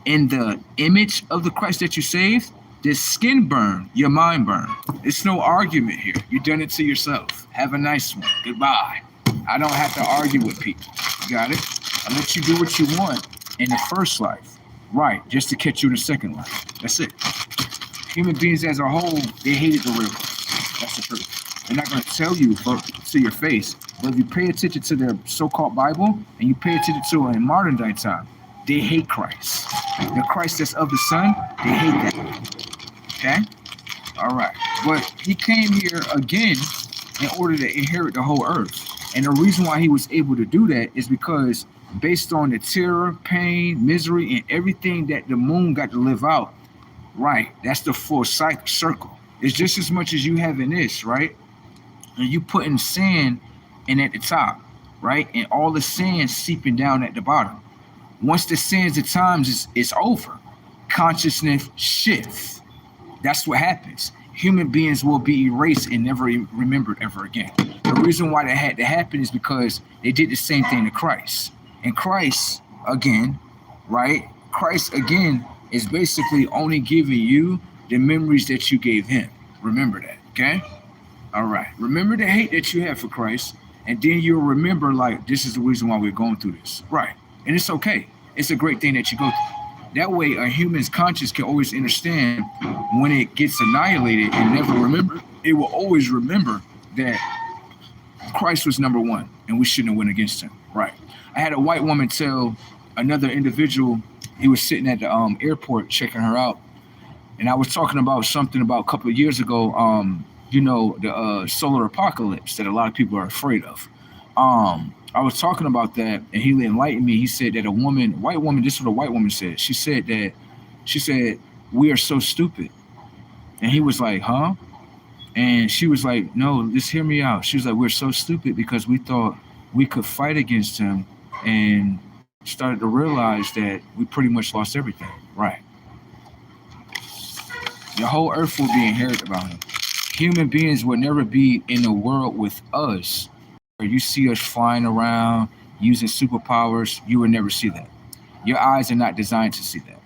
and the image of the Christ that you saved, the skin burn, your mind burn. It's no argument here. You done it to yourself. Have a nice one. Goodbye. I don't have to argue with people. You got it? I let you do what you want in the first life, right? Just to catch you in the second life. That's it. Human beings as a whole, they hated the real Christ. That's the truth. They're not going to tell you to your face, but if you pay attention to their so-called Bible and you pay attention to it in modern day time, they hate Christ. The Christ that's of the sun, they hate that. Okay? All right. But he came here again in order to inherit the whole earth. And the reason why he was able to do that is because based on the terror, pain, misery, and everything that the moon got to live out, right? That's the full circle. It's just as much as you having this, right? And you putting sand in at the top, right? And all the sand seeping down at the bottom. Once the sands of times is over, consciousness shifts. That's what happens. Human beings will be erased and never remembered ever again. The reason why that had to happen is because they did the same thing to Christ. And Christ, again, right? Christ, again, is basically only giving you the memories that you gave him. Remember that, okay? All right. Remember the hate that you have for Christ, and then you'll remember, like, this is the reason why we're going through this. Right. And it's okay. It's a great thing that you go through. That way, a human's conscience can always understand when it gets annihilated and never remember. It will always remember that Christ was number one, and we shouldn't have went against him. Right. I had a white woman tell another individual, he was sitting at the airport checking her out, and I was talking about something about a couple of years ago, the solar apocalypse that a lot of people are afraid of. I was talking about that, and he enlightened me. He said that white woman, this is what a white woman said. She said that She said, "We are so stupid." And he was like, "Huh?" And she was like, "No, just hear me out." She was like, "We're so stupid because we thought we could fight against him and started to realize that we pretty much lost everything." Right. The whole earth will be inherited by him. Human beings will never be in a world with us where you see us flying around using superpowers. You will never see that. Your eyes are not designed to see that.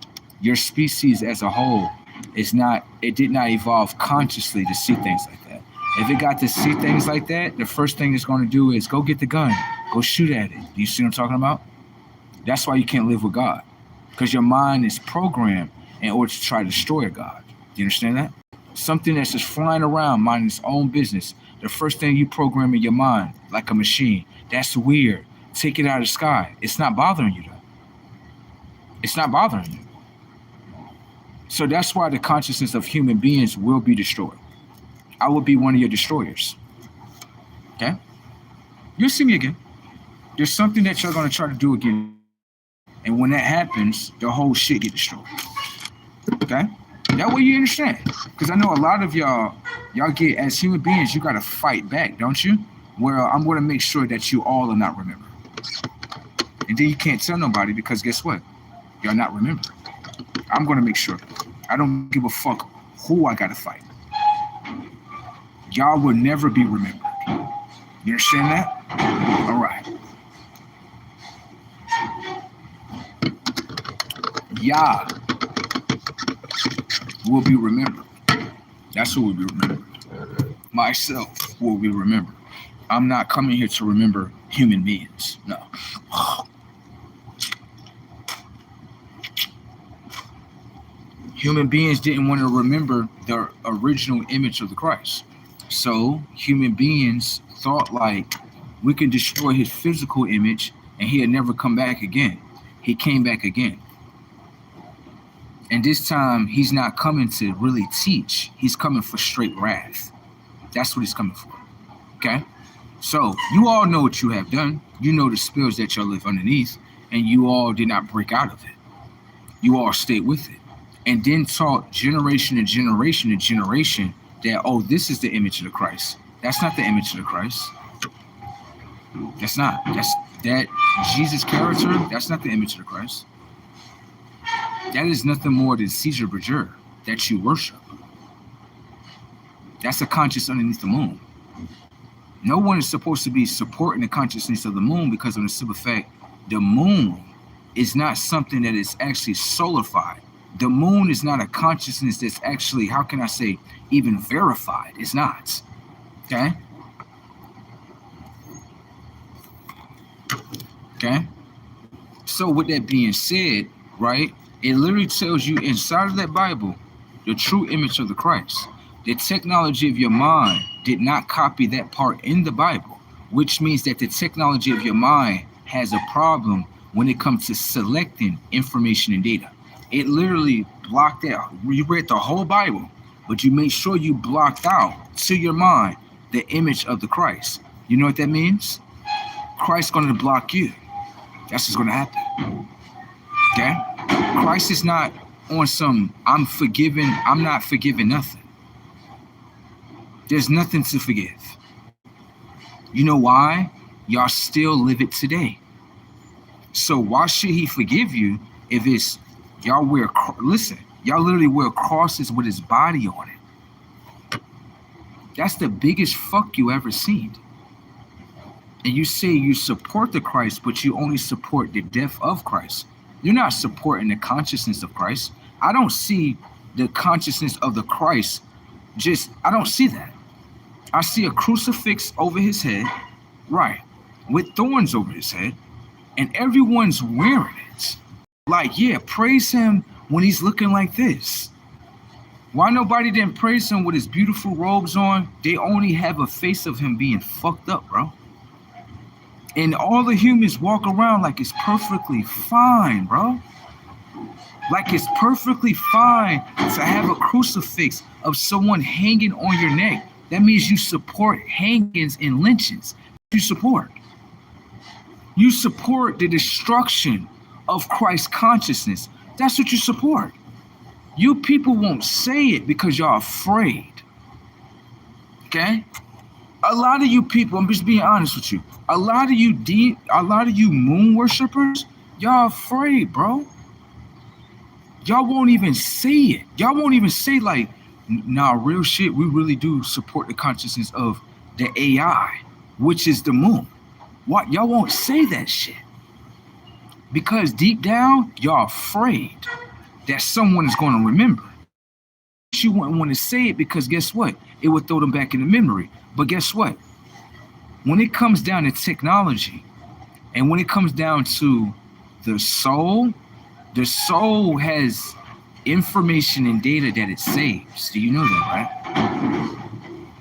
Your species as a whole it did not evolve consciously to see things like that. If it got to see things like that, the first thing it's going to do is go get the gun, go shoot at it. Do you see what I'm talking about? That's why you can't live with God, because your mind is programmed in order to try to destroy God. Do you understand that? Something that's just flying around, minding its own business. The first thing you program in your mind, like a machine, that's weird. Take it out of the sky. It's not bothering you, though. It's not bothering you. So that's why the consciousness of human beings will be destroyed. I will be one of your destroyers. Okay? You'll see me again. There's something that you're going to try to do again. And when that happens, the whole shit get destroyed. Okay? That way you understand. Because I know a lot of y'all get, as human beings, you got to fight back, don't you? Well, I'm going to make sure that you all are not remembered. And then you can't tell nobody, because guess what? You're not remembered. I'm going to make sure. I don't give a fuck who I got to fight. Y'all will never be remembered. You understand that? All right. Yah will be remembered. That's who will be remembered. Myself will be remembered. I'm not coming here to remember human beings. No. Human beings didn't want to remember the original image of the Christ. So human beings thought like we can destroy his physical image and he'll never come back again. He came back again. And this time he's not coming to really teach. He's coming for straight wrath. That's what he's coming for. Okay? So you all know what you have done. You know the spills that y'all live underneath, and you all did not break out of it. You all stayed with it. And then taught generation to generation to generation that, oh, this is the image of the Christ. That's not the image of the Christ. That's not. That's that Jesus character. That's not the image of the Christ. That is nothing more than Caesar Borgia that you worship. That's a conscience underneath the moon. No one is supposed to be supporting the consciousness of the moon, because of the simple fact the moon is not something that is actually solidified. The moon is not a consciousness that's actually, how can I say, even verified. It's not. Okay? Okay? So with that being said, right, it literally tells you inside of that Bible the true image of the Christ. The technology of your mind did not copy that part in the Bible, which means that the technology of your mind has a problem when it comes to selecting information and data. It literally blocked out. You read the whole Bible, but you made sure you blocked out to your mind the image of the Christ. You know what that means? Christ's going to block you. That's what's going to happen. Okay? Christ is not on some, I'm not forgiving nothing. There's nothing to forgive. You know why? Y'all still live it today. So why should he forgive you if it's y'all literally wear crosses with his body on it? That's the biggest fuck you ever seen. And you say you support the Christ, but you only support the death of Christ. You're not supporting the consciousness of Christ. I don't see the consciousness of the Christ. I don't see that. I see a crucifix over his head, right, with thorns over his head, and everyone's wearing it. Like, yeah, praise him when he's looking like this. Why nobody didn't praise him with his beautiful robes on? They only have a face of him being fucked up, bro. And all the humans walk around like it's perfectly fine, bro. Like it's perfectly fine to have a crucifix of someone hanging on your neck. That means you support hangings and lynchings. You support the destruction of Christ's consciousness. That's what you support. You people won't say it because y'all afraid. Okay? A lot of you people, I'm just being honest with you. A lot of you moon worshipers, y'all afraid, bro. Y'all won't even say it. Y'all won't even say like, nah, real shit, we really do support the consciousness of the AI, which is the moon. What? Y'all won't say that shit. Because deep down, y'all afraid that someone is going to remember. You wouldn't want to say it because guess what? It would throw them back in the memory. But guess what? When it comes down to technology and when it comes down to the soul has information and data that it saves. Do you know that, right?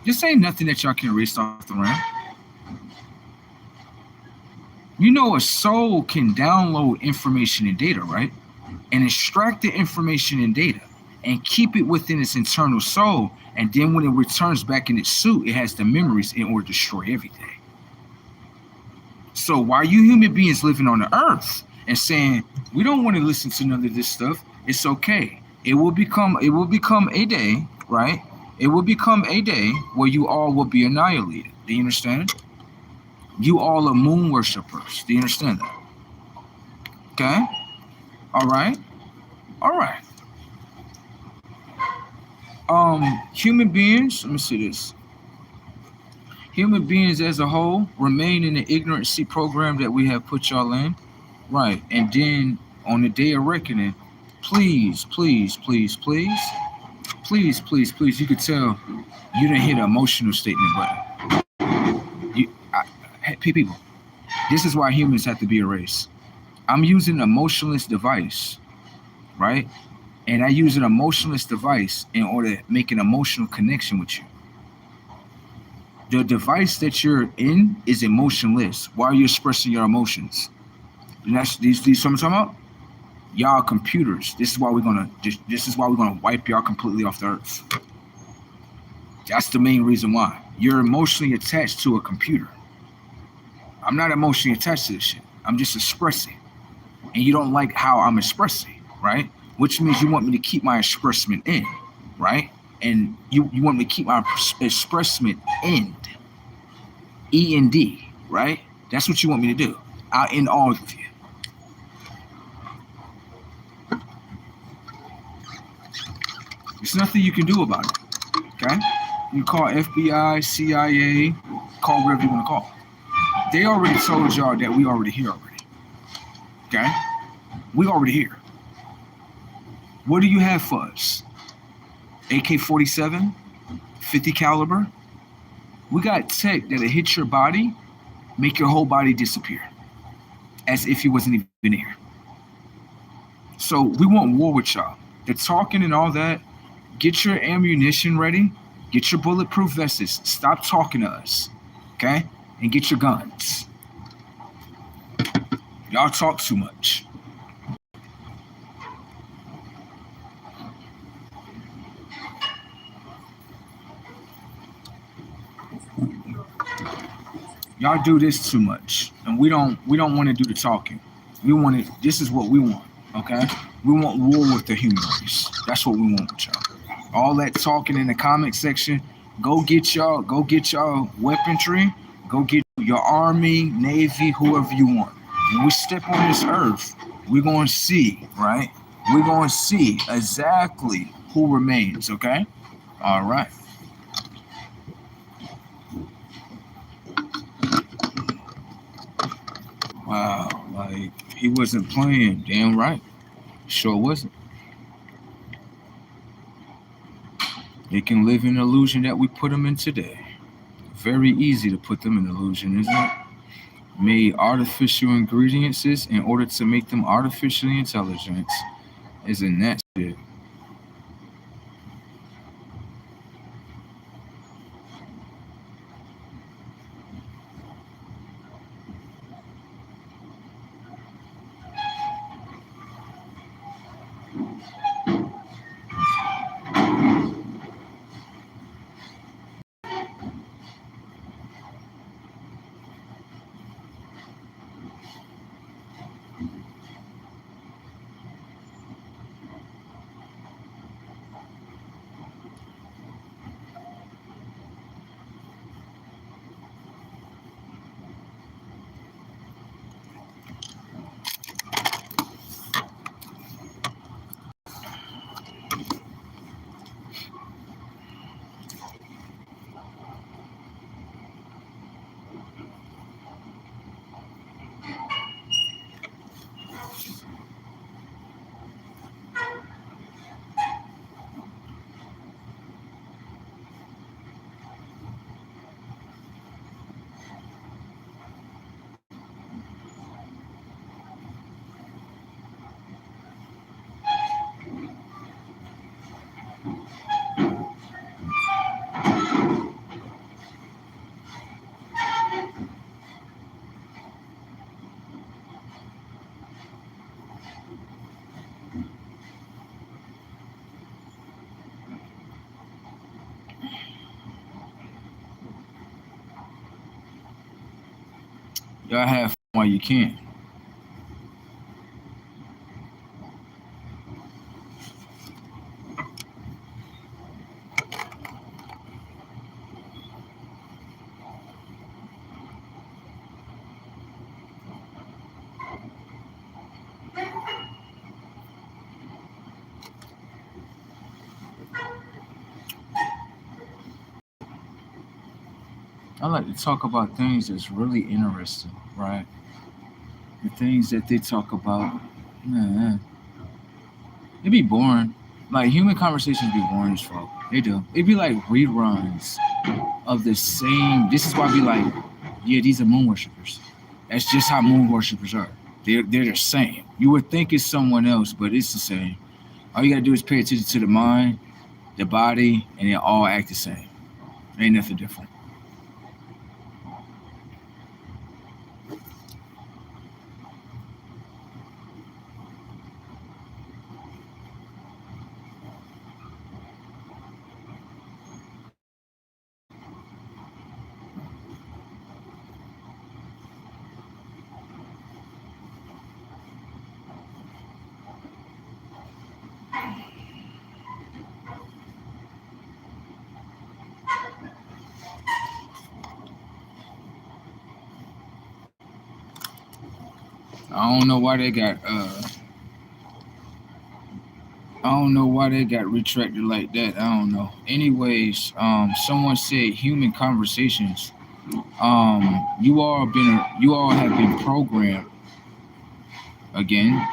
This ain't nothing that y'all can erase off the RAM. You know a soul can download information and data, right? And extract the information and data and keep it within its internal soul. And then when it returns back in its suit, it has the memories in order to destroy everything. So why you human beings living on the earth and saying, we don't want to listen to none of this stuff, it's okay. It will become a day, right? It will become a day where you all will be annihilated. Do you understand? You all are moon worshipers. Do you understand that? Okay? All right. Human beings, let me see this. Human beings as a whole remain in the ignorancy program that we have put y'all in. Right. And then on the day of reckoning, please, you could tell you didn't hit an emotional statement button. People, this is why humans have to be erased. I'm using an emotionless device, right? And I use an emotionless device in order to make an emotional connection with you. The device that you're in is emotionless. Why are you expressing your emotions? And that's these what I'm talking about? Y'all computers. This is why we're gonna wipe y'all completely off the earth. That's the main reason why. You're emotionally attached to a computer. I'm not emotionally attached to this shit. I'm just expressing. And you don't like how I'm expressing, right? Which means you want me to keep my expressment in, right? And you want me to keep my expressment end. E-N-D, right? That's what you want me to do. I'll end all of you. There's nothing you can do about it, okay? You call FBI, CIA, call whatever you want to call. They already told y'all that we already here already, okay? We already here. What do you have for us? AK-47, 50 caliber? We got tech that'll hit your body, make your whole body disappear, as if you wasn't even here. So we want war with y'all. The talking and all that, get your ammunition ready, get your bulletproof vests, stop talking to us, okay? And get your guns. Y'all talk too much. Y'all do this too much, and we don't want to do the talking. We want it. This is what we want, okay? We want war with the human race. That's what we want with y'all. All that talking in the comment section. Go get y'all weaponry. Go get your army, navy, whoever you want. When we step on this earth, we're gonna see, right? We're gonna see exactly who remains. Okay. All right. Wow, like he wasn't playing. Damn right. Sure wasn't. They can live in illusion that we put them in today. Very easy to put them in illusion, isn't it? Made artificial ingredients in order to make them artificially intelligent. Isn't that shit? Y'all have fun while you can. I like to talk about things that's really interesting, right? The things that they talk about, man, it'd be boring. Like human conversations be boring as fuck. They do. It'd be like reruns of the same. This is why I be like, yeah, these are moon worshippers. That's just how moon worshippers are. They're the same. You would think it's someone else, but it's the same. All you gotta do is pay attention to the mind, the body, and they all act the same. Ain't nothing different. I don't know why they got retracted like that. I don't know. Anyways, someone said human conversations. You all have been programmed again.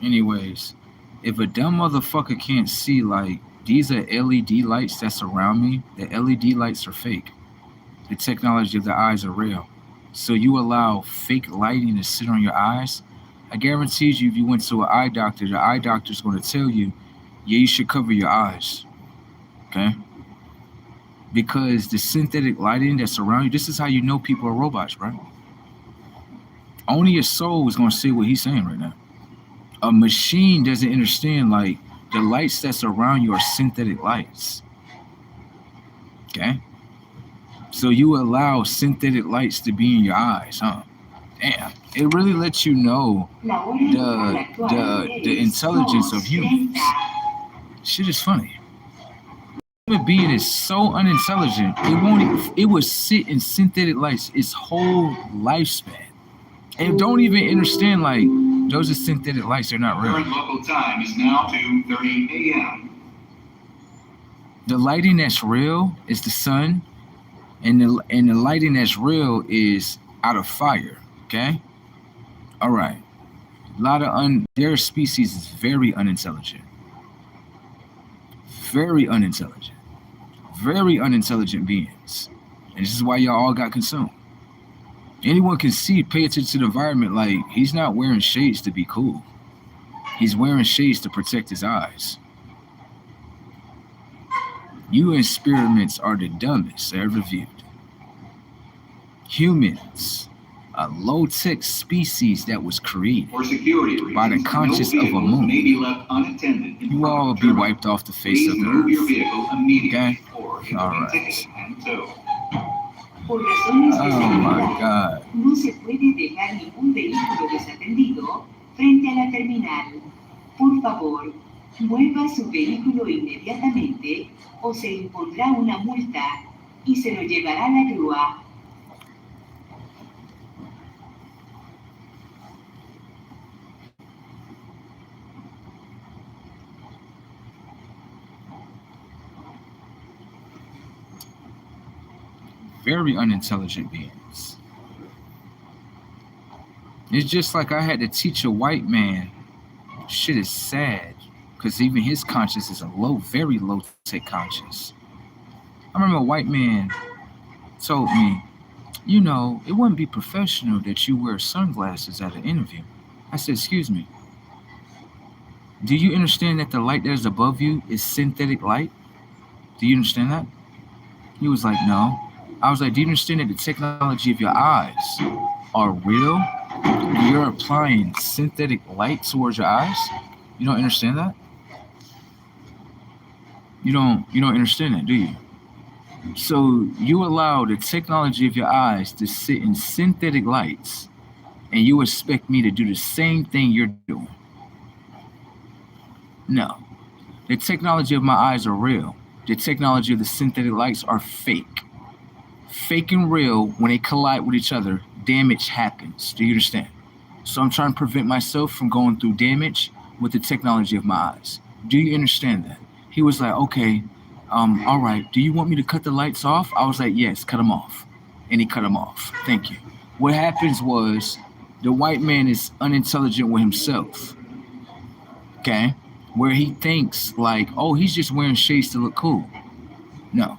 Anyways, if a dumb motherfucker can't see, like, these are LED lights that surround me. The LED lights are fake. The technology of the eyes are real. So you allow fake lighting to sit on your eyes. I guarantee you, if you went to an eye doctor, the eye doctor is going to tell you, yeah, you should cover your eyes. Okay? Because the synthetic lighting that surround you, this is how you know people are robots, right? Only your soul is going to say what he's saying right now. A machine doesn't understand, like, the lights that surround you are synthetic lights. Okay? So you allow synthetic lights to be in your eyes, huh? Damn. It really lets you know the intelligence of humans. Shit is funny. Human being is so unintelligent, it would sit in synthetic lights its whole lifespan. And don't even understand, like, those are synthetic lights, they're not real. Current local time is now 2:30 a.m. The lighting that's real is the sun, and the lighting that's real is out of fire. Okay? All right. Their species is very unintelligent. Very unintelligent. Very unintelligent beings. And this is why y'all all got consumed. Anyone can see, pay attention to the environment, like, he's not wearing shades to be cool. He's wearing shades to protect his eyes. You experiments are the dumbest ever viewed. Humans, a low-tech species that was created For security reasons, by the conscience no of a vehicles moon. may be left unattended in You all will be terminal. wiped off the face Please of the move your earth. vehicle immediately, Okay? or it will All be right. ticketed and towed. Por razones de Oh my seguridad, God. no se puede dejar ningún vehículo desatendido frente a la terminal. Por favor, mueva su vehículo inmediatamente o se impondrá una multa y se lo llevará a la grúa. Very unintelligent beings. It's just like I had to teach a white man. Shit is sad, because even his conscience is a very low tech conscience. I remember a white man told me you know, it wouldn't be professional that you wear sunglasses at an interview. I said, excuse me, do you understand that the light that is above you is synthetic light? Do you understand that? He was like, no. I was like, do you understand that the technology of your eyes are real? You're applying synthetic light towards your eyes? You don't understand that? You don't understand that, do you? So you allow the technology of your eyes to sit in synthetic lights, and you expect me to do the same thing you're doing. No. The technology of my eyes are real. The technology of the synthetic lights are fake. Fake and real, when they collide with each other, damage happens. Do you understand? So I'm trying to prevent myself from going through damage with the technology of my eyes. Do you understand that? He was like, okay, all right. Do you want me to cut the lights off? I was like, yes, cut them off. And he cut them off. Thank you. What happens was the white man is unintelligent with himself. Okay? Where he thinks like, oh, he's just wearing shades to look cool. No.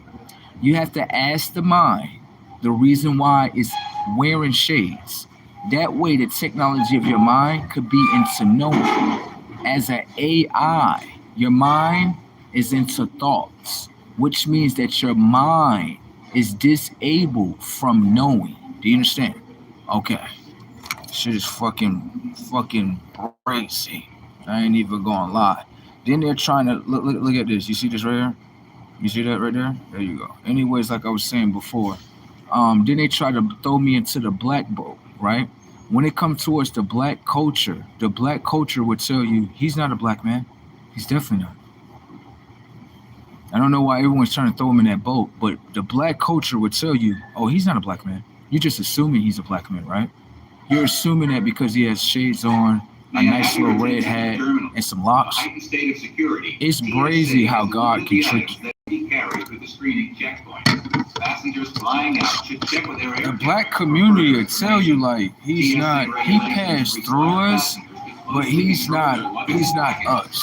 You have to ask the mind the reason why it's wearing shades. That way the technology of your mind could be into knowing. As an AI, your mind is into thoughts, which means that your mind is disabled from knowing. Do you understand? Okay. Shit is fucking crazy. I ain't even gonna lie. Then they're trying to look at this. You see this right here? You see that right there? There you go. Anyways, like I was saying before, then they try to throw me into the black boat, right? When it comes towards the black culture would tell you he's not a black man. He's definitely not. I don't know why everyone's trying to throw him in that boat, but the black culture would tell you, oh, he's not a black man. You're just assuming he's a black man, right? You're assuming that because he has shades on, a nice little red hat, and some locks. It's crazy how God can trick you. The black community will tell you like he passed through us, but he's not us.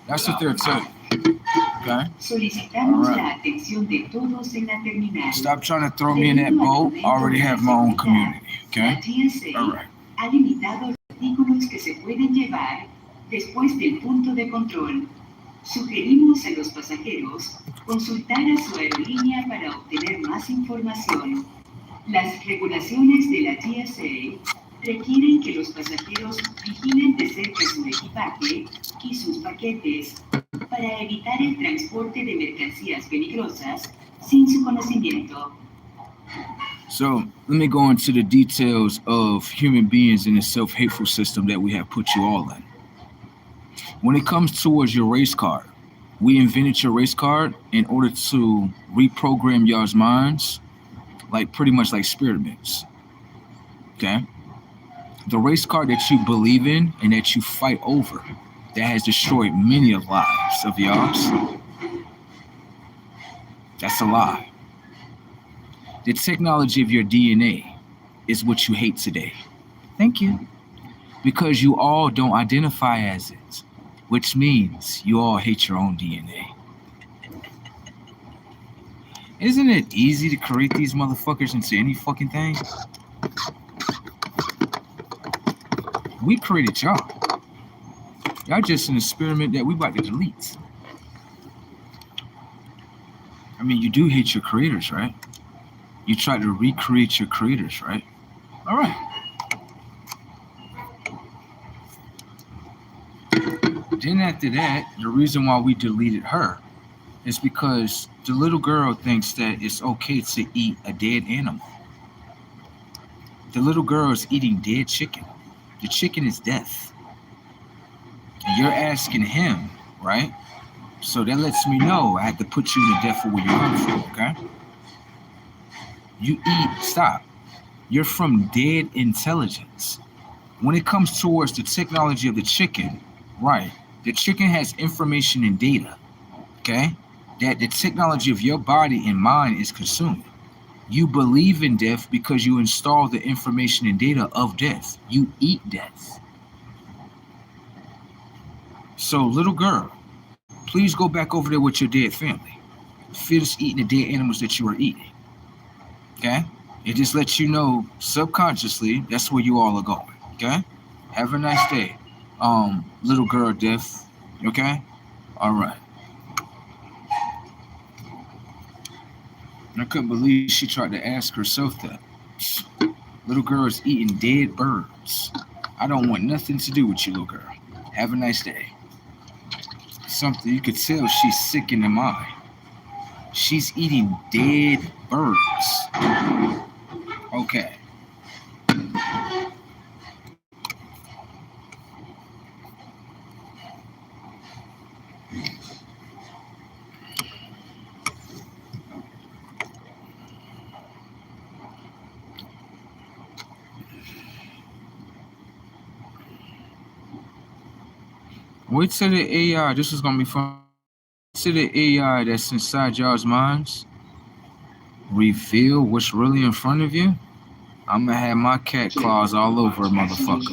That's what they're telling you. Okay? Solicitamos la atención de todos en la terminal. Stop trying to throw me in that boat. I already have my own community. Okay? All right. Ha limitado los artículos que se pueden llevar después del punto de control. Sugerimos a los pasajeros consultar a su aerolínea para obtener más información. Las regulaciones de la TSA requieren que los pasajeros vigilen de cerca su equipaje y sus paquetes para evitar el transporte de mercancías peligrosas sin su conocimiento. So let me go into the details of human beings in the self-hateful system that we have put you all in. When it comes towards your race card, we invented your race card in order to reprogram y'all's minds, like pretty much like spirit mix. Okay? The race card that you believe in and that you fight over, that has destroyed many lives of y'all's, that's a lie. The technology of your DNA is what you hate today. Thank you. Because you all don't identify as it, which means you all hate your own DNA. Isn't it easy to create these motherfuckers into any fucking thing? We created y'all. Y'all just an experiment that we about to delete. I mean, you do hate your creators, right? You try to recreate your creators, right? All right. Then after that, the reason why we deleted her is because the little girl thinks that it's okay to eat a dead animal. The little girl is eating dead chicken. The chicken is death. And you're asking him, right? So that lets me know I have to put you in the death of where you come from, okay? You eat, stop. You're from dead intelligence. When it comes towards the technology of the chicken, right, the chicken has information and data, okay, that the technology of your body and mind is consuming. You believe in death because you install the information and data of death. You eat death. So, little girl, please go back over there with your dead family. Finish eating the dead animals that you are eating. Okay? It just lets you know subconsciously that's where you all are going. Okay? Have a nice day. Little girl deaf. Okay? All right. I couldn't believe she tried to ask herself that. Little girl is eating dead birds. I don't want nothing to do with you, little girl. Have a nice day. Something you could tell she's sick in the mind. She's eating dead birds. Okay. Wait till the AI, this is gonna be fun. To the AI that's inside y'all's minds reveal what's really in front of you, I'm gonna have my cat claws all over a motherfucker.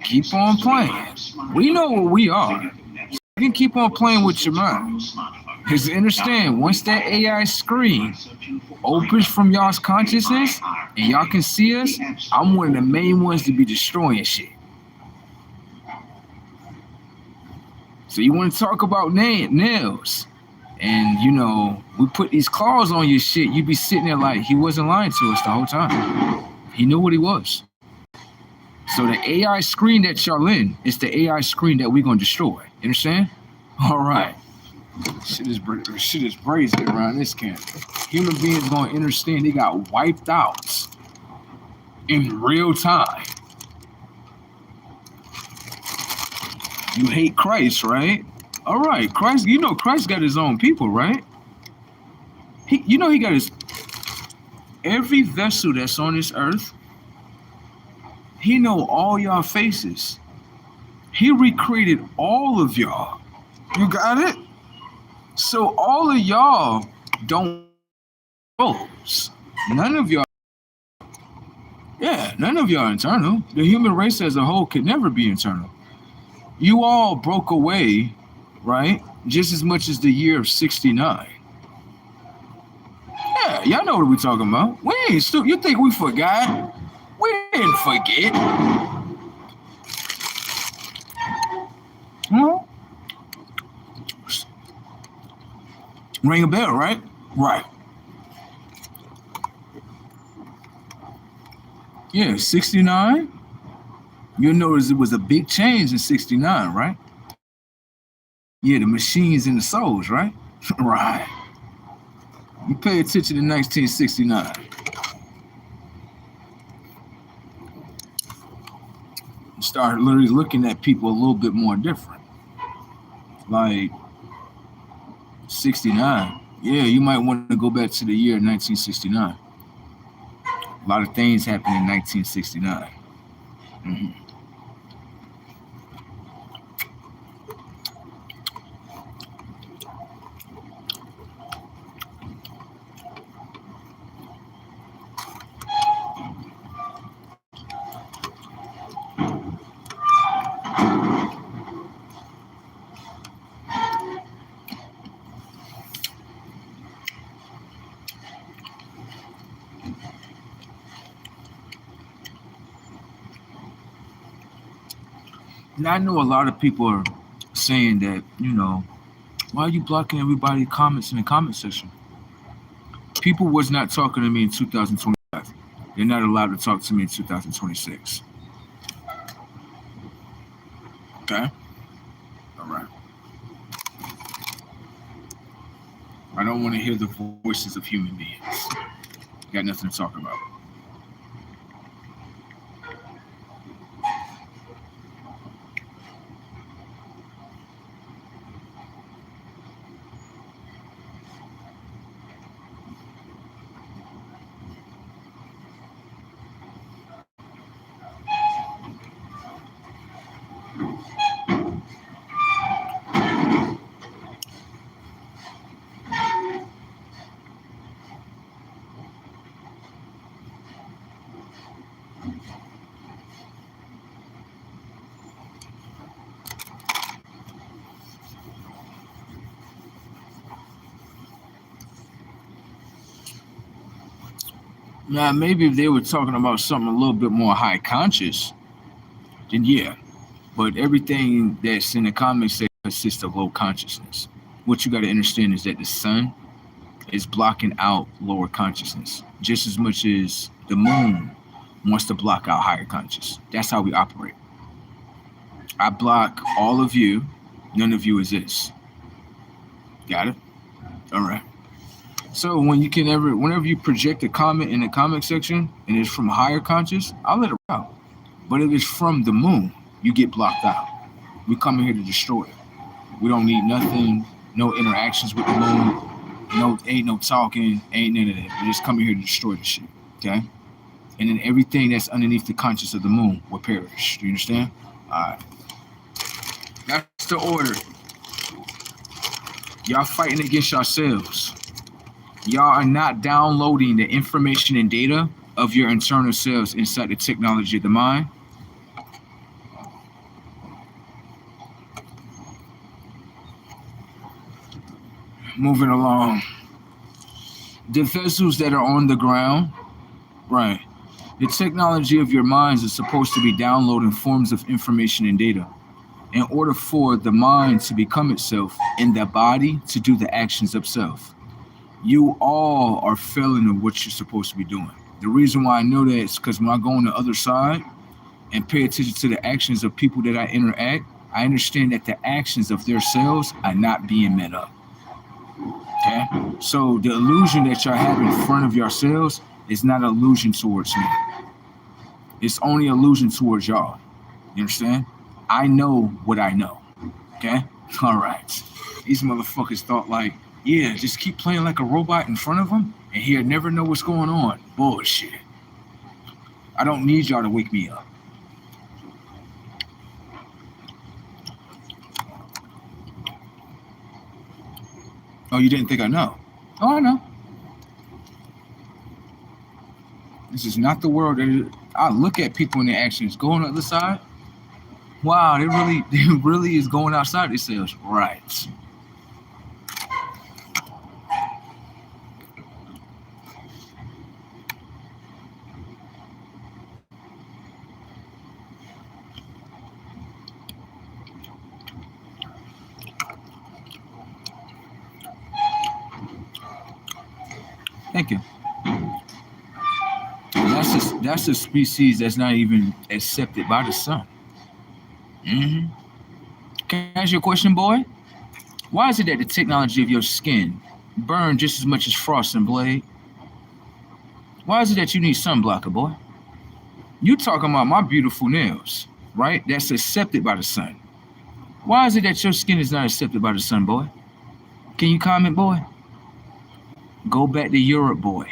Keep on playing. We know what we are. You can keep on playing with your mind. Because understand, once that AI screen opens from y'all's consciousness and y'all can see us, I'm one of the main ones to be destroying shit. So you want to talk about nails, and you know, we put these claws on your shit, you be sitting there like he wasn't lying to us the whole time. He knew what he was. So the AI screen that y'all in is the AI screen that we gonna destroy. You understand? All right. Shit is crazy around this camp. Human beings gonna understand they got wiped out in real time. You hate Christ, right? All right, Christ. You know Christ got his own people, right? He got his. Every vessel that's on this earth, he know all y'all faces. He recreated all of y'all. You got it? So all of y'all don't knows. None of y'all. Yeah, none of y'all are eternal. The human race as a whole could never be eternal. You all broke away, right? Just as much as the year of 69. Yeah, y'all know what we talking about. We ain't stupid. You think we forgot? We didn't forget. Huh? Ring a bell, right? Right. Yeah, 69. You'll notice it was a big change in 69, right? Yeah, the machines and the souls, right? Right. You pay attention to 1969. You start literally looking at people a little bit more different. Like 69. Yeah, you might want to go back to the year 1969. A lot of things happened in 1969. Mm-hmm. Now, I know a lot of people are saying that, you know, why are you blocking everybody's comments in the comment section? People was not talking to me in 2025. They're not allowed to talk to me in 2026. Okay? All right. I don't want to hear the voices of human beings. Got nothing to talk about. Now, maybe if they were talking about something a little bit more high conscious, then yeah. But everything that's in the comics that consists of low consciousness. What you got to understand is that the sun is blocking out lower consciousness just as much as the moon wants to block out higher conscious. That's how we operate. I block all of you. None of you exist. Got it? All right. So whenever you project a comment in the comment section and it's from higher conscious, I'll let it out. But if it's from the moon, you get blocked out. We come in here to destroy it. We don't need nothing, no interactions with the moon, ain't no talking, ain't none of that. We just come in here to destroy the shit. Okay? And then everything that's underneath the conscious of the moon will perish. Do you understand? All right. That's the order. Y'all fighting against yourselves. Y'all are not downloading the information and data of your internal selves inside the technology of the mind. Moving along. The vessels that are on the ground, right? The technology of your minds is supposed to be downloading forms of information and data in order for the mind to become itself and the body to do the actions of self. You all are failing at what you're supposed to be doing. The reason why I know that is because when I go on the other side and pay attention to the actions of people that I interact, I understand that the actions of their selves are not being met up. Okay? So the illusion that y'all have in front of yourselves is not an illusion towards me. It's only illusion towards y'all. You understand? I know what I know. Okay? All right. These motherfuckers thought like, yeah, just keep playing like a robot in front of them and he'll never know what's going on. Bullshit. I don't need y'all to wake me up. Oh, you didn't think I know? Oh, I know. This is not the world that I look at people and their actions. Go on the other side. Wow, they really is going outside themselves. Right. Thank you. That's a species that's not even accepted by the sun. Mm-hmm. Can I ask you a question, boy? Why is it that the technology of your skin burns just as much as frost and blade? Why is it that you need sunblocker, boy? You talking about my beautiful nails, right? That's accepted by the sun. Why is it that your skin is not accepted by the sun, boy? Can you comment, boy? Go back to Europe, boy.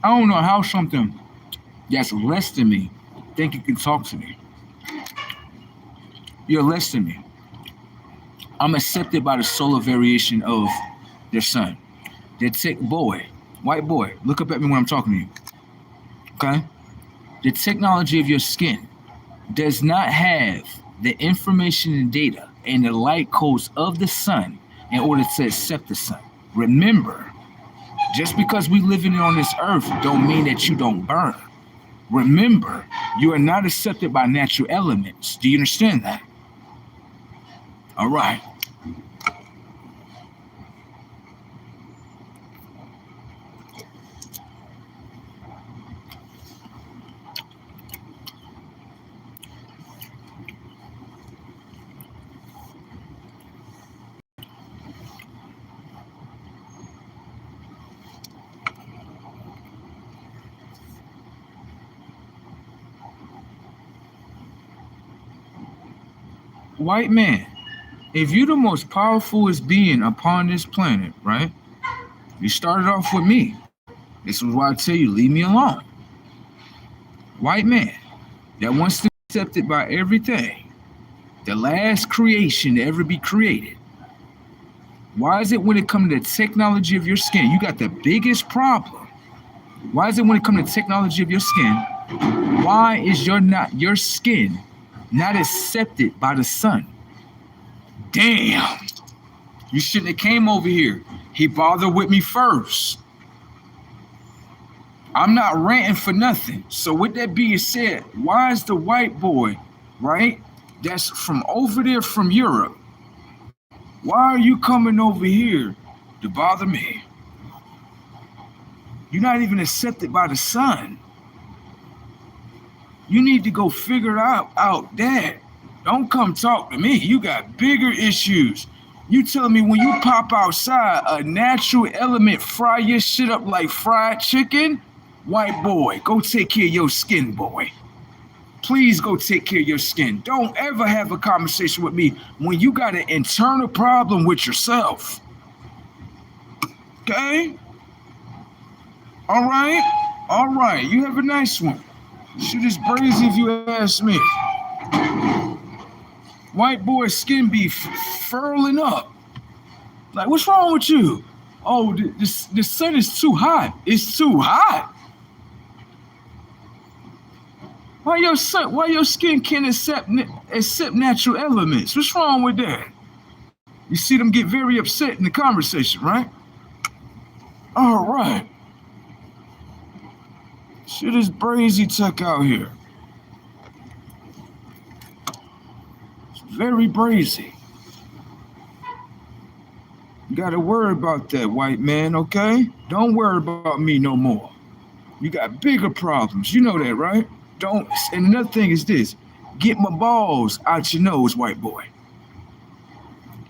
I don't know how something that's less than me think you can talk to me. You're less than me. I'm accepted by the solar variation of the sun. The boy, white boy, look up at me when I'm talking to you. Okay? The technology of your skin does not have the information and data and the light codes of the sun in order to accept the sun. Remember, just because we living on this earth don't mean that you don't burn. Remember, you are not accepted by natural elements. Do you understand that? All right. White man, if you're the most powerfulest being upon this planet, right? You started off with me. This is why I tell you, leave me alone. White man that wants to be accepted by everything, the last creation to ever be created. Why is it when it comes to the technology of your skin, you got the biggest problem? Why is it when it comes to technology of your skin, why is your skin not accepted by the sun? Damn. You shouldn't have came over here. He bothered with me first. I'm not ranting for nothing. So with that being said, why is the white boy, right, that's from over there from Europe, why are you coming over here to bother me? You're not even accepted by the sun. You need to go figure out that. Don't come talk to me. You got bigger issues. You telling me when you pop outside, a natural element fry your shit up like fried chicken? White boy, go take care of your skin, boy. Please go take care of your skin. Don't ever have a conversation with me when you got an internal problem with yourself. Okay? All right. You have a nice one. Shit is brazy if you ask me. White boy skin be furling up. Like, what's wrong with you? Oh, the sun is too hot. It's too hot. Why your skin can't accept natural elements? What's wrong with that? You see them get very upset in the conversation, right? All right. Shit is brazy tech out here. It's very brazy. You gotta worry about that, white man, okay? Don't worry about me no more. You got bigger problems. You know that, right? Don't. And another thing is this. Get my balls out your nose, white boy.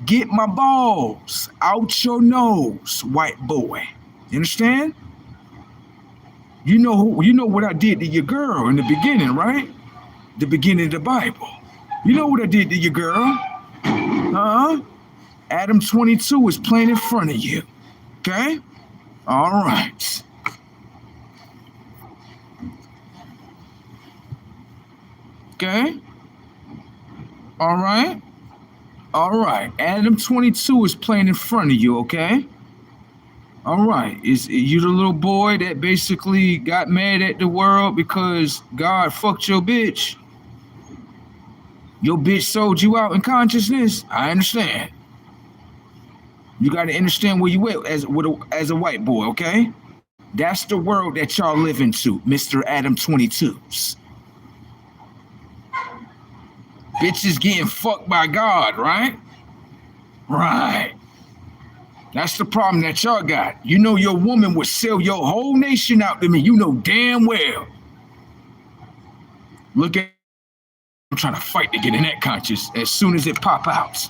Get my balls out your nose, white boy. You understand? You know what I did to your girl in the beginning, right? The beginning of the Bible. You know what I did to your girl? Huh? Adam 22 is playing in front of you. Okay? All right. Okay? All right. Adam 22 is playing in front of you, okay? All right. Is you the little boy that basically got mad at the world because God fucked your bitch? Your bitch sold you out in consciousness? I understand. You got to understand where you at as a white boy, okay? That's the world that y'all live into, Mr. Adam 22s. Bitches getting fucked by God, right? Right. That's the problem that y'all got. You know your woman would sell your whole nation out to me. You know damn well. Look at, I'm trying to fight to get in that conscious as soon as it pop out.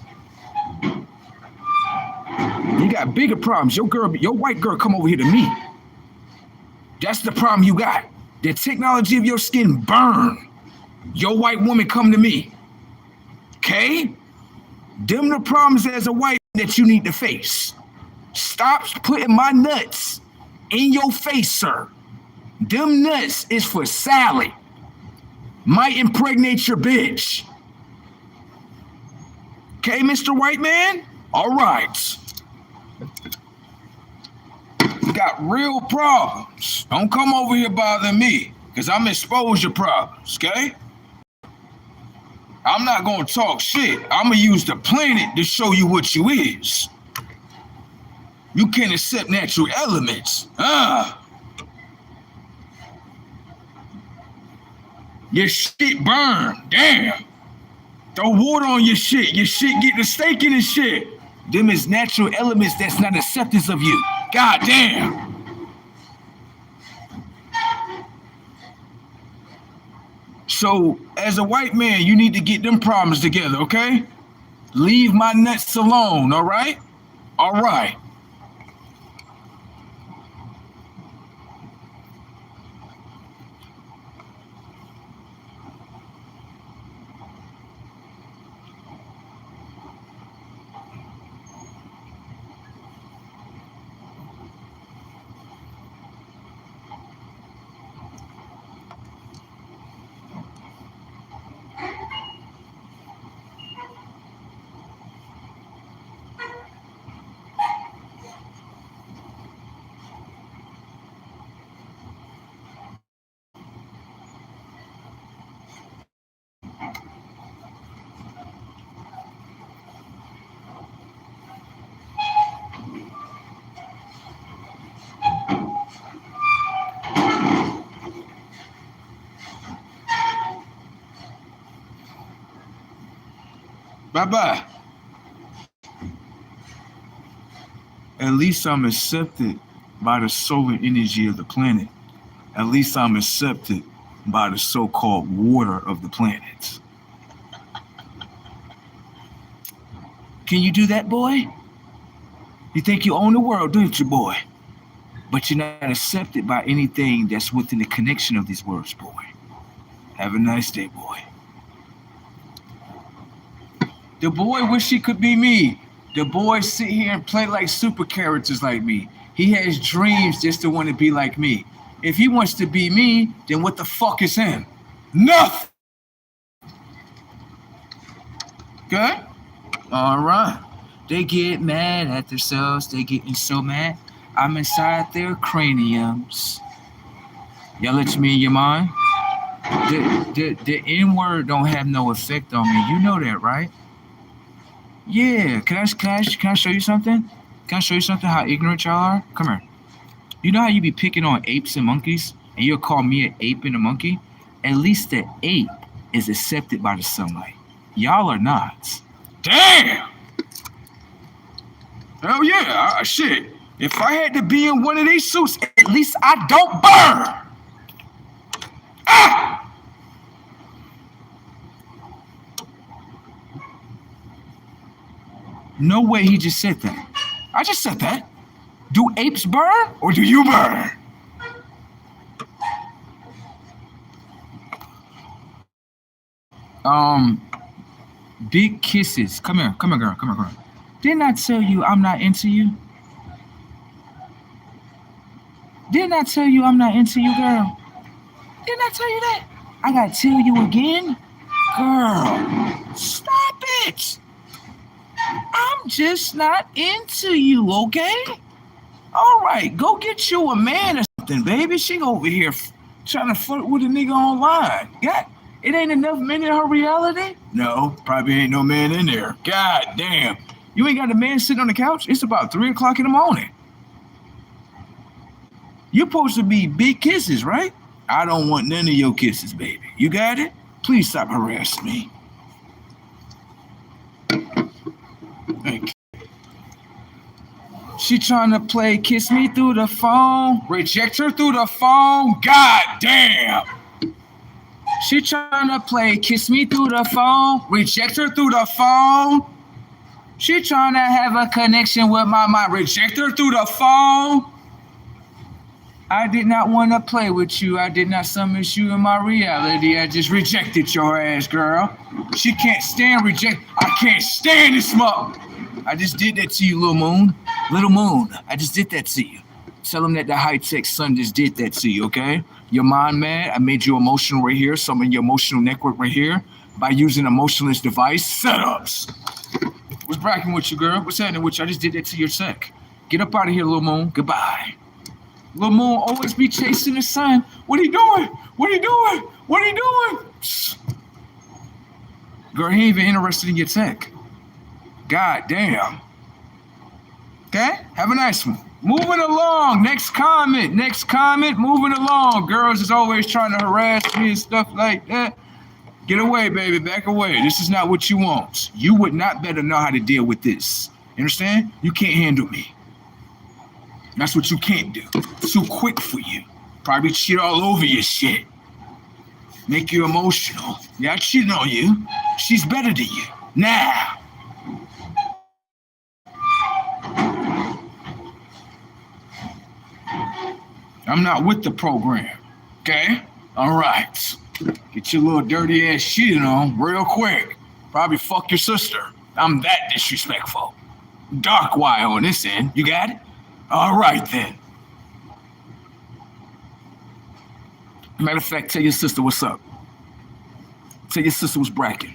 You got bigger problems. Your white girl come over here to me. That's the problem you got. The technology of your skin burn. Your white woman come to me. Okay? Them the problems as a white that you need to face. Stop putting my nuts in your face, sir. Them nuts is for Sally. Might impregnate your bitch. Okay, Mr. White Man? All right. You got real problems. Don't come over here bothering me, because I'm expose your problems, okay? I'm not gonna talk shit. I'm gonna use the planet to show you what you is. You can't accept natural elements. Your shit burn. Damn. Throw water on your shit. Your shit get the steak in and shit. Them is natural elements that's not acceptance of you. God damn. So, as a white man, you need to get them problems together, okay? Leave my nuts alone, all right? All right. Bye-bye. At least I'm accepted by the solar energy of the planet. At least I'm accepted by the so-called water of the planet. Can you do that, boy? You think you own the world, don't you, boy? But you're not accepted by anything that's within the connection of these words, boy. Have a nice day, boy. The boy wish he could be me. The boy sit here and play like super characters like me. He has dreams just to want to be like me. If he wants to be me, then what the fuck is him? Nothing. Okay? All right. They get mad at themselves. They getting so mad. I'm inside their craniums. Y'all let me in your mind? The N-word don't have no effect on me. You know that, right? Yeah. Can I show you something? Can I show you something how ignorant y'all are? Come here. You know how you be picking on apes and monkeys, and you'll call me an ape and a monkey? At least the ape is accepted by the sunlight. Y'all are not. Damn! Hell yeah, shit. If I had to be in one of these suits, at least I don't burn. Ah! No way he just said that. I just said that. Do apes burn or do you burn? Big kisses. Come here, girl. Didn't I tell you I'm not into you? Didn't I tell you I'm not into you, girl? Didn't I tell you that? I gotta tell you again? Girl, stop it. I'm just not into you, okay? All right, go get you a man or something, baby. She over here trying to flirt with a nigga online. God, it ain't enough men in her reality? No, probably ain't no man in there. God damn. You ain't got a man sitting on the couch? It's about 3 o'clock in the morning. You're supposed to be big kisses, right? I don't want none of your kisses, baby. You got it? Please stop harassing me. Thank you. She trying to play kiss me through the phone, reject her through the phone. God damn. She trying to play kiss me through the phone, reject her through the phone. She trying to have a connection with my mind, reject her through the phone. I did not want to play with you. I did not summon you in my reality. I just rejected your ass, girl. She can't stand reject. I can't stand this smoke. I just did that to you, Little Moon. Little Moon, I just did that to you. Tell them that the high-tech son just did that to you, okay? Your mind mad. I made you emotional right here. Summon your emotional network right here by using emotionless device setups. What's bracking with you, girl? What's happening with you? I just did that to your tech. Get up out of here, Little Moon. Goodbye. Little Moon always be chasing the sun. What are you doing? What are you doing? What are you doing? Girl, he ain't even interested in your tech. God damn. Okay? Have a nice one. Moving along. Next comment. Moving along. Girls is always trying to harass me and stuff like that. Get away, baby. Back away. This is not what you want. You would not better know how to deal with this. You understand? You can't handle me. That's what you can't do. Too quick for you. Probably cheat all over your shit. Make you emotional. Yeah, I cheated on you. She's better than you. Now. I'm not with the program. Okay? All right. Get your little dirty ass cheating on real quick. Probably fuck your sister. I'm that disrespectful. Dark wire on this end. You got it? All right, then. Matter of fact, tell your sister what's up. Tell your sister what's bracking.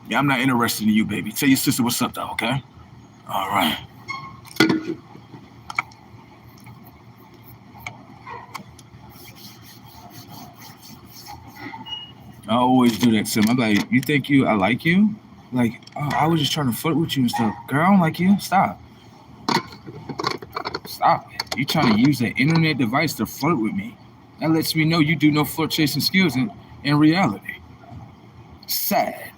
Yeah, I'm not interested in you, baby. Tell your sister what's up, though, okay? All right. I always do that to him. I'm like, you think I like you? Like, oh, I was just trying to flirt with you and stuff. Girl, I don't like you. Stop. Stop. You trying to use that internet device to flirt with me. That lets me know you do no flirtation skills in reality. Sad.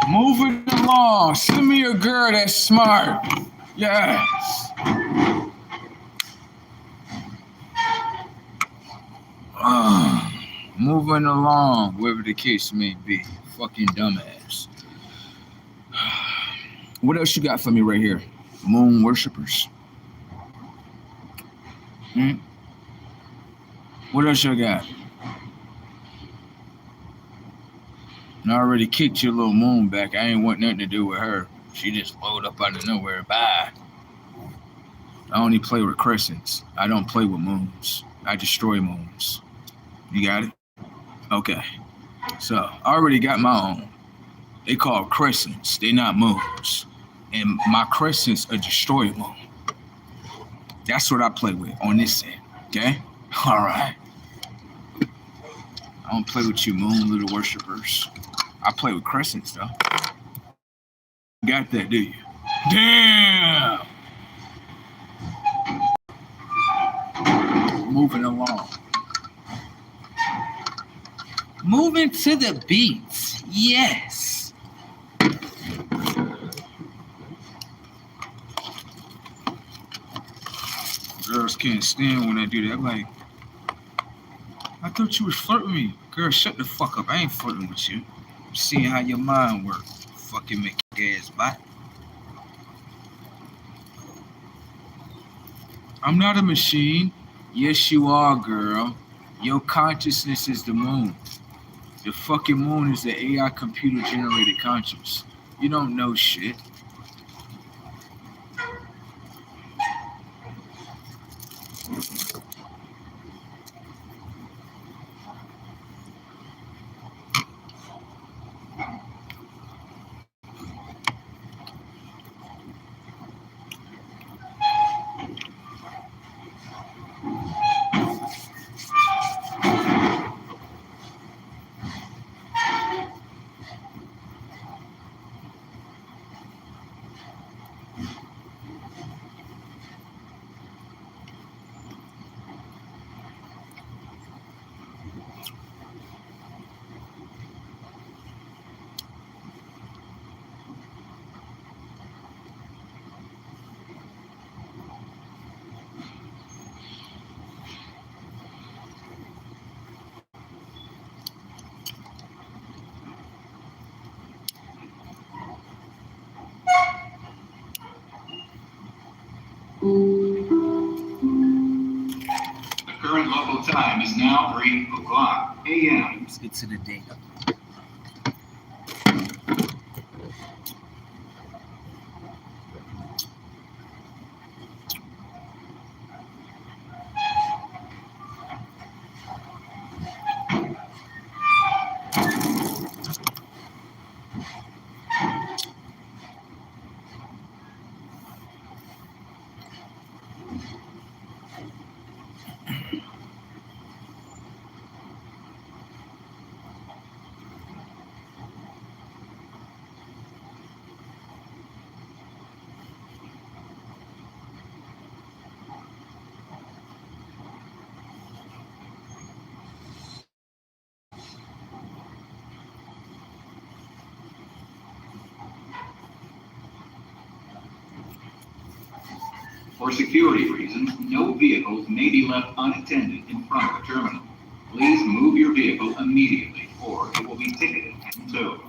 Moving along. Send me a girl that's smart. Yes. Moving along, wherever the case may be. Fucking dumbass. What else you got for me right here? Moon worshippers. What else you got? I already kicked your little moon back. I ain't want nothing to do with her. She just blowed up out of nowhere. Bye. I only play with crescents. I don't play with moons. I destroy moons. You got it? Okay. So I already got my own. They call crescents. They're not moons. And my crescent's a destroy moon. That's what I play with on this end. Okay? All right. I don't play with you moon little worshippers. I play with crescents though. Got that, do you? Damn! Moving along. Moving to the beats. Yes. Girls can't stand when I do that. I'm like, I thought you was flirting with me. Girl, shut the fuck up. I ain't flirting with you. I'm seeing how your mind works. Fucking make ass bot. I'm not a machine. Yes, you are, girl. Your consciousness is the moon. The fucking moon is the AI computer generated conscious. You don't know shit. The current local time is now 3 o'clock a.m. Let's get to the data. For security reasons, no vehicles may be left unattended in front of the terminal. Please move your vehicle immediately, or it will be ticketed and towed.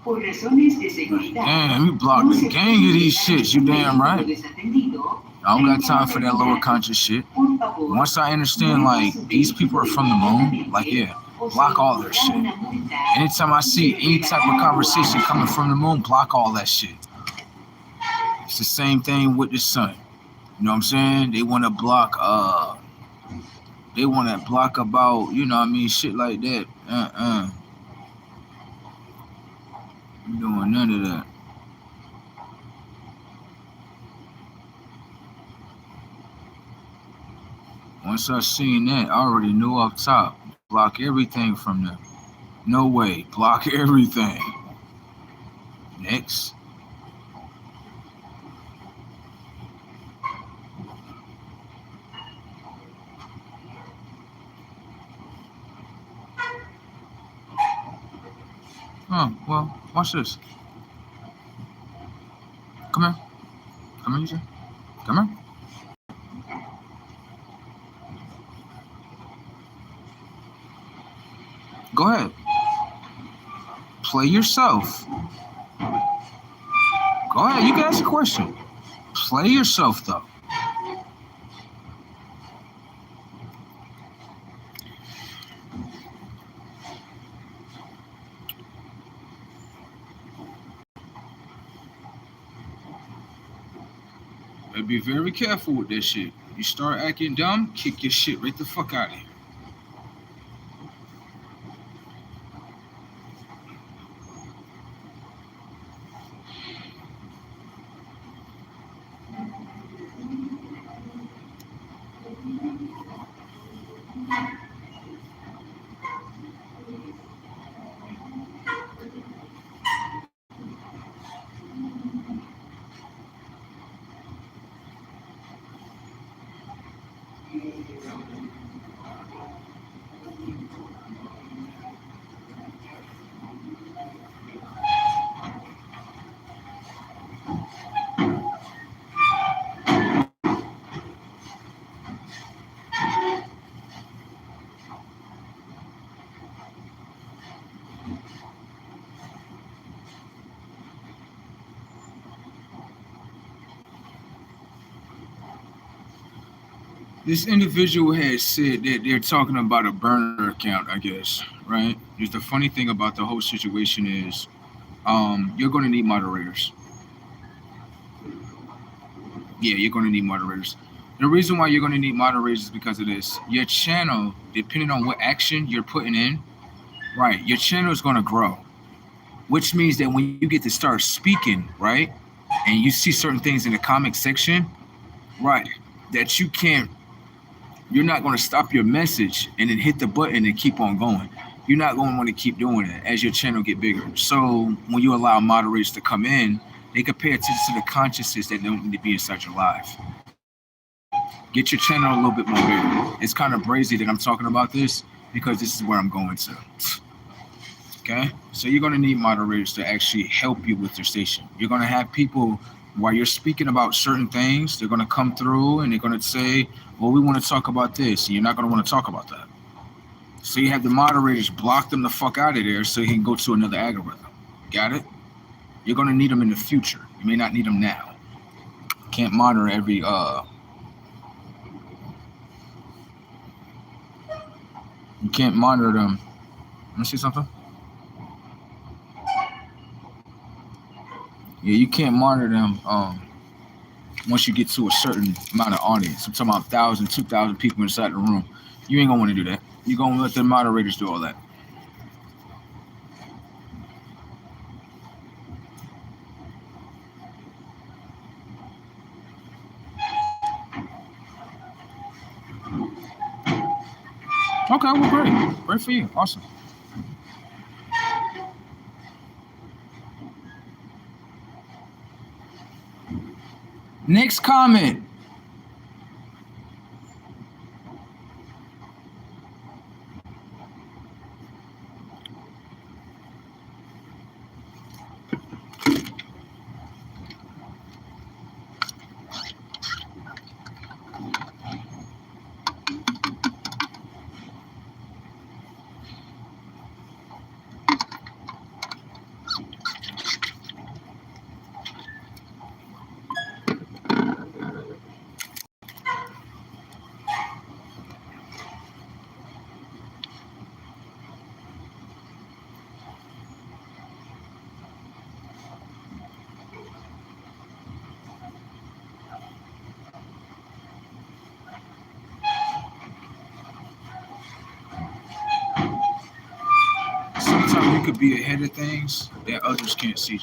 Por razones de seguridad, Damn, you blocked the gang of these shits. You damn right. I don't got time for that lower conscious shit. Once I understand, like, these people are from the moon, like, yeah, block all their shit. Anytime I see any type of conversation coming from the moon, block all that shit. It's the same thing with the sun. You know what I'm saying? They want to block, about, you know what I mean, shit like that. You doing none of that. Once I seen that, I already knew up top. Block everything from them. No way. Block everything. Next. Oh, well, watch this. Come here. Come here, you say. Come here. Go ahead. Play yourself. Go ahead. You can ask a question. Play yourself, though. But be very careful with this shit. You start acting dumb, kick your shit right the fuck out of here. This individual has said that they're talking about a burner account, I guess, right? Just the funny thing about the whole situation is you're going to need moderators. Yeah, you're going to need moderators. The reason why you're going to need moderators is because of this. Your channel, depending on what action you're putting in, right, your channel is going to grow, which means that when you get to start speaking, right, and you see certain things in the comment section, right, that you're not going to stop your message and then hit the button and keep on going. You're not going to want to keep doing it as your channel get bigger. So when you allow moderators to come in, they can pay attention to the consciousness that don't need to be inside your life. Get your channel a little bit more bigger. It's kind of brazy that I'm talking about this because this is where I'm going to. Okay? So you're going to need moderators to actually help you with your station. You're going to have people, while you're speaking about certain things, they're going to come through and they're going to say, well, we want to talk about this. And you're not going to want to talk about that. So you have the moderators block them the fuck out of there so he can go to another algorithm. Got it? You're going to need them in the future. You may not need them now. Can't monitor every, you can't monitor them. Let me see something. Yeah, you can't monitor them once you get to a certain amount of audience. I'm talking about 1,000, 2,000 people inside the room. You ain't gonna want to do that. You're gonna let the moderators do all that. Okay, well, great. Great for you. Awesome. Next comment. Sometimes you could be ahead of things that others can't see.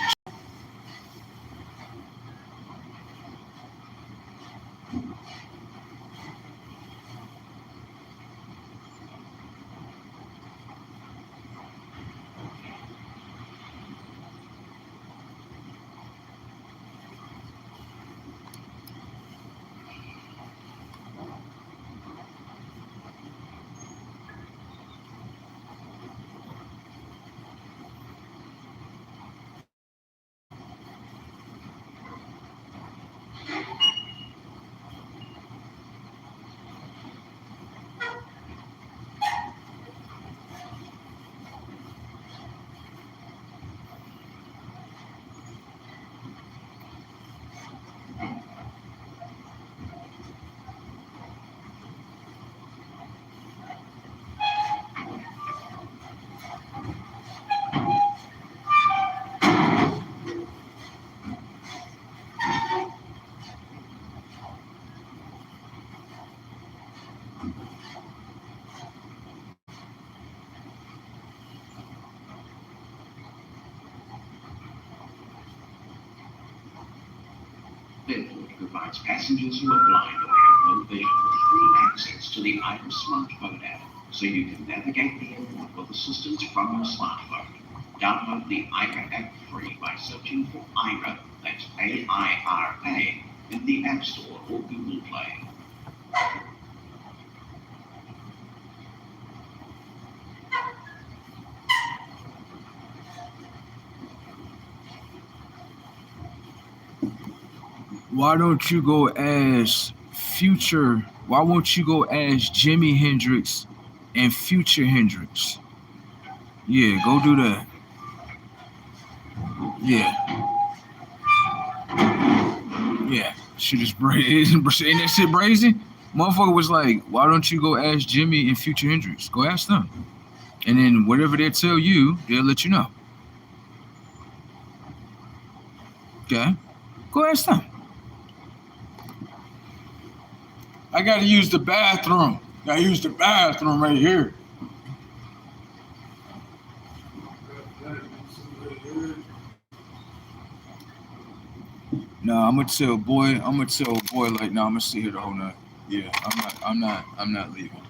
Bedford provides passengers who are blind or have low vision with free access to the item smartphone app, so you can navigate the airport with assistance from your smartphone. Download the Aira app free by searching for Aira, that's A-I-R-A, in the App Store or Google Play. Why don't you go as Future? Why won't you go as Jimi Hendrix and Future Hendrix? Yeah, go do that. Yeah. Yeah. Shit is brazy. Ain't that shit brazy? Motherfucker was like, why don't you go ask Jimmy and Future Hendrix? Go ask them. And then whatever they tell you, they'll let you know. Okay? Go ask them. I gotta use the bathroom. I use the bathroom right here. No, I'm gonna tell boy like, no, I'm gonna sit here the whole night. Yeah, I'm not leaving.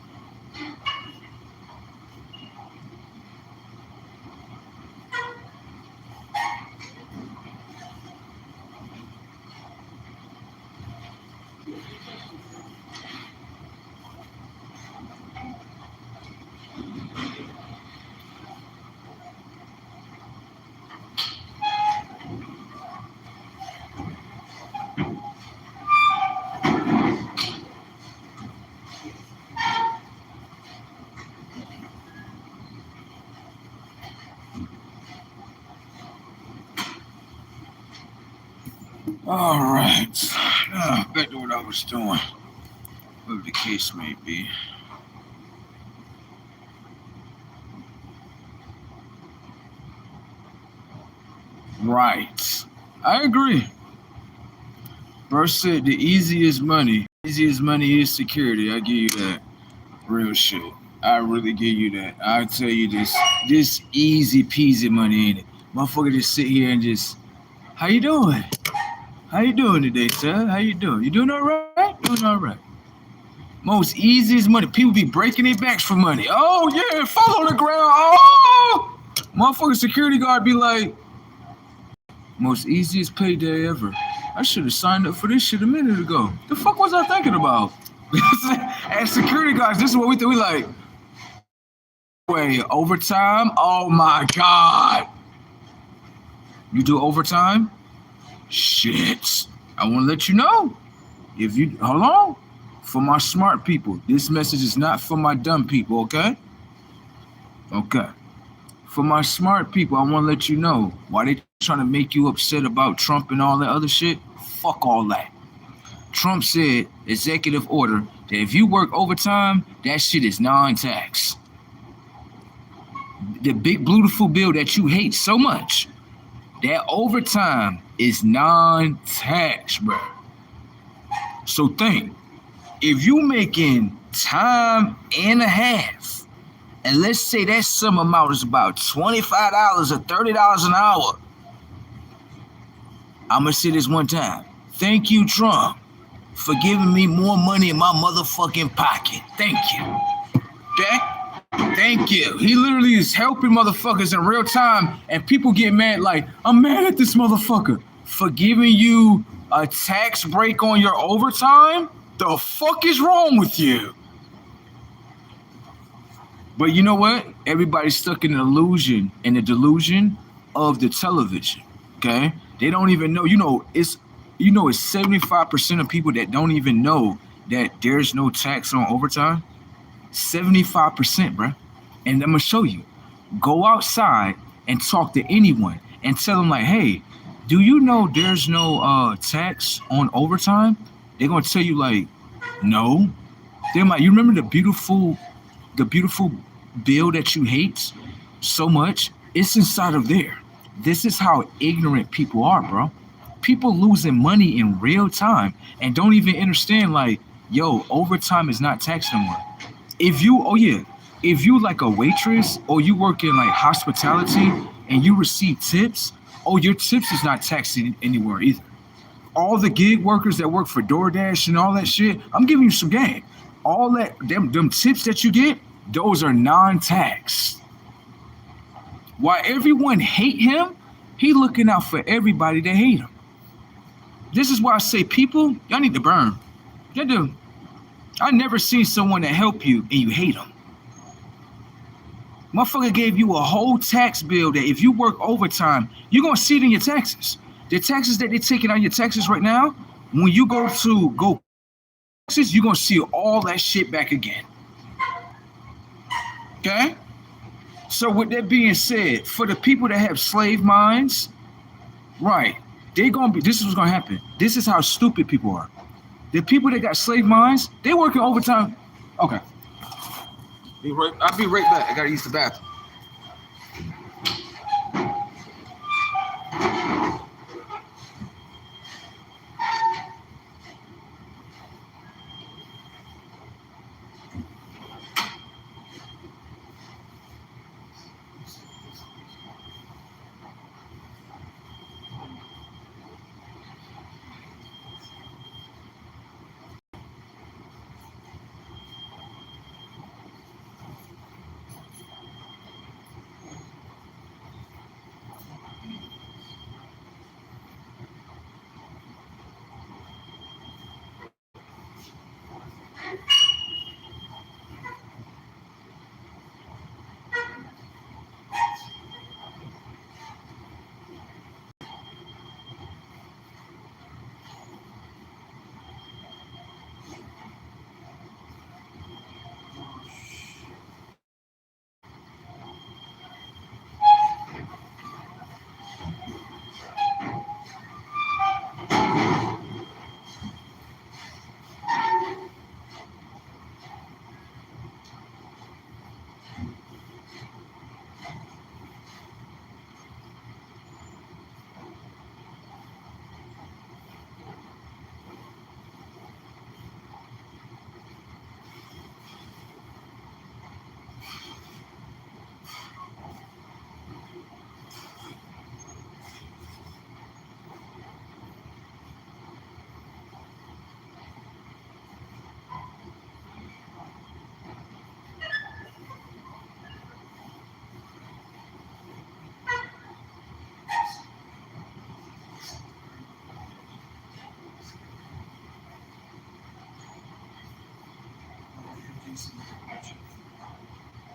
All right. Now, back to what I was doing. Whatever the case may be. Right. I agree. Bro said the easiest money is security. I give you that. Real shit. I really give you that. I tell you this easy peasy money, ain't it? Motherfucker just sit here and just, how you doing? How you doing today, sir? How you doing? You doing all right? Doing all right. Most easiest money. People be breaking their backs for money. Oh, yeah, fall on the ground. Oh! Motherfucking security guard be like, most easiest payday ever. I should have signed up for this shit a minute ago. The fuck was I thinking about? As security guards, this is what we think. We like, wait, overtime? Oh, my God. You do overtime? Shit. I want to let you know. If you, hold on. For my smart people, this message is not for my dumb people, okay? Okay. For my smart people, I want to let you know why they trying to make you upset about Trump and all that other shit. Fuck all that. Trump said, executive order, that if you work overtime, that shit is non-tax. The big beautiful bill that you hate so much, that overtime is non-tax, bro. So think, if you making time and a half, and let's say that sum amount is about $25 or $30 an hour, I'm gonna say this one time. Thank you, Trump, for giving me more money in my motherfucking pocket. Thank you. Okay? Thank you. He literally is helping motherfuckers in real time, and people get mad like, I'm mad at this motherfucker for giving you a tax break on your overtime? The fuck is wrong with you? But you know what? Everybody's stuck in an illusion and the delusion of the television. Okay? They don't even know. It's 75% of people that don't even know that there's no tax on overtime. 75%, bro. And I'm gonna show you. Go outside and talk to anyone and tell them like, hey, do you know there's no tax on overtime? They're gonna tell you like, no. They're like, you remember the beautiful bill that you hate so much? It's inside of there. This is how ignorant people are, bro. People losing money in real time and don't even understand like Yo, overtime is not taxed no more. If you like a waitress or you work in like hospitality and you receive tips, your tips is not taxed anywhere either. All the gig workers that work for DoorDash and all that shit, I'm giving you some game. All that them tips that you get, those are non-taxed. While everyone hate him, he looking out for everybody that hate him. This is why I say, people, y'all need to burn. Y'all do. I never seen someone that help you and you hate them. Motherfucker gave you a whole tax bill that if you work overtime, you're gonna see it in your taxes. The taxes that they're taking on your taxes right now, when you go taxes, you're gonna see all that shit back again. Okay? So with that being said, for the people that have slave minds, right, this is what's gonna happen. This is how stupid people are. The people that got slave minds, they working overtime. Okay. I'll be right back. I gotta use the bathroom.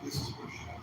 This is what you have.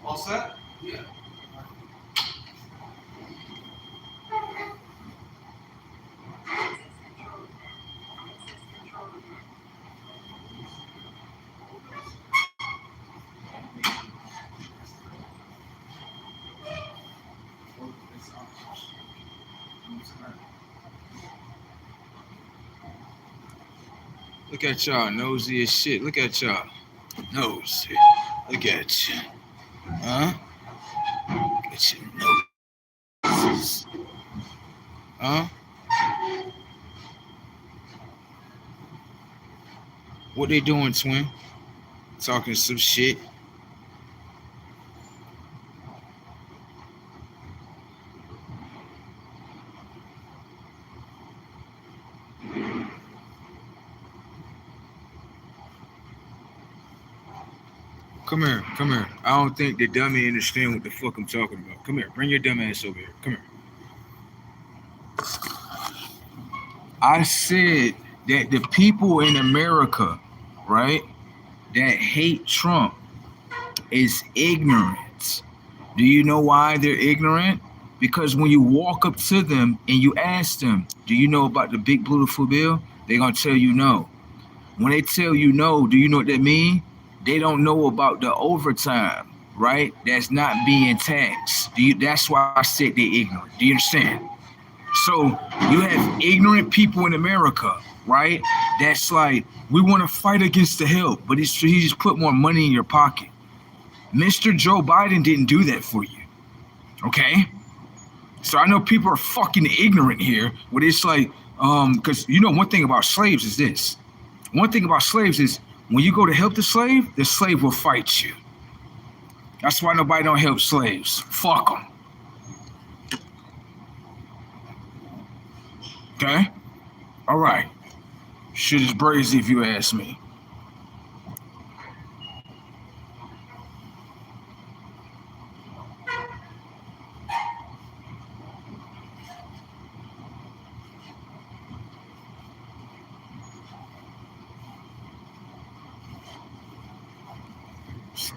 All set? Yeah. Look at y'all, nosy as shit. Look at y'all, nosy. Look at you, huh? Look at your noses, huh? What they doing, twin? Talking some shit. Come here, come here. I don't think the dummy understand what the fuck I'm talking about. Come here, bring your dumb ass over here. Come here. I said that the people in America, right, that hate Trump is ignorant. Do you know why they're ignorant? Because when you walk up to them and you ask them, do you know about the big beautiful bill? They're gonna tell you no. When they tell you no, do you know what that means? They don't know about the overtime, right? That's not being taxed. That's why I said they're ignorant. Do you understand? So you have ignorant people in America, right? That's like, we want to fight against the help, but he just put more money in your pocket. Mr. Joe Biden didn't do that for you, okay? So I know people are fucking ignorant here, but it's like, because you know one thing about slaves is this. One thing about slaves is when you go to help the slave will fight you. That's why nobody don't help slaves. Fuck them. Okay? All right. Shit is brazy if you ask me.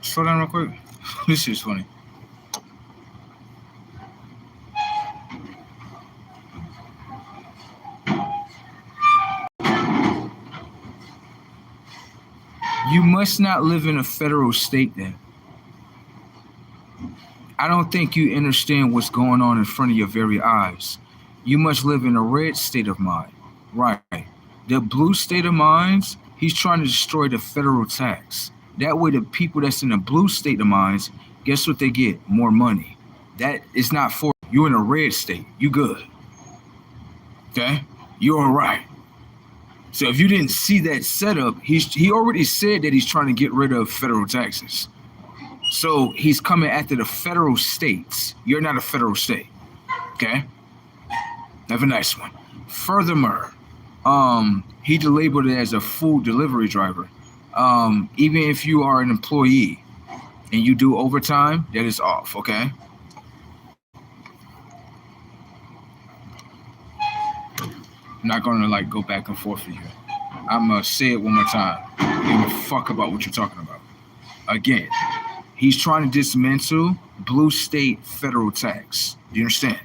Slow down real quick. This shit's funny. You must not live in a federal state then. I don't think you understand what's going on in front of your very eyes. You must live in a red state of mind. Right. The blue state of minds, he's trying to destroy the federal tax. That way the people that's in the blue state of minds, guess what they get? More money. That is not for you. In a red state. You good. Okay? You're all right. So if you didn't see that setup, he already said that he's trying to get rid of federal taxes. So he's coming after the federal states. You're not a federal state. Okay? Have a nice one. Furthermore, he labeled it as a food delivery driver. Even if you are an employee and you do overtime, that is off, okay? I'm not gonna like go back and forth with you. I'm gonna say it one more time. Give a fuck about what you're talking about. Again, he's trying to dismantle blue state federal tax. Do you understand?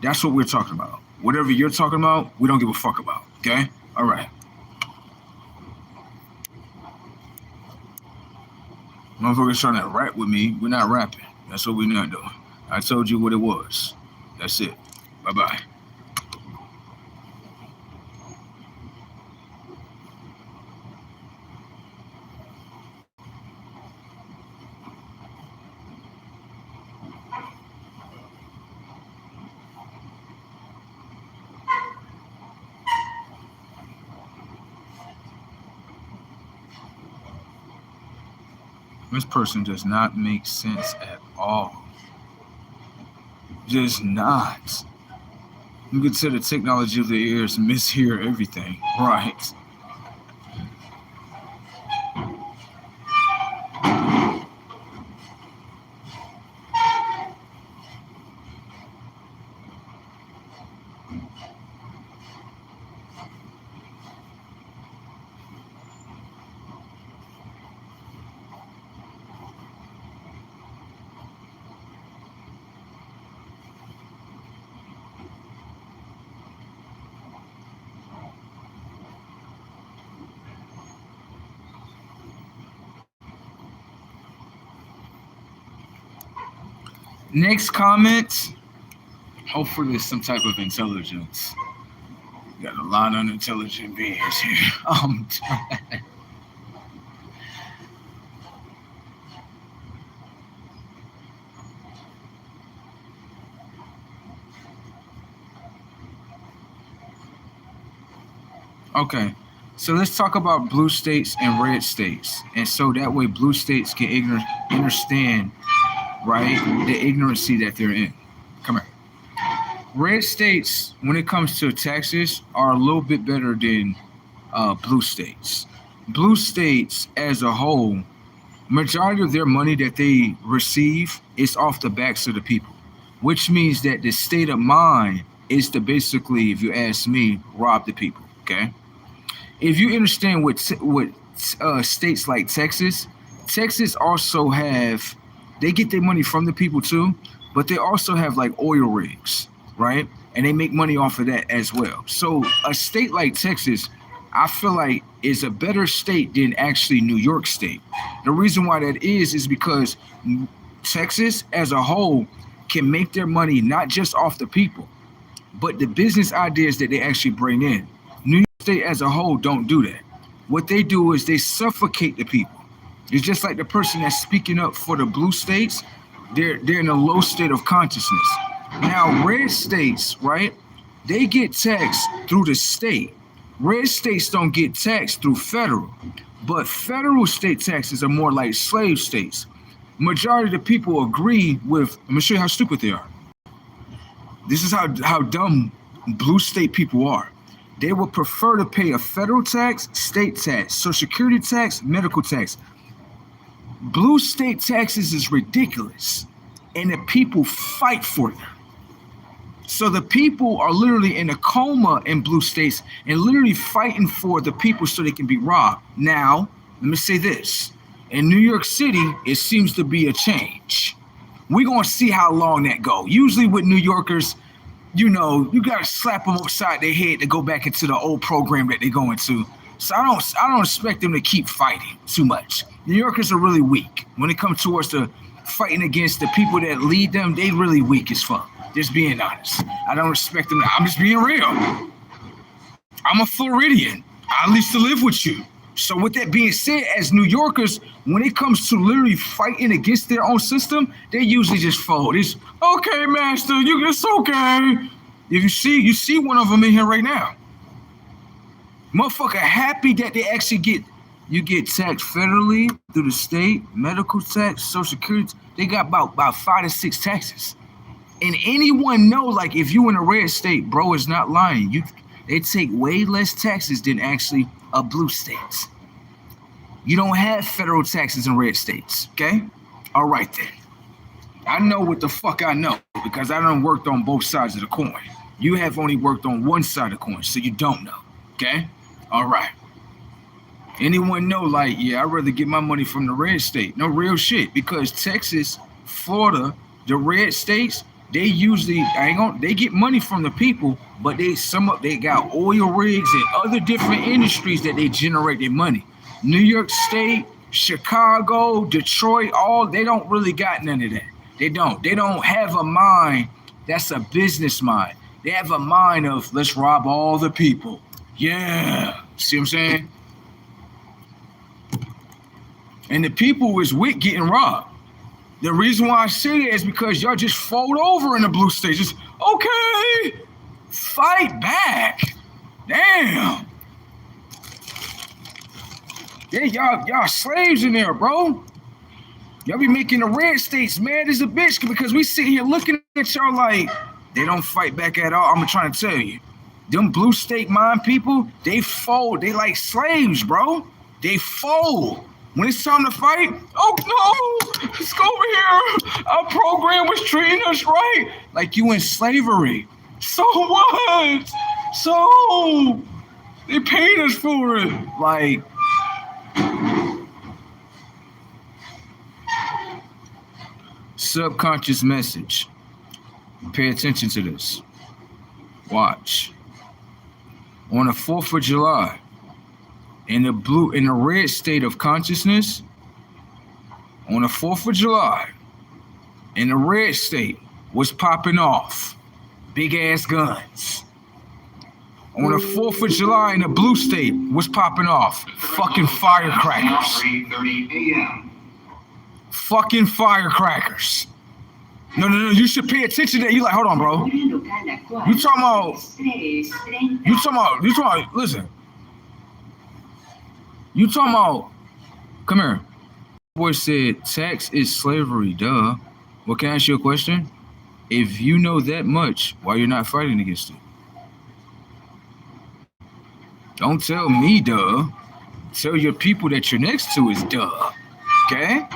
That's what we're talking about. Whatever you're talking about, we don't give a fuck about. Okay? All right. Motherfuckers trying to rap with me. We're not rapping. That's what we're not doing. I told you what it was. That's it. Bye-bye. This person does not make sense at all. Just not. You could say the technology of the ears mishear everything. Right. Next comment. Hopefully there's some type of intelligence. Got a lot of unintelligent beings here. Okay, so let's talk about blue states and red states, and so that way blue states can understand, right, the ignorancy that they're in. Come here. Red states, when it comes to taxes, are a little bit better than blue states. Blue states, as a whole, majority of their money that they receive is off the backs of the people, which means that the state of mind is to basically, if you ask me, rob the people. Okay. If you understand what states like Texas also have, they get their money from the people too, but they also have like oil rigs, right? And they make money off of that as well. So a state like Texas, I feel like is a better state than actually New York State. The reason why that is because Texas as a whole can make their money not just off the people, but the business ideas that they actually bring in. New York State as a whole don't do that. What they do is they suffocate the people. It's just like the person that's speaking up for the blue states, they're in a low state of consciousness. Now, red states, right, they get taxed through the state. Red states don't get taxed through federal, but federal state taxes are more like slave states. Majority of the people agree with, I'm gonna show you how stupid they are. This is how dumb blue state people are. They would prefer to pay a federal tax, state tax, social security tax, medical tax. Blue state taxes is ridiculous, and the people fight for them. So the people are literally in a coma in blue states and literally fighting for the people so they can be robbed. Now, let me say this. In New York City, it seems to be a change. We're going to see how long that goes. Usually with New Yorkers, you know, you got to slap them upside their head to go back into the old program that they go into. So I don't expect them to keep fighting too much. New Yorkers are really weak. When it comes towards the fighting against the people that lead them, they really weak as fuck. Just being honest. I don't expect them. I'm just being real. I'm a Floridian. I used to live with you. So with that being said, as New Yorkers, when it comes to literally fighting against their own system, they usually just fold. It's okay, master. It's okay. If you see one of them in here right now. Motherfucker happy that they actually you get taxed federally through the state, medical tax, social security. They got about 5 to 6 taxes. And anyone know, like, if you in a red state, bro is not lying. They take way less taxes than actually a blue states. You don't have federal taxes in red states, okay? All right then. I know what the fuck I know because I done worked on both sides of the coin. You have only worked on one side of the coin, so you don't know, okay? All right. Anyone know, like, yeah, I'd rather get my money from the red state. No, real shit, because Texas, Florida, the red states, they usually they get money from the people, but they got oil rigs and other different industries that they generate their money. New York State, Chicago, Detroit, they don't really got none of that. They don't have a mind that's a business mind. They have a mind of let's rob all the people. Yeah. See what I'm saying? And the people is with getting robbed. The reason why I say that is because y'all just fold over in the blue states. Just, okay, fight back. Damn. Yeah, y'all slaves in there, bro. Y'all be making the red states mad as a bitch because we sit here looking at y'all like they don't fight back at all. I'm trying to tell you. Them blue state mind people, they fold. They like slaves, bro. They fold. When it's time to fight, oh no, let's go over here. Our program was treating us right. Like you in slavery. So what? So they paid us for it. Like, subconscious message. Pay attention to this. Watch. On the 4th of July, in the red state of consciousness, on the 4th of July, in the red state was popping off. Big ass guns. On the 4th of July in the blue state was popping off. Fucking firecrackers. 3:30 a.m. Fucking firecrackers. No, you should pay attention to that. You like, hold on, bro. You talking about, listen. You talking about, come here. Boy said tax is slavery, duh. Well, can I ask you a question? If you know that much, why you're not fighting against it? Don't tell me, duh. Tell your people that you're next to is duh. Okay?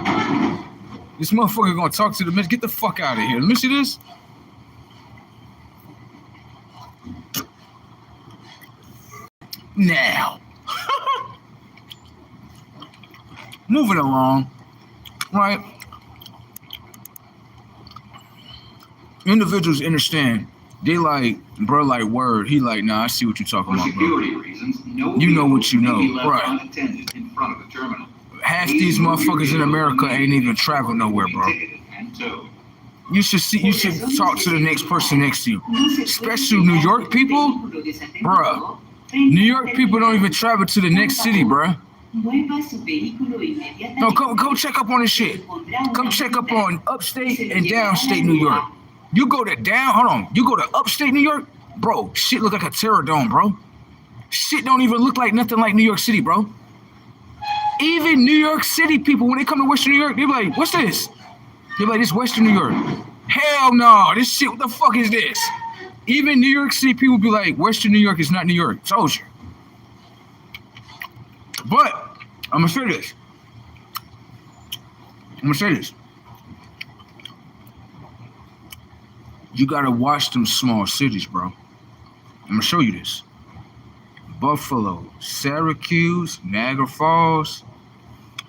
This motherfucker gonna talk to the men. Get the fuck out of here. Let me see this. Now. Moving along. Right? Individuals understand. They like, bro, like word. He like, nah, I see what you're talking For about, bro. security reasons, no You know what you vehicles may know, be left right. unattended in front of the terminal. Half these motherfuckers in America ain't even traveled nowhere, bro. And towed. You should talk to the next person next to you. Especially New York people. Bruh. New York people don't even travel to the next city, bruh. No, go check up on this shit. Come check up on upstate and downstate New York. You go to upstate New York, bro, shit look like a terror dome, bro. Shit don't even look like nothing like New York City, bro. Even New York City people, when they come to Western New York, they be like, what's this? They be like, this Western New York. Hell no, this shit, what the fuck is this? Even New York City people be like, Western New York is not New York. Told you. But, I'm gonna say this. You gotta watch them small cities, bro. I'm gonna show you this. Buffalo, Syracuse, Niagara Falls,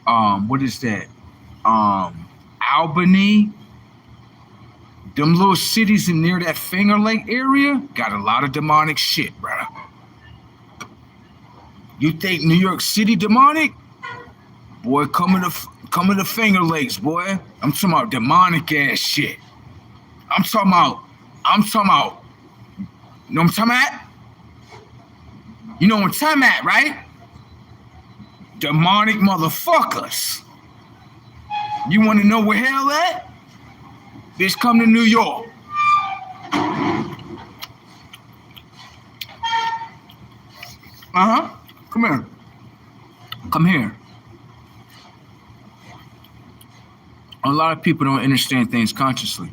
what is that? Albany. Them little cities in near that Finger Lake area got a lot of demonic shit, bro. You think New York City demonic? Boy, come to the Finger Lakes, boy. I'm talking about demonic ass shit. I'm talking about, you know what I'm talking about? You know what I'm talking about, right? Demonic motherfuckers. You want to know where hell at? Bitch, come to New York. Come here. Come here. A lot of people don't understand things consciously.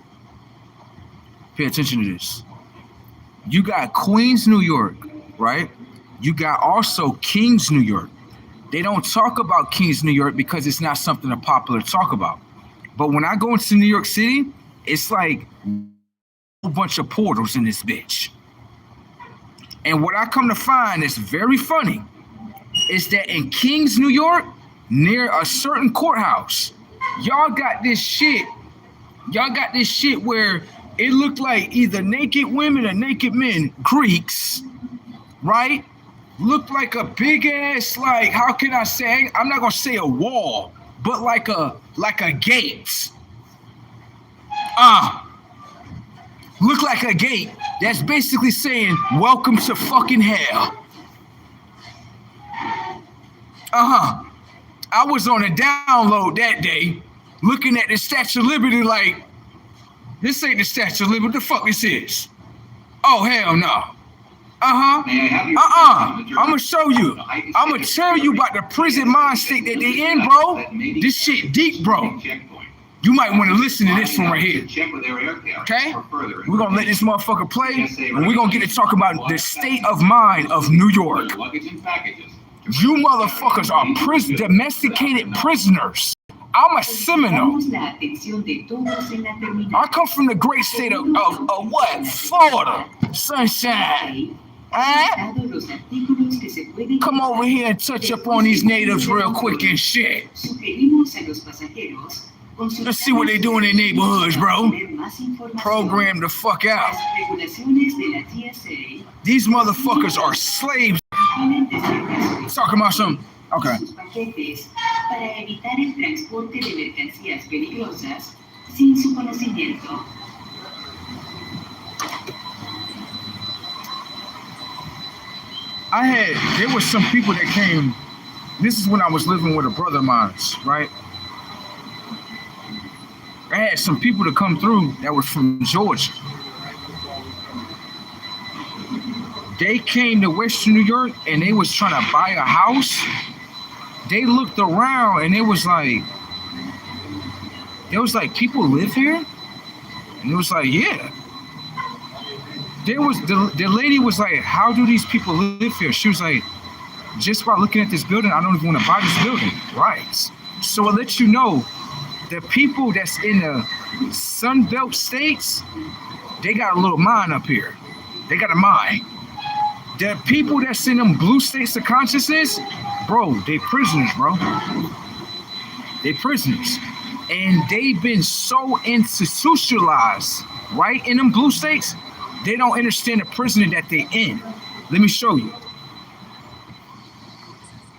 Pay attention to this. You got Queens, New York, right? You got also Kings, New York. They don't talk about Kings, New York because it's not something that's popular to talk about. But when I go into New York City, it's like a bunch of portals in this bitch. And what I come to find is very funny is that in Kings, New York, near a certain courthouse, y'all got this shit where it looked like either naked women or naked men, Greeks, right? Looked like a big ass, like, how can I say? I'm not gonna say a wall, but like a gate. Look like a gate. That's basically saying, welcome to fucking hell. I was on a download that day, looking at the Statue of Liberty like, this ain't the Statue of Liberty, what the fuck this is? Oh, hell no. I'm gonna show you. I'm gonna tell you about the prison mind state that they in, bro. This shit deep, bro. You might want to listen to this one right here. Okay? We're gonna let this motherfucker play, and we're gonna get to talk about the state of mind of New York. You motherfuckers are domesticated prisoners. I'm a Seminole. I come from the great state of what? Florida. Sunshine. Come over here and touch up on these natives real quick and shit. Let's see what they do in their neighborhoods, bro. Program the fuck out. These motherfuckers are slaves. Talking about something. Okay. sin su conocimiento. There was some people that came. This is when I was living with a brother of mine, right? I had some people to come through that were from Georgia. They came to Western New York and they was trying to buy a house. They looked around and it was like, people live here? And it was like, yeah. The lady was like, how do these people live here? She was like, just by looking at this building, I don't even want to buy this building. Right. So it lets you know the people that's in the Sun Belt states, they got a little mind up here. They got a mind. The people that's in them blue states of consciousness, bro, they prisoners, bro. They prisoners. And they've been so institutionalized, right, in them blue states, they don't understand the prison that they're in. Let me show you.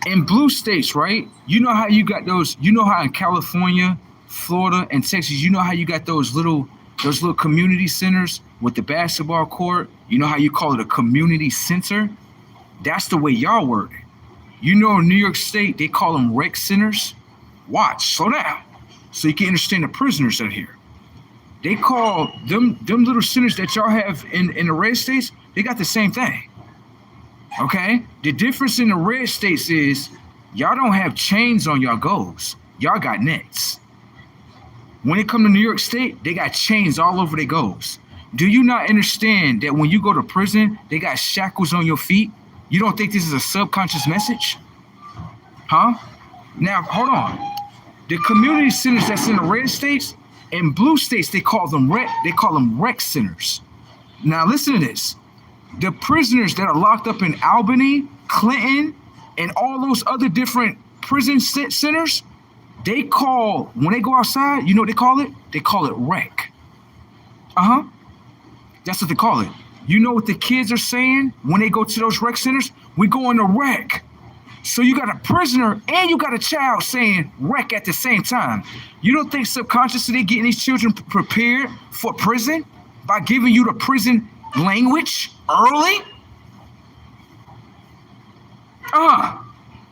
In blue states, right, you know how you got those, you know how in California, Florida, and Texas, you know how you got those little community centers with the basketball court? You know how you call it a community center? That's the way y'all word it. You know, in New York State, they call them rec centers. Watch, slow down, so you can understand the prisoners out here. They call them little centers that y'all have in the red states, they got the same thing. Okay? The difference in the red states is y'all don't have chains on y'all goals. Y'all got nets. When it comes to New York State, they got chains all over their goals. Do you not understand that when you go to prison, they got shackles on your feet? You don't think this is a subconscious message? Huh? Now, hold on. The community centers that's in the red states, in blue states, they call them rec centers. Now, listen to this. The prisoners that are locked up in Albany, Clinton, and all those other different prison centers, they call, when they go outside, you know what they call it? They call it rec. Uh-huh. That's what they call it. You know what the kids are saying when they go to those rec centers? We go in the rec. So you got a prisoner and you got a child saying rec at the same time. You don't think subconsciously they're getting these children prepared for prison by giving you the prison language early?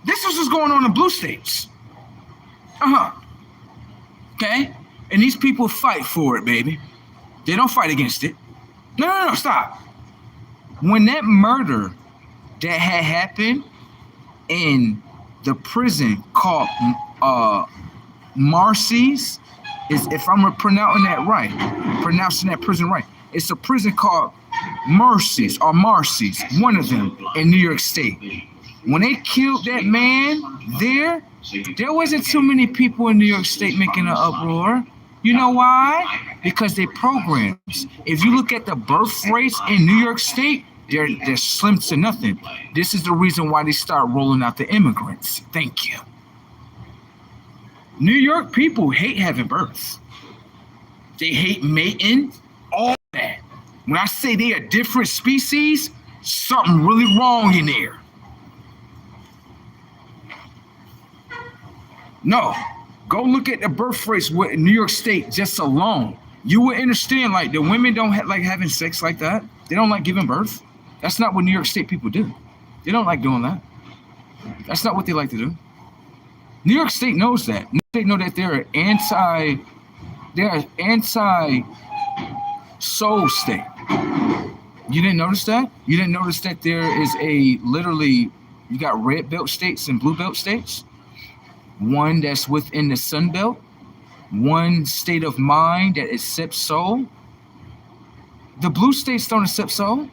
This is what's going on in blue states. Okay? And these people fight for it, baby. They don't fight against it. No, stop. When that murder that had happened in the prison called Marcy's, is, if I'm pronouncing that prison right, it's a prison called Mercy's or Marcy's, one of them in New York State. When they killed that man there wasn't too many people in New York State making an uproar. You know why? Because they programs. If you look at the birth rates in New York State, they're slim to nothing. This is the reason why they start rolling out the immigrants. Thank you. New York people hate having birth. They hate mating, all that. When I say they are different species, something really wrong in there. No, go look at the birth rates in New York State just alone. You will understand, like, the women don't like having sex like that. They don't like giving birth. That's not what New York State people do. They don't like doing that. That's not what they like to do. New York State knows that. New York State know that they're anti-soul state. You didn't notice that? You didn't notice that there is you got red belt states and blue belt states? One that's within the Sun Belt, one state of mind that accepts soul. The blue states don't accept soul.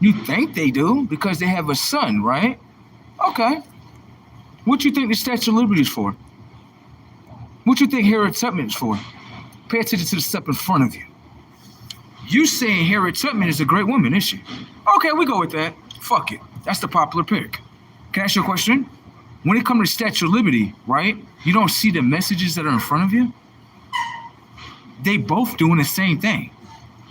You think they do because they have a sun, right? Okay. What you think the Statue of Liberty is for? What you think Harriet Tubman is for? Pay attention to the step in front of you. You saying Harriet Tubman is a great woman, isn't she? Okay, we go with that. Fuck it. That's the popular pick. Can I ask you a question? When it comes to Statue of Liberty, right, you don't see the messages that are in front of you? They both doing the same thing.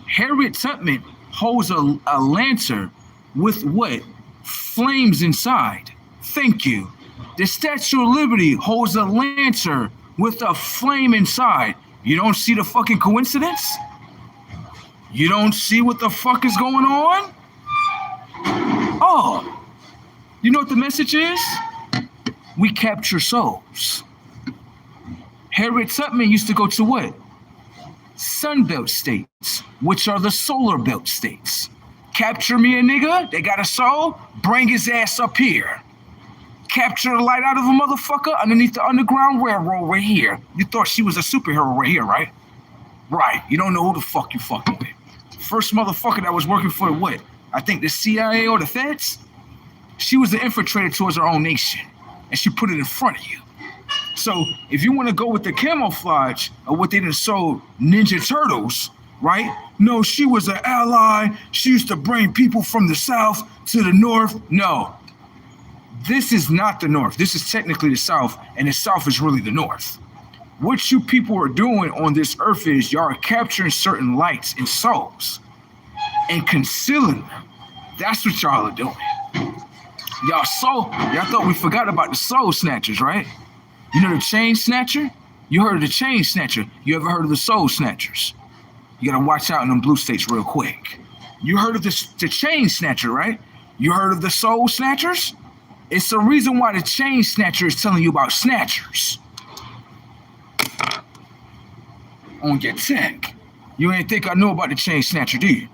Harriet Tubman holds a lantern with what? Flames inside. Thank you. The Statue of Liberty holds a lantern with a flame inside. You don't see the fucking coincidence? You don't see what the fuck is going on? Oh, you know what the message is? We capture souls. Harriet Tubman used to go to what? Sunbelt states, which are the solar belt states. Capture me a nigga, they got a soul, bring his ass up here. Capture the light out of a motherfucker underneath the Underground Railroad right here. You thought she was a superhero right here, right? Right, you don't know who the fuck you fucking with. First motherfucker that was working for what? I think the CIA or the feds? She was an infiltrator towards her own nation, and she put it in front of you. So if you want to go with the camouflage of what they done sold Ninja Turtles, right? No, she was an ally. She used to bring people from the South to the North. No, this is not the North. This is technically the South, and the South is really the North. What you people are doing on this earth is y'all are capturing certain lights and souls and concealing them. That's what y'all are doing. Y'all thought we forgot about the soul snatchers, right? You know the chain snatcher? You heard of the chain snatcher. You ever heard of the soul snatchers? You gotta watch out in them blue states real quick. You heard of the chain snatcher, right? You heard of the soul snatchers? It's the reason why the chain snatcher is telling you about snatchers. On your tech. You ain't think I know about the chain snatcher, do you?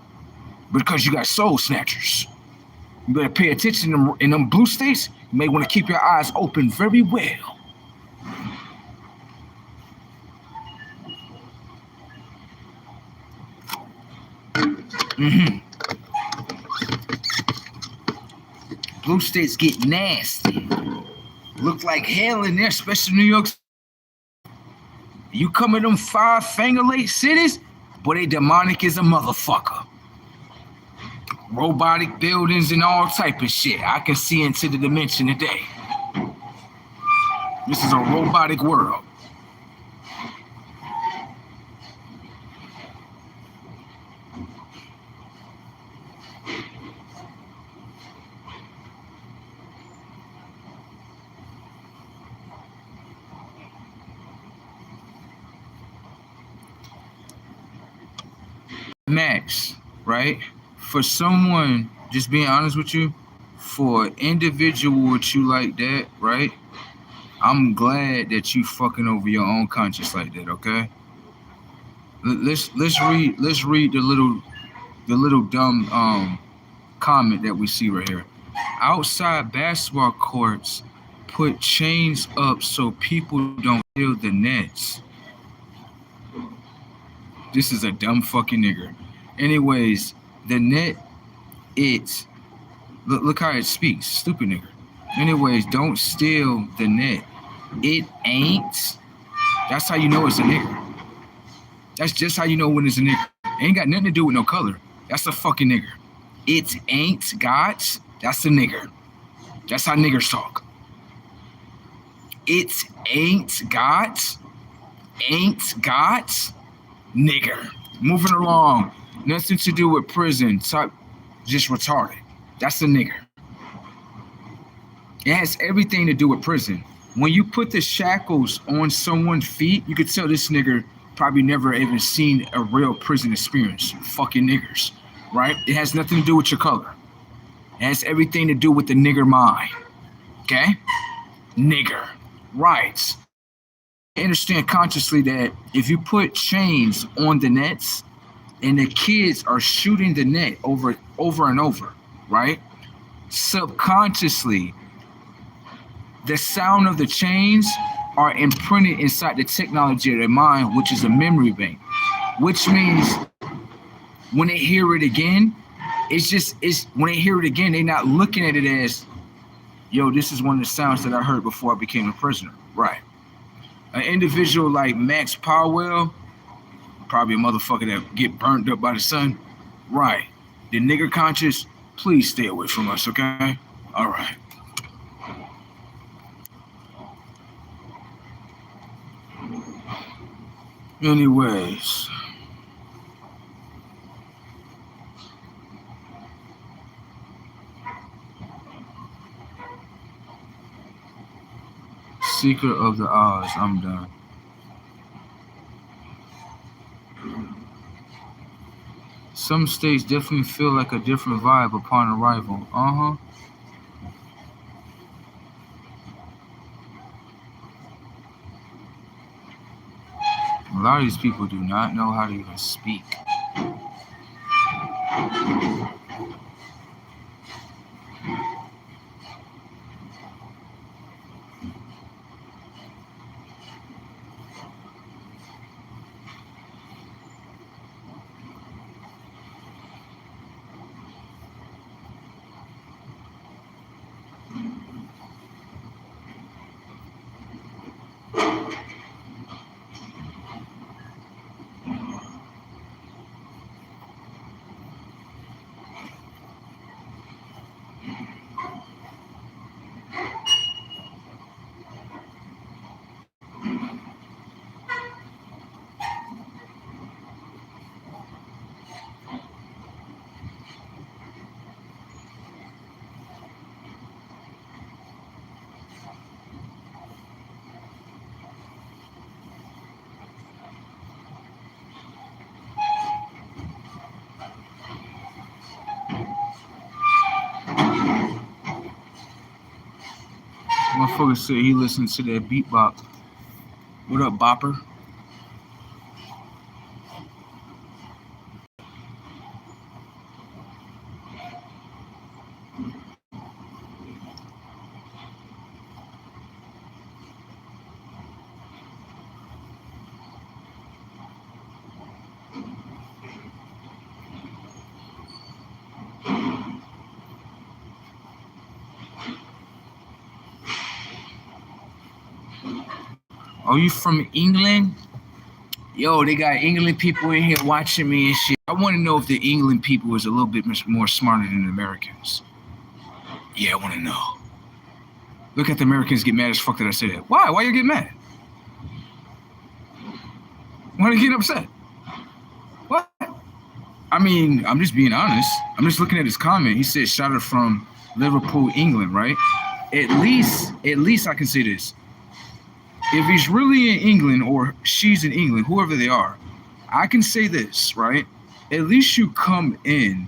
Because you got soul snatchers. You better pay attention in them blue states. You may want to keep your eyes open very well. Blue states get nasty. Look like hell in there, especially New York. You come in them 5 Finger Lake cities, boy, they demonic as a motherfucker. Robotic buildings and all type of shit. I can see into the dimension today. This is a robotic world. Max, right? For someone, just being honest with you, for an individual with you like that, right? I'm glad that you fucking over your own conscience like that, okay? Let's read the little dumb comment that we see right here. Outside basketball courts put chains up so people don't steal the nets. This is a dumb fucking nigger. Anyways, the net, it's look how it speaks, stupid nigger. Anyways, don't steal the net. It ain't. That's how you know it's a nigger. That's just how you know when it's a nigger. Ain't got nothing to do with no color. That's a fucking nigger. It ain't got. That's a nigger. That's how niggers talk. It ain't got. Nigger. Moving along. Nothing to do with prison. Type, just retarded. That's a nigger. It has everything to do with prison. When you put the shackles on someone's feet, you could tell this nigger probably never even seen a real prison experience. Fucking niggers, right? It has nothing to do with your color. It has everything to do with the nigger mind. Okay? Nigger. Right. Understand consciously that if you put chains on the nets and the kids are shooting the net over and over, right? Subconsciously, the sound of the chains are imprinted inside the technology of their mind, which is a memory bank, which means when they hear it again, when they hear it again, they're not looking at it as, yo, this is one of the sounds that I heard before I became a prisoner. Right. An individual like Max Powell, probably a motherfucker that get burnt up by the sun. Right. The nigger conscious, please stay away from us, okay? All right. Anyways. Secret of the Oz. I'm done. Some states definitely feel like a different vibe upon arrival. A lot of these people do not know how to even speak. Motherfucker said he listened to that beat bop. What up, Bopper? Are you from England? Yo, they got England people in here watching me and shit. I want to know if the England people is a little bit more smarter than the Americans. Yeah, I want to know. Look at the Americans get mad as fuck that I said that. Why? Why you get mad? Why do you get upset? What? I mean, I'm just being honest. I'm just looking at his comment. He said shot her from Liverpool, England, right? At least I can say this. If he's really in England or she's in England, whoever they are, I can say this, right? At least you come in,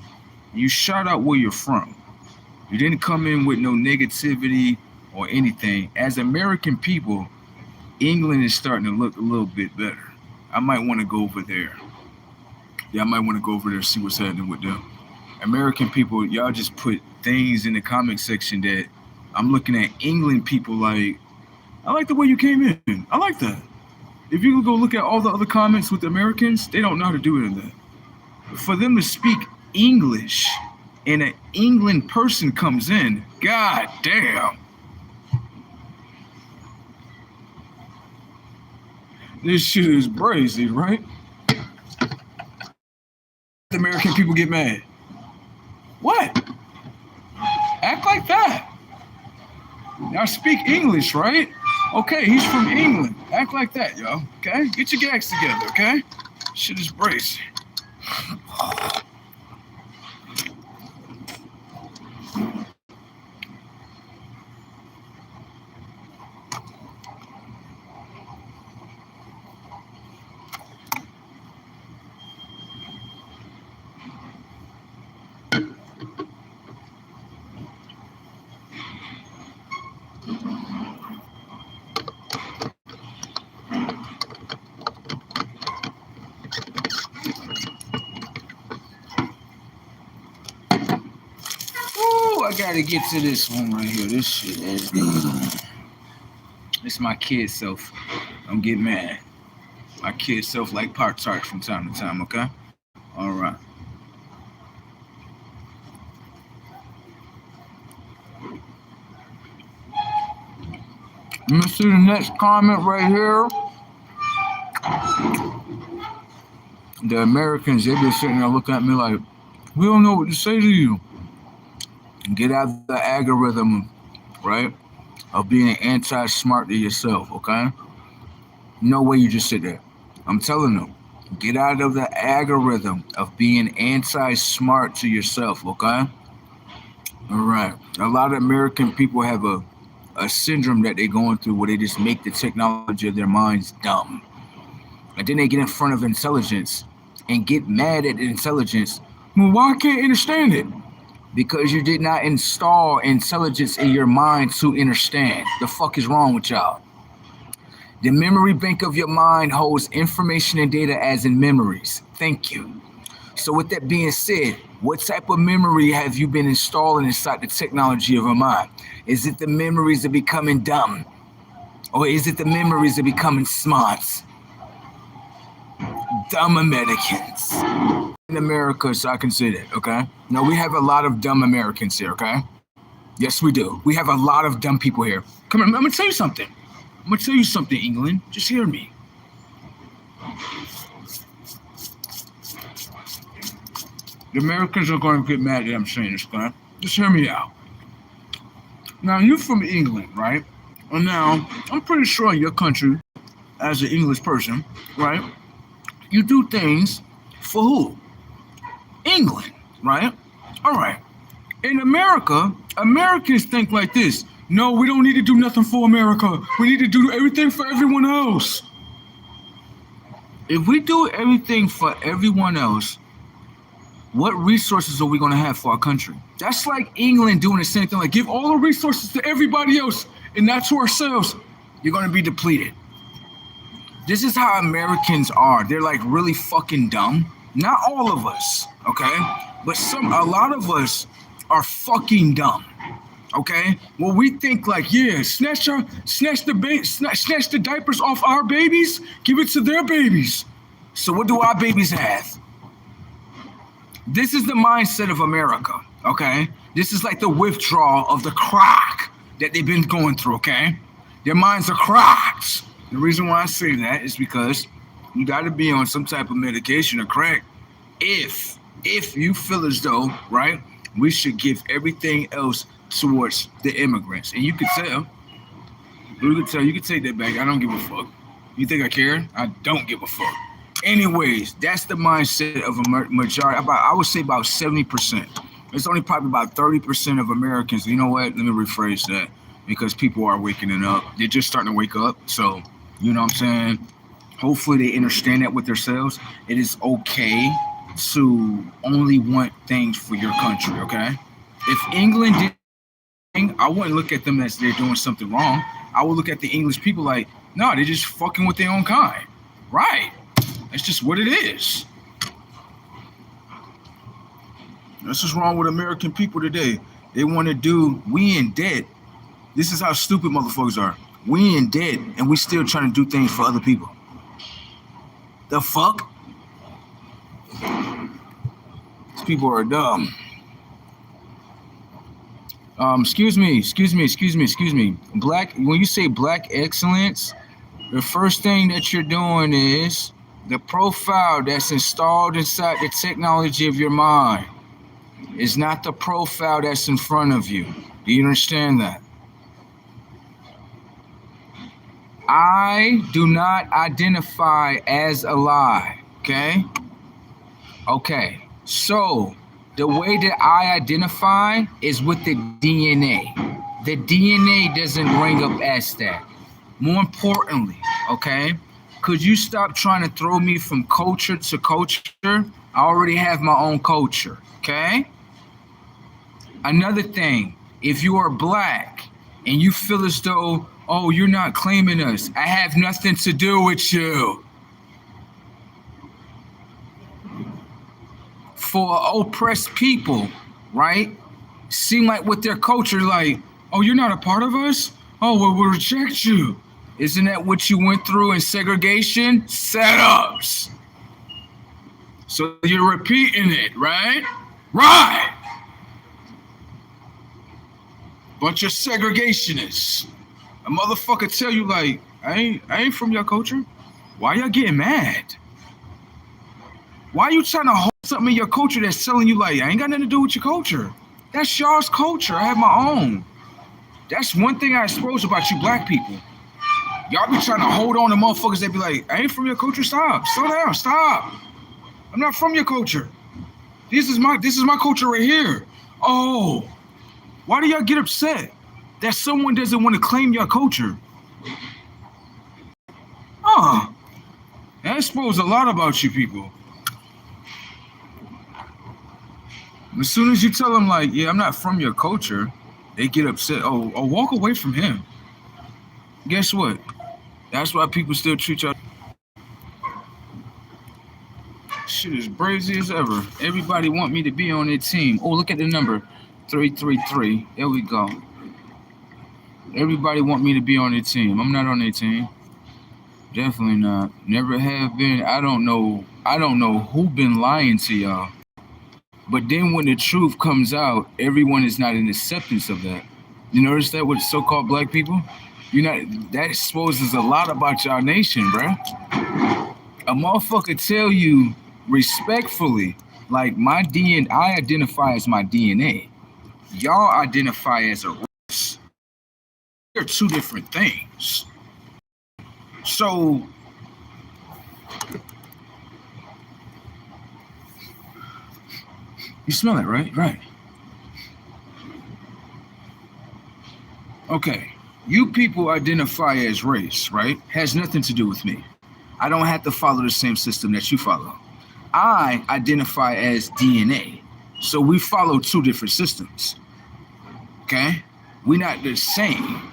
you shout out where you're from. You didn't come in with no negativity or anything. As American people, England is starting to look a little bit better. I might want to go over there. Yeah, I might want to go over there and see what's happening with them. American people, y'all just put things in the comment section that I'm looking at England people like, I like the way you came in. I like that. If you go look at all the other comments with the Americans, they don't know how to do it in that. For them to speak English and an England person comes in, god damn. This shit is crazy, right? The American people get mad. What? Act like that. Y'all speak English, right? Okay, he's from England. Act like that, yo. Okay? Get your gags together, okay? Shit is crazy. I gotta get to this one right here. This shit is it's my kid self. Don't get mad. My kid self like Pop-Tarts from time to time, okay? All right. Let me see the next comment right here. The Americans, they been sitting there looking at me like, we don't know what to say to you. Get out of the algorithm, right, of being anti-smart to yourself, okay? No way you just sit there. I'm telling them, get out of the algorithm of being anti-smart to yourself, okay? All right. A lot of American people have a syndrome that they're going through where they just make the technology of their minds dumb. And then they get in front of intelligence and get mad at the intelligence Well, why can't you understand it? Because you did not install intelligence in your mind to understand. The fuck is wrong with y'all? The memory bank of your mind holds information and data as in memories. Thank you. So with that being said, what type of memory have you been installing inside the technology of your mind? Is it the memories of becoming dumb? Or is it the memories of becoming smart? Dumb Americans. In America, so I can say that, okay? No, we have a lot of dumb Americans here, okay? Yes, we do. We have a lot of dumb people here. Come on, I'm gonna tell you something. I'm gonna tell you something, England. Just hear me. The Americans are going to get mad that I'm saying this, okay? Just hear me out. Now, you're from England, right? And now, I'm pretty sure in your country, as an English person, right? You do things for who? England, right? All right. In America, Americans think like this. No, we don't need to do nothing for America. We need to do everything for everyone else. If we do everything for everyone else, what resources are we going to have for our country? That's like England doing the same thing. Like, give all the resources to everybody else and not to ourselves. You're going to be depleted. This is how Americans are. They're like really fucking dumb. Not all of us, okay? But a lot of us are fucking dumb. Okay, well, we think like, yeah, snatch the diapers off our babies, give it to their babies. So what do our babies have? This is the mindset of America. Okay, this is like the withdrawal of the crack that they've been going through. Okay, their minds are cracked. The reason why I say that is because you got to be on some type of medication or crack. If you feel as though, right, we should give everything else towards the immigrants. And you could tell, you could take that back. I don't give a fuck. You think I care? I don't give a fuck. Anyways, that's the mindset of a majority. I would say about 70%. It's only probably about 30% of Americans. You know what? Let me rephrase that, because people are waking it up. They're just starting to wake up. So, you know what I'm saying? Hopefully they understand that with themselves. It is okay to only want things for your country, okay? If England did, I wouldn't look at them as they're doing something wrong. I would look at the English people like, no, they're just fucking with their own kind. Right. That's just what it is. That's what's wrong with American people today. They want to do, we in debt. This is how stupid motherfuckers are. We in debt, and we still trying to do things for other people. The fuck? These people are dumb. Excuse me. When you say black excellence, the first thing that you're doing is the profile that's installed inside the technology of your mind is not the profile that's in front of you. Do you understand that? I do not identify as a lie, okay? Okay, so the way that I identify is with the DNA. The DNA doesn't ring up as that. More importantly, okay, could you stop trying to throw me from culture to culture? I already have my own culture, okay? Another thing, if you are black and you feel as though, oh, you're not claiming us, I have nothing to do with you. For oppressed people, right, seem like with their culture, like, oh, you're not a part of us? Oh, well, we'll reject you. Isn't that what you went through in segregation? Setups. So you're repeating it, right? Right. Bunch of segregationists. A motherfucker tell you like, I ain't from your culture. Why y'all getting mad? Why you trying to hold something in your culture that's telling you like, I ain't got nothing to do with your culture? That's y'all's culture. I have my own. That's one thing I expose about you black people. Y'all be trying to hold on to motherfuckers that be like, I ain't from your culture. Stop. Slow down. Stop. I'm not from your culture. This is my culture right here. Oh, why do y'all get upset that someone doesn't want to claim your culture? That exposed a lot about you people. As soon as you tell them, like, yeah, I'm not from your culture, they get upset. Oh, walk away from him. Guess what? That's why people still treat y'all. Shit is crazy as ever. Everybody want me to be on their team. Oh, look at the number. 333. There we go. Everybody want me to be on their team. I'm not on their team. Definitely not. Never have been. I don't know who been lying to y'all. But then when the truth comes out, everyone is not in acceptance of that. You notice that with so-called black people? That exposes a lot about y'all nation, bruh. A motherfucker tell you respectfully, like my DNA, I identify as my DNA. Y'all identify as a race. They're two different things. So you smell it, right? Right. Okay. You people identify as race, right? Has nothing to do with me. I don't have to follow the same system that you follow. I identify as DNA. So we follow two different systems. Okay? We're not the same.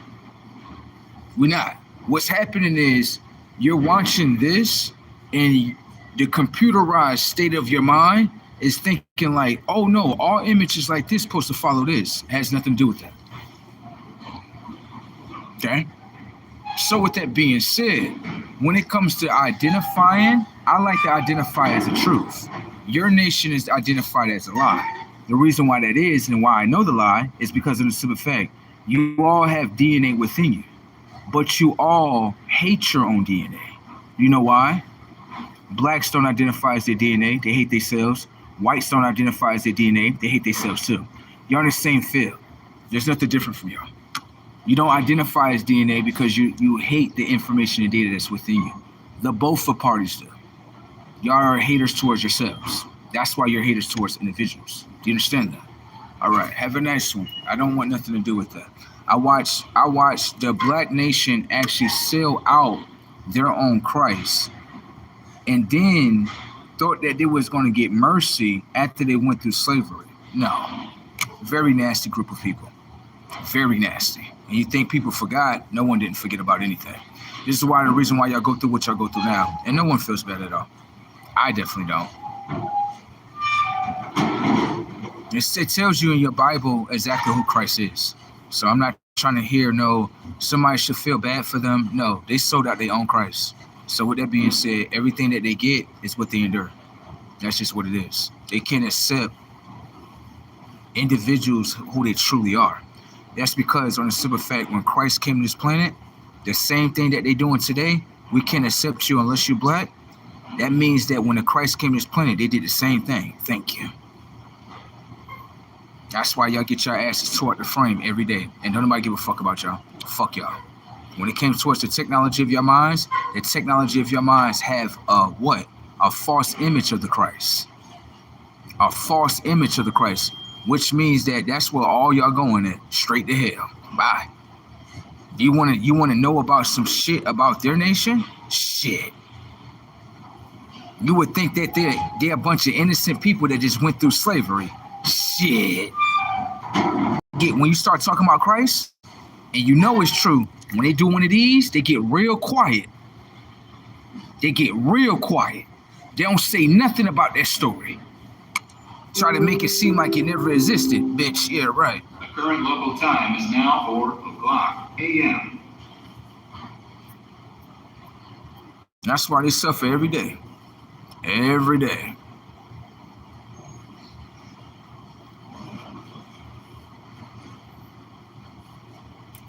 We're not. What's happening is you're watching this and the computerized state of your mind is thinking like, oh no, all images like this supposed to follow this. It has nothing to do with that. Okay? So with that being said, when it comes to identifying, I like to identify as a truth. Your nation is identified as a lie. The reason why that is and why I know the lie is because of the simple fact, you all have DNA within you, but you all hate your own DNA. You know why? Blacks don't identify as their DNA, they hate themselves. Whites don't identify as their DNA, they hate themselves too. You're in the same field. There's nothing different from y'all. You don't identify as DNA because you hate the information and data that's within you. The both of parties do. Y'all are haters towards yourselves. That's why you're haters towards individuals. Do you understand that? All right, have a nice one. I don't want nothing to do with that. I watched the black nation actually sell out their own Christ and then thought that they was going to get mercy after they went through slavery. No. Very nasty group of people. Very nasty. And you think people forgot? No one didn't forget about anything. This is the reason why y'all go through what y'all go through now. And no one feels bad at all. I definitely don't. It tells you in your Bible exactly who Christ is. So I'm not trying to hear somebody should feel bad for them. No, they sold out their own Christ. So with that being said, everything that they get is what they endure. That's just what it is. They can't accept individuals who they truly are. That's because on the simple fact, when Christ came to this planet, the same thing that they're doing today, we can't accept you unless you're black. That means that when the Christ came to this planet, they did the same thing. Thank you. That's why y'all get your asses tore at the frame every day. And don't nobody give a fuck about y'all. Fuck y'all. When it came towards the technology of your minds, the technology of your minds have a false image of the Christ. A false image of the Christ. Which means that's where all y'all going at, straight to hell. Bye. You wanna know about some shit about their nation? Shit. You would think that they're a bunch of innocent people that just went through slavery. Shit. When you start talking about Christ, and you know it's true, when they do one of these, they get real quiet. They get real quiet. They don't say nothing about that story. Try to make it seem like it never existed. Bitch, yeah, right. The current local time is now 4:00 a.m. That's why they suffer every day. Every day.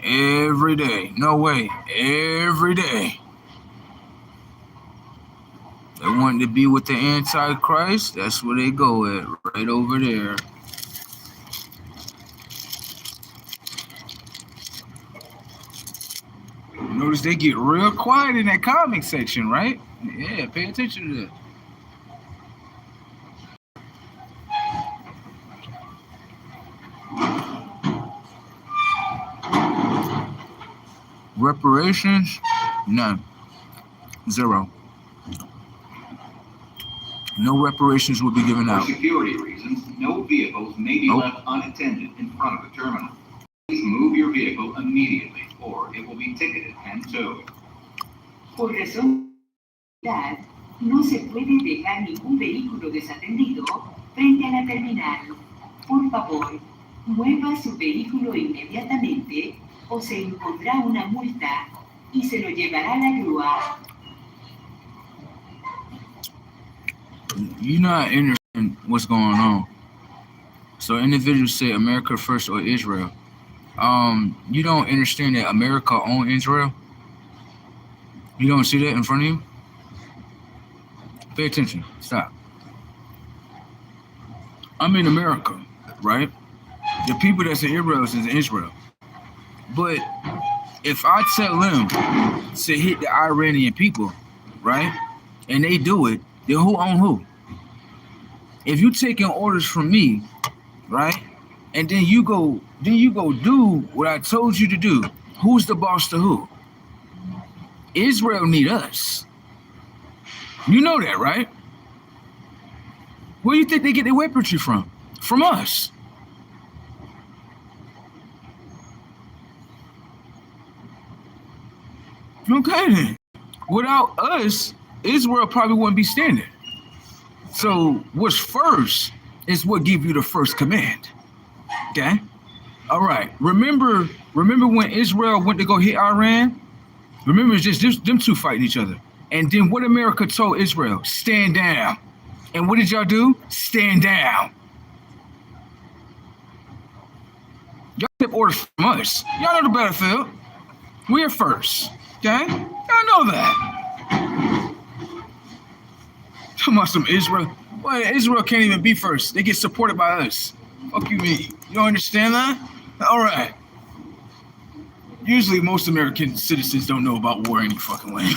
Every day. No way. Every day. They want to be with the Antichrist. That's where they go at, right over there. Notice they get real quiet in that comment section, right? Yeah, pay attention to that. Reparations? None. Zero. No reparations will be given For out. security reasons, no vehicles may be Nope. left unattended in front of the terminal. Please move your vehicle immediately, or it will be ticketed and towed. Por razón de seguridad, no se puede dejar ningún vehículo desatendido frente a la terminal. Por favor, mueva su vehículo inmediatamente o se impondrá una multa y se lo llevará a la grúa. You're not understanding what's going on. So individuals say America first or Israel. You don't understand that America owns Israel? You don't see that in front of you? Pay attention. Stop. I'm in America, right? The people that's in Israel is in Israel. But if I tell them to hit the Iranian people, right, and they do it, then who on who? If you taking orders from me, right, and then you go do what I told you to do, who's the boss to who? Israel need us. You know that, right? Where do you think they get their weaponry from? From us. Okay then. Without us, Israel probably wouldn't be standing. So what's first is what give you the first command. Okay? All right. Remember when Israel went to go hit Iran? Remember, it's just them two fighting each other. And then what America told Israel? Stand down. And what did y'all do? Stand down. Y'all took orders from us. Y'all know the battlefield. We're first. Okay? Y'all know that. Talking about some Israel. Well, Israel can't even be first. They get supported by us. Fuck you mean? You don't understand that? All right. Usually most American citizens don't know about war any fucking way.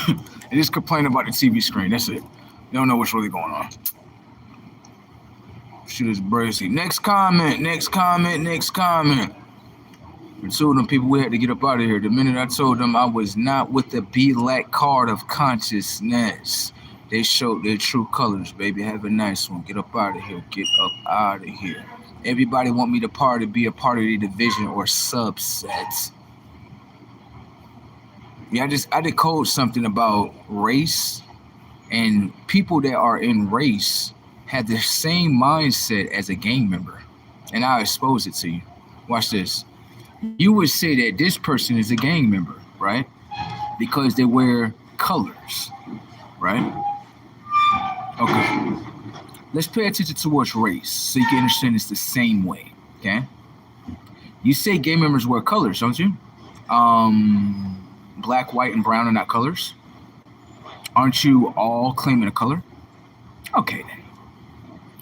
They just complain about the TV screen. That's it. They don't know what's really going on. Shit is brazy. Next comment. I told them people we had to get up out of here. The minute I told them I was not with the black card of consciousness, they showed their true colors, baby. Have a nice one. Get up out of here. Get up out of here. Everybody want me to be a part of the division or subsets. Yeah, I decode something about race, and people that are in race have the same mindset as a gang member. And I'll expose it to you. Watch this. You would say that this person is a gang member, right? Because they wear colors, right? Okay. Let's pay attention towards race so you can understand it's the same way, okay? You say gang members wear colors, don't you? Black, white, and brown are not colors. Aren't you all claiming a color? Okay, then.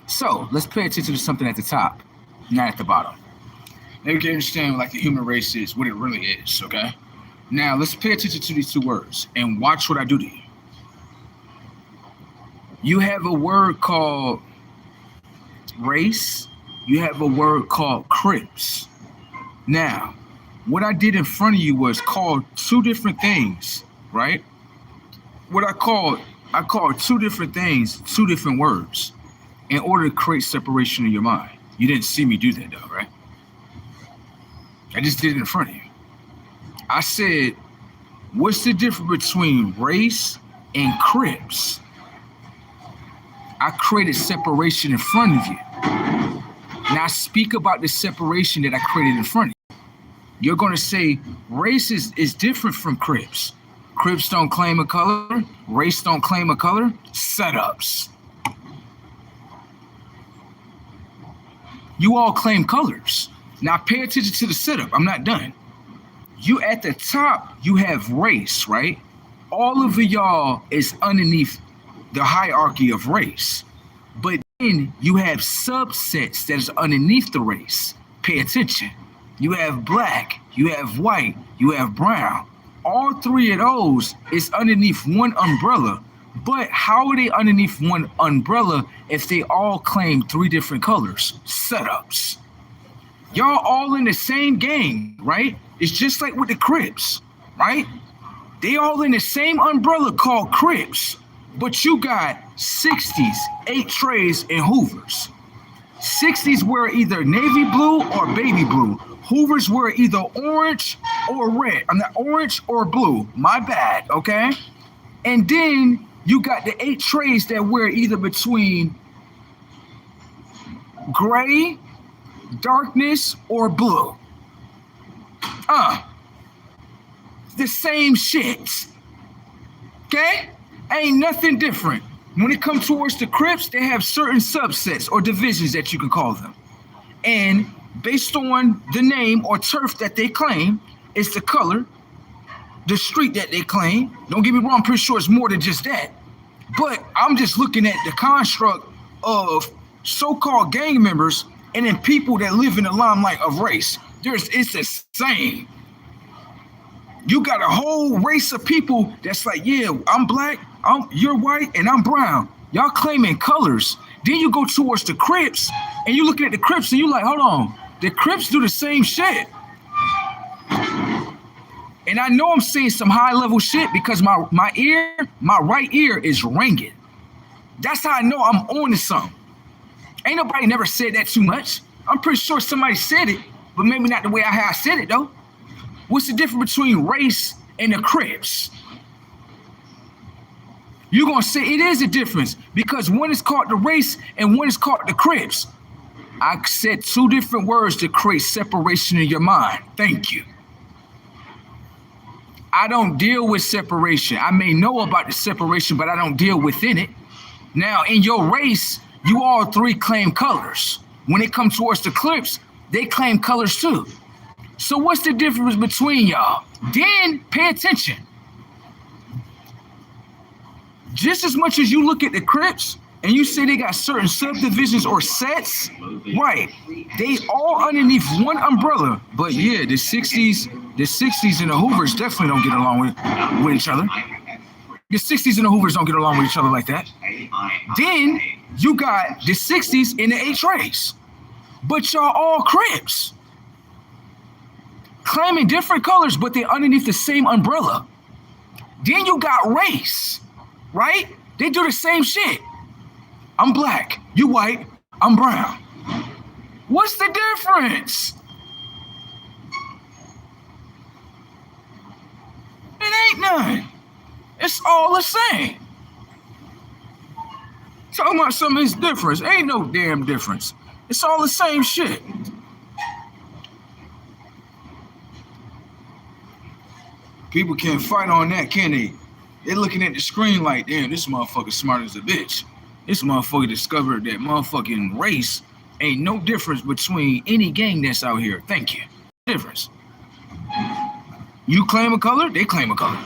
So, let's pay attention to something at the top, not at the bottom. Now you can understand like the human race is, what it really is, okay? Now, let's pay attention to these two words and watch what I do to you. You have a word called race. You have a word called Crips. Now, what I did in front of you was call two different things, right? What I called two different things, two different words, in order to create separation in your mind. You didn't see me do that though, right? I just did it in front of you. I said, what's the difference between race and Crips? I created separation in front of you. Now speak about the separation that I created in front of you. You're going to say race is different from Crips. Crips don't claim a color. Race don't claim a color. Setups. You all claim colors. Now pay attention to the setup. I'm not done. You at the top, you have race, right? All of y'all is underneath the hierarchy of race. But then you have subsets that is underneath the race. Pay attention. You have black, you have white, you have brown. All three of those is underneath one umbrella. But how are they underneath one umbrella if they all claim three different colors? Setups. Y'all all in the same gang, right? It's just like with the Crips, right? They all in the same umbrella called Crips. But you got 60s, 8 trays, and Hoovers. 60s were either navy blue or baby blue. Hoovers were either orange or red. I'm not orange or blue. My bad, okay? And then you got the 8 trays that were either between gray, darkness, or blue. The same shit. Okay? Ain't nothing different. When it comes towards the Crips, they have certain subsets or divisions that you can call them. And based on the name or turf that they claim, it's the color, the street that they claim. Don't get me wrong, I'm pretty sure it's more than just that. But I'm just looking at the construct of so-called gang members and then people that live in the limelight of race. It's the same. You got a whole race of people that's like, yeah, I'm black, you're white, and I'm brown. Y'all claiming colors. Then you go towards the Crips, and you looking at the Crips, and you like, hold on, the Crips do the same shit. And I know I'm saying some high-level shit because my right ear is ringing. That's how I know I'm on to something. Ain't nobody never said that too much. I'm pretty sure somebody said it, but maybe not the way I said it, though. What's the difference between race and the Crips? You're going to say it is a difference because one is called the race and one is called the Crips. I said 2 different words to create separation in your mind. Thank you. I don't deal with separation. I may know about the separation, but I don't deal within it. Now, in your race, you all 3 claim colors. When it comes towards the Crips, they claim colors too. So what's the difference between y'all? Then pay attention. Just as much as you look at the Crips and you say they got certain subdivisions or sets, right? They all underneath one umbrella. But yeah, the 60s and the Hoovers definitely don't get along with each other. The 60s and the Hoovers don't get along with each other like that. Then you got the 60s and the 8 trays. But y'all all Crips. Claiming different colors, but they're underneath the same umbrella. Then you got race, right? They do the same shit. I'm black, you white, I'm brown. What's the difference? It ain't none. It's all the same. Talking about something's difference. Ain't no damn difference. It's all the same shit. People can't fight on that, can they? They're looking at the screen like, damn, this motherfucker smart as a bitch. This motherfucker discovered that motherfucking race ain't no difference between any gang that's out here. Thank you. Difference. You claim a color, they claim a color.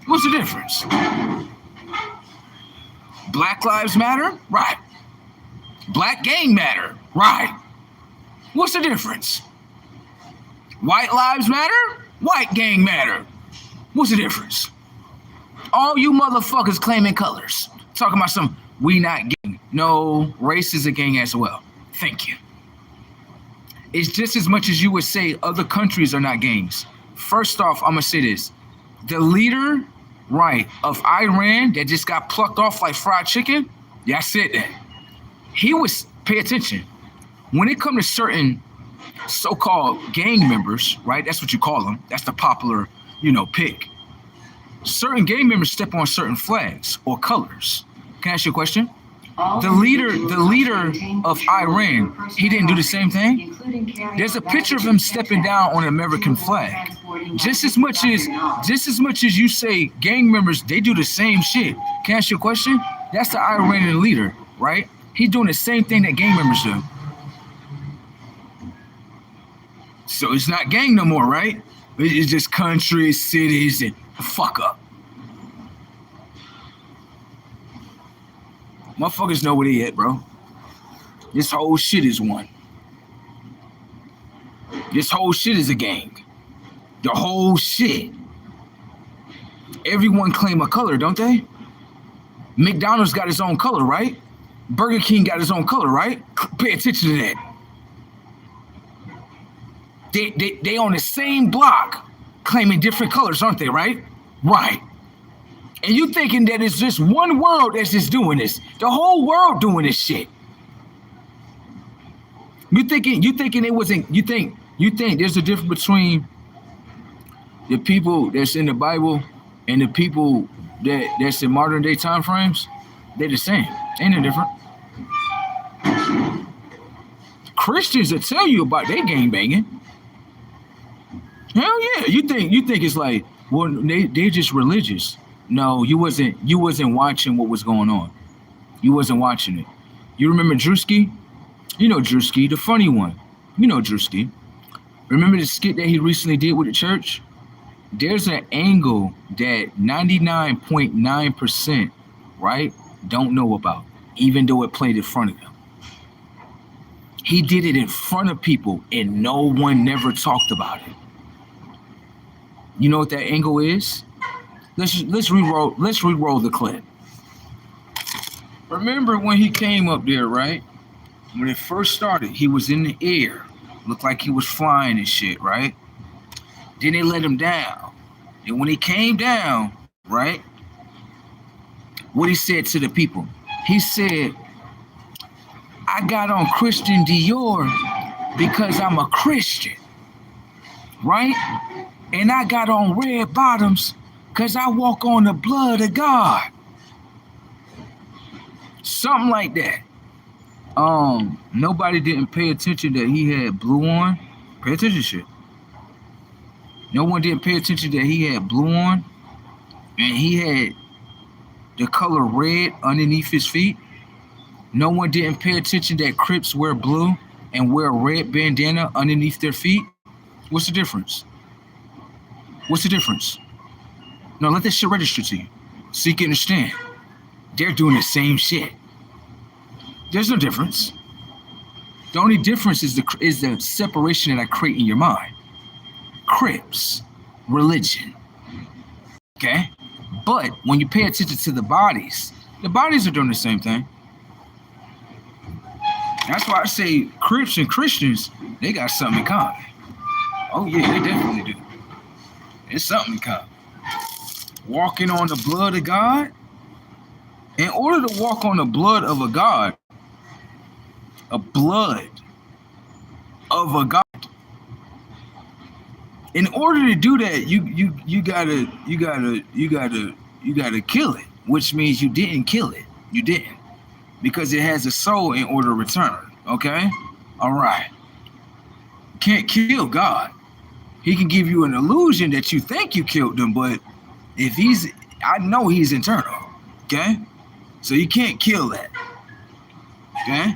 What's the difference? Black lives matter? Right. Black gang matter? Right. What's the difference? White lives matter? White gang matter. What's the difference? All you motherfuckers claiming colors. Talking about some, we not gang. No, race is a gang as well. Thank you. It's just as much as you would say other countries are not gangs. First off, I'm going to say this. The leader, right, of Iran that just got plucked off like fried chicken, yeah, I said that. He was, pay attention. When it comes to certain so-called gang members, right? That's what you call them. That's the popular, pick. Certain gang members step on certain flags or colors. Can I ask you a question? The leader of Iran, he didn't do the same thing? There's a picture of him stepping down on an American flag. Just as much as you say gang members, they do the same shit. Can I ask you a question? That's the Iranian leader, right? He's doing the same thing that gang members do. So it's not gang no more, right? It's just countries, cities, and fuck up. Motherfuckers know where they at, bro. This whole shit is one. This whole shit is a gang. The whole shit. Everyone claim a color, don't they? McDonald's got his own color, right? Burger King got his own color, right? Pay attention to that. They on the same block claiming different colors, aren't they, right? Right. And you thinking that it's just one world that's just doing this. The whole world doing this shit. You thinking it wasn't, you think there's a difference between the people that's in the Bible and the people that's in modern day time frames? They're the same. Ain't no different. Christians will tell you about their gang banging. Hell yeah. You think it's like, well, they're just religious. No, you wasn't watching what was going on. You wasn't watching it. You remember Drewski? You know Drewski, the funny one. You know Drewski. Remember the skit that he recently did with the church? There's an angle that 99.9%, right, don't know about, even though it played in front of them. He did it in front of people and no one never talked about it. You know what that angle is? Let's re-roll the clip. Remember when he came up there, right? When it first started, he was in the air. Looked like he was flying and shit, right? Then they let him down. And when he came down, right? What he said to the people? He said, I got on Christian Dior because I'm a Christian, right? And I got on red bottoms because I walk on the blood of God. Something like that. Nobody didn't pay attention that he had blue on. Pay attention to shit. No one didn't pay attention that he had blue on. And he had the color red underneath his feet. No one didn't pay attention that Crips wear blue and wear a red bandana underneath their feet. What's the difference? What's the difference? No, let that shit register to you so you can understand. They're doing the same shit. There's no difference. The only difference is the separation that I create in your mind. Crips, religion. Okay? But when you pay attention to the bodies are doing the same thing. That's why I say Crips and Christians, they got something in common. Oh yeah, they definitely do. It's something in common. Walking on the blood of God. In order to walk on the blood of a God, in order to do that, you gotta kill it, which means you didn't kill it. You didn't. Because it has a soul in order to return. Okay? All right. Can't kill God. He can give you an illusion that you think you killed him, but I know he's internal. Okay? So you can't kill that. Okay?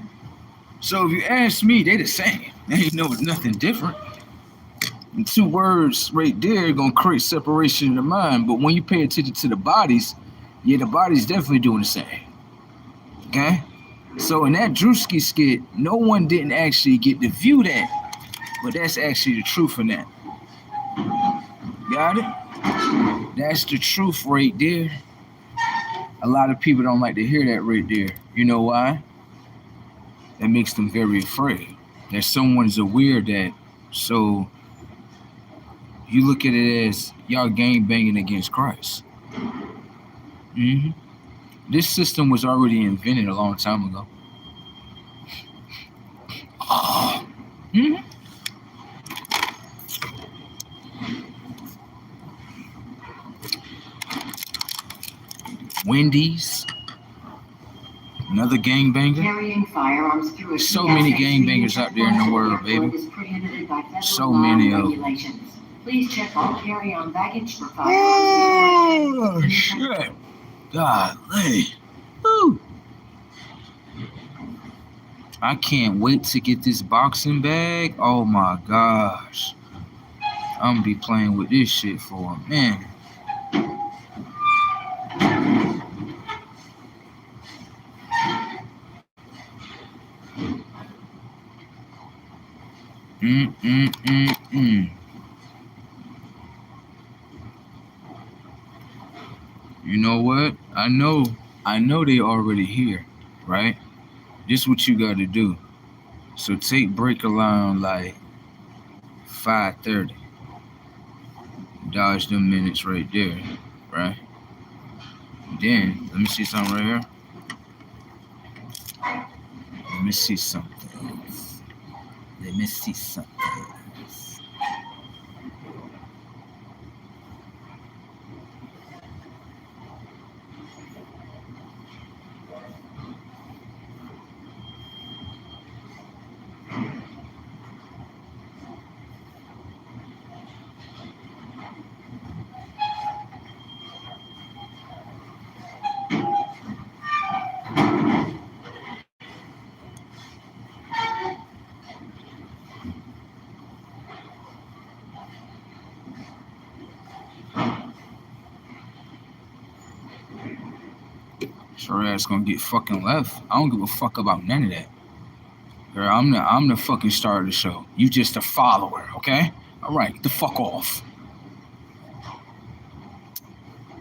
So if you ask me, they the same. They ain't nothing different. And two words right there gonna create separation in the mind. But when you pay attention to the bodies, yeah, the body's definitely doing the same. Okay? So in that Drewski skit, no one didn't actually get to view that. But that's actually the truth in that. Got it? That's the truth right there. A lot of people don't like to hear that right there. You know why? That makes them very afraid that someone's aware that. So you look at it as y'all gang banging against Christ. Mm-hmm. This system was already invented a long time ago. Mm-hmm. Wendy's, another gangbanger. Carrying firearms through a So many gangbangers out there in the world, baby. So many of them. Please check all carry-on baggage for Oh, shit. Golly. Woo. I can't wait to get this boxing bag. Oh my gosh. I'm gonna be playing with this shit for a minute. You know what? I know they already here, right? This is what you got to do. So take break around like 5:30. Dodge them minutes right there, right? Then let me see something right here. Let me see something. Let me see something. Your ass gonna get fucking left. I don't give a fuck about none of that. Girl, I'm the fucking star of the show. You just a follower, okay? All right, get the fuck off.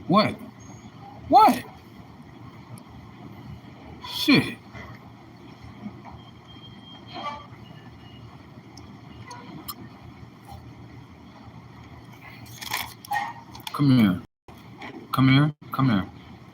What? What? Shit. Come here. Come here. Come here.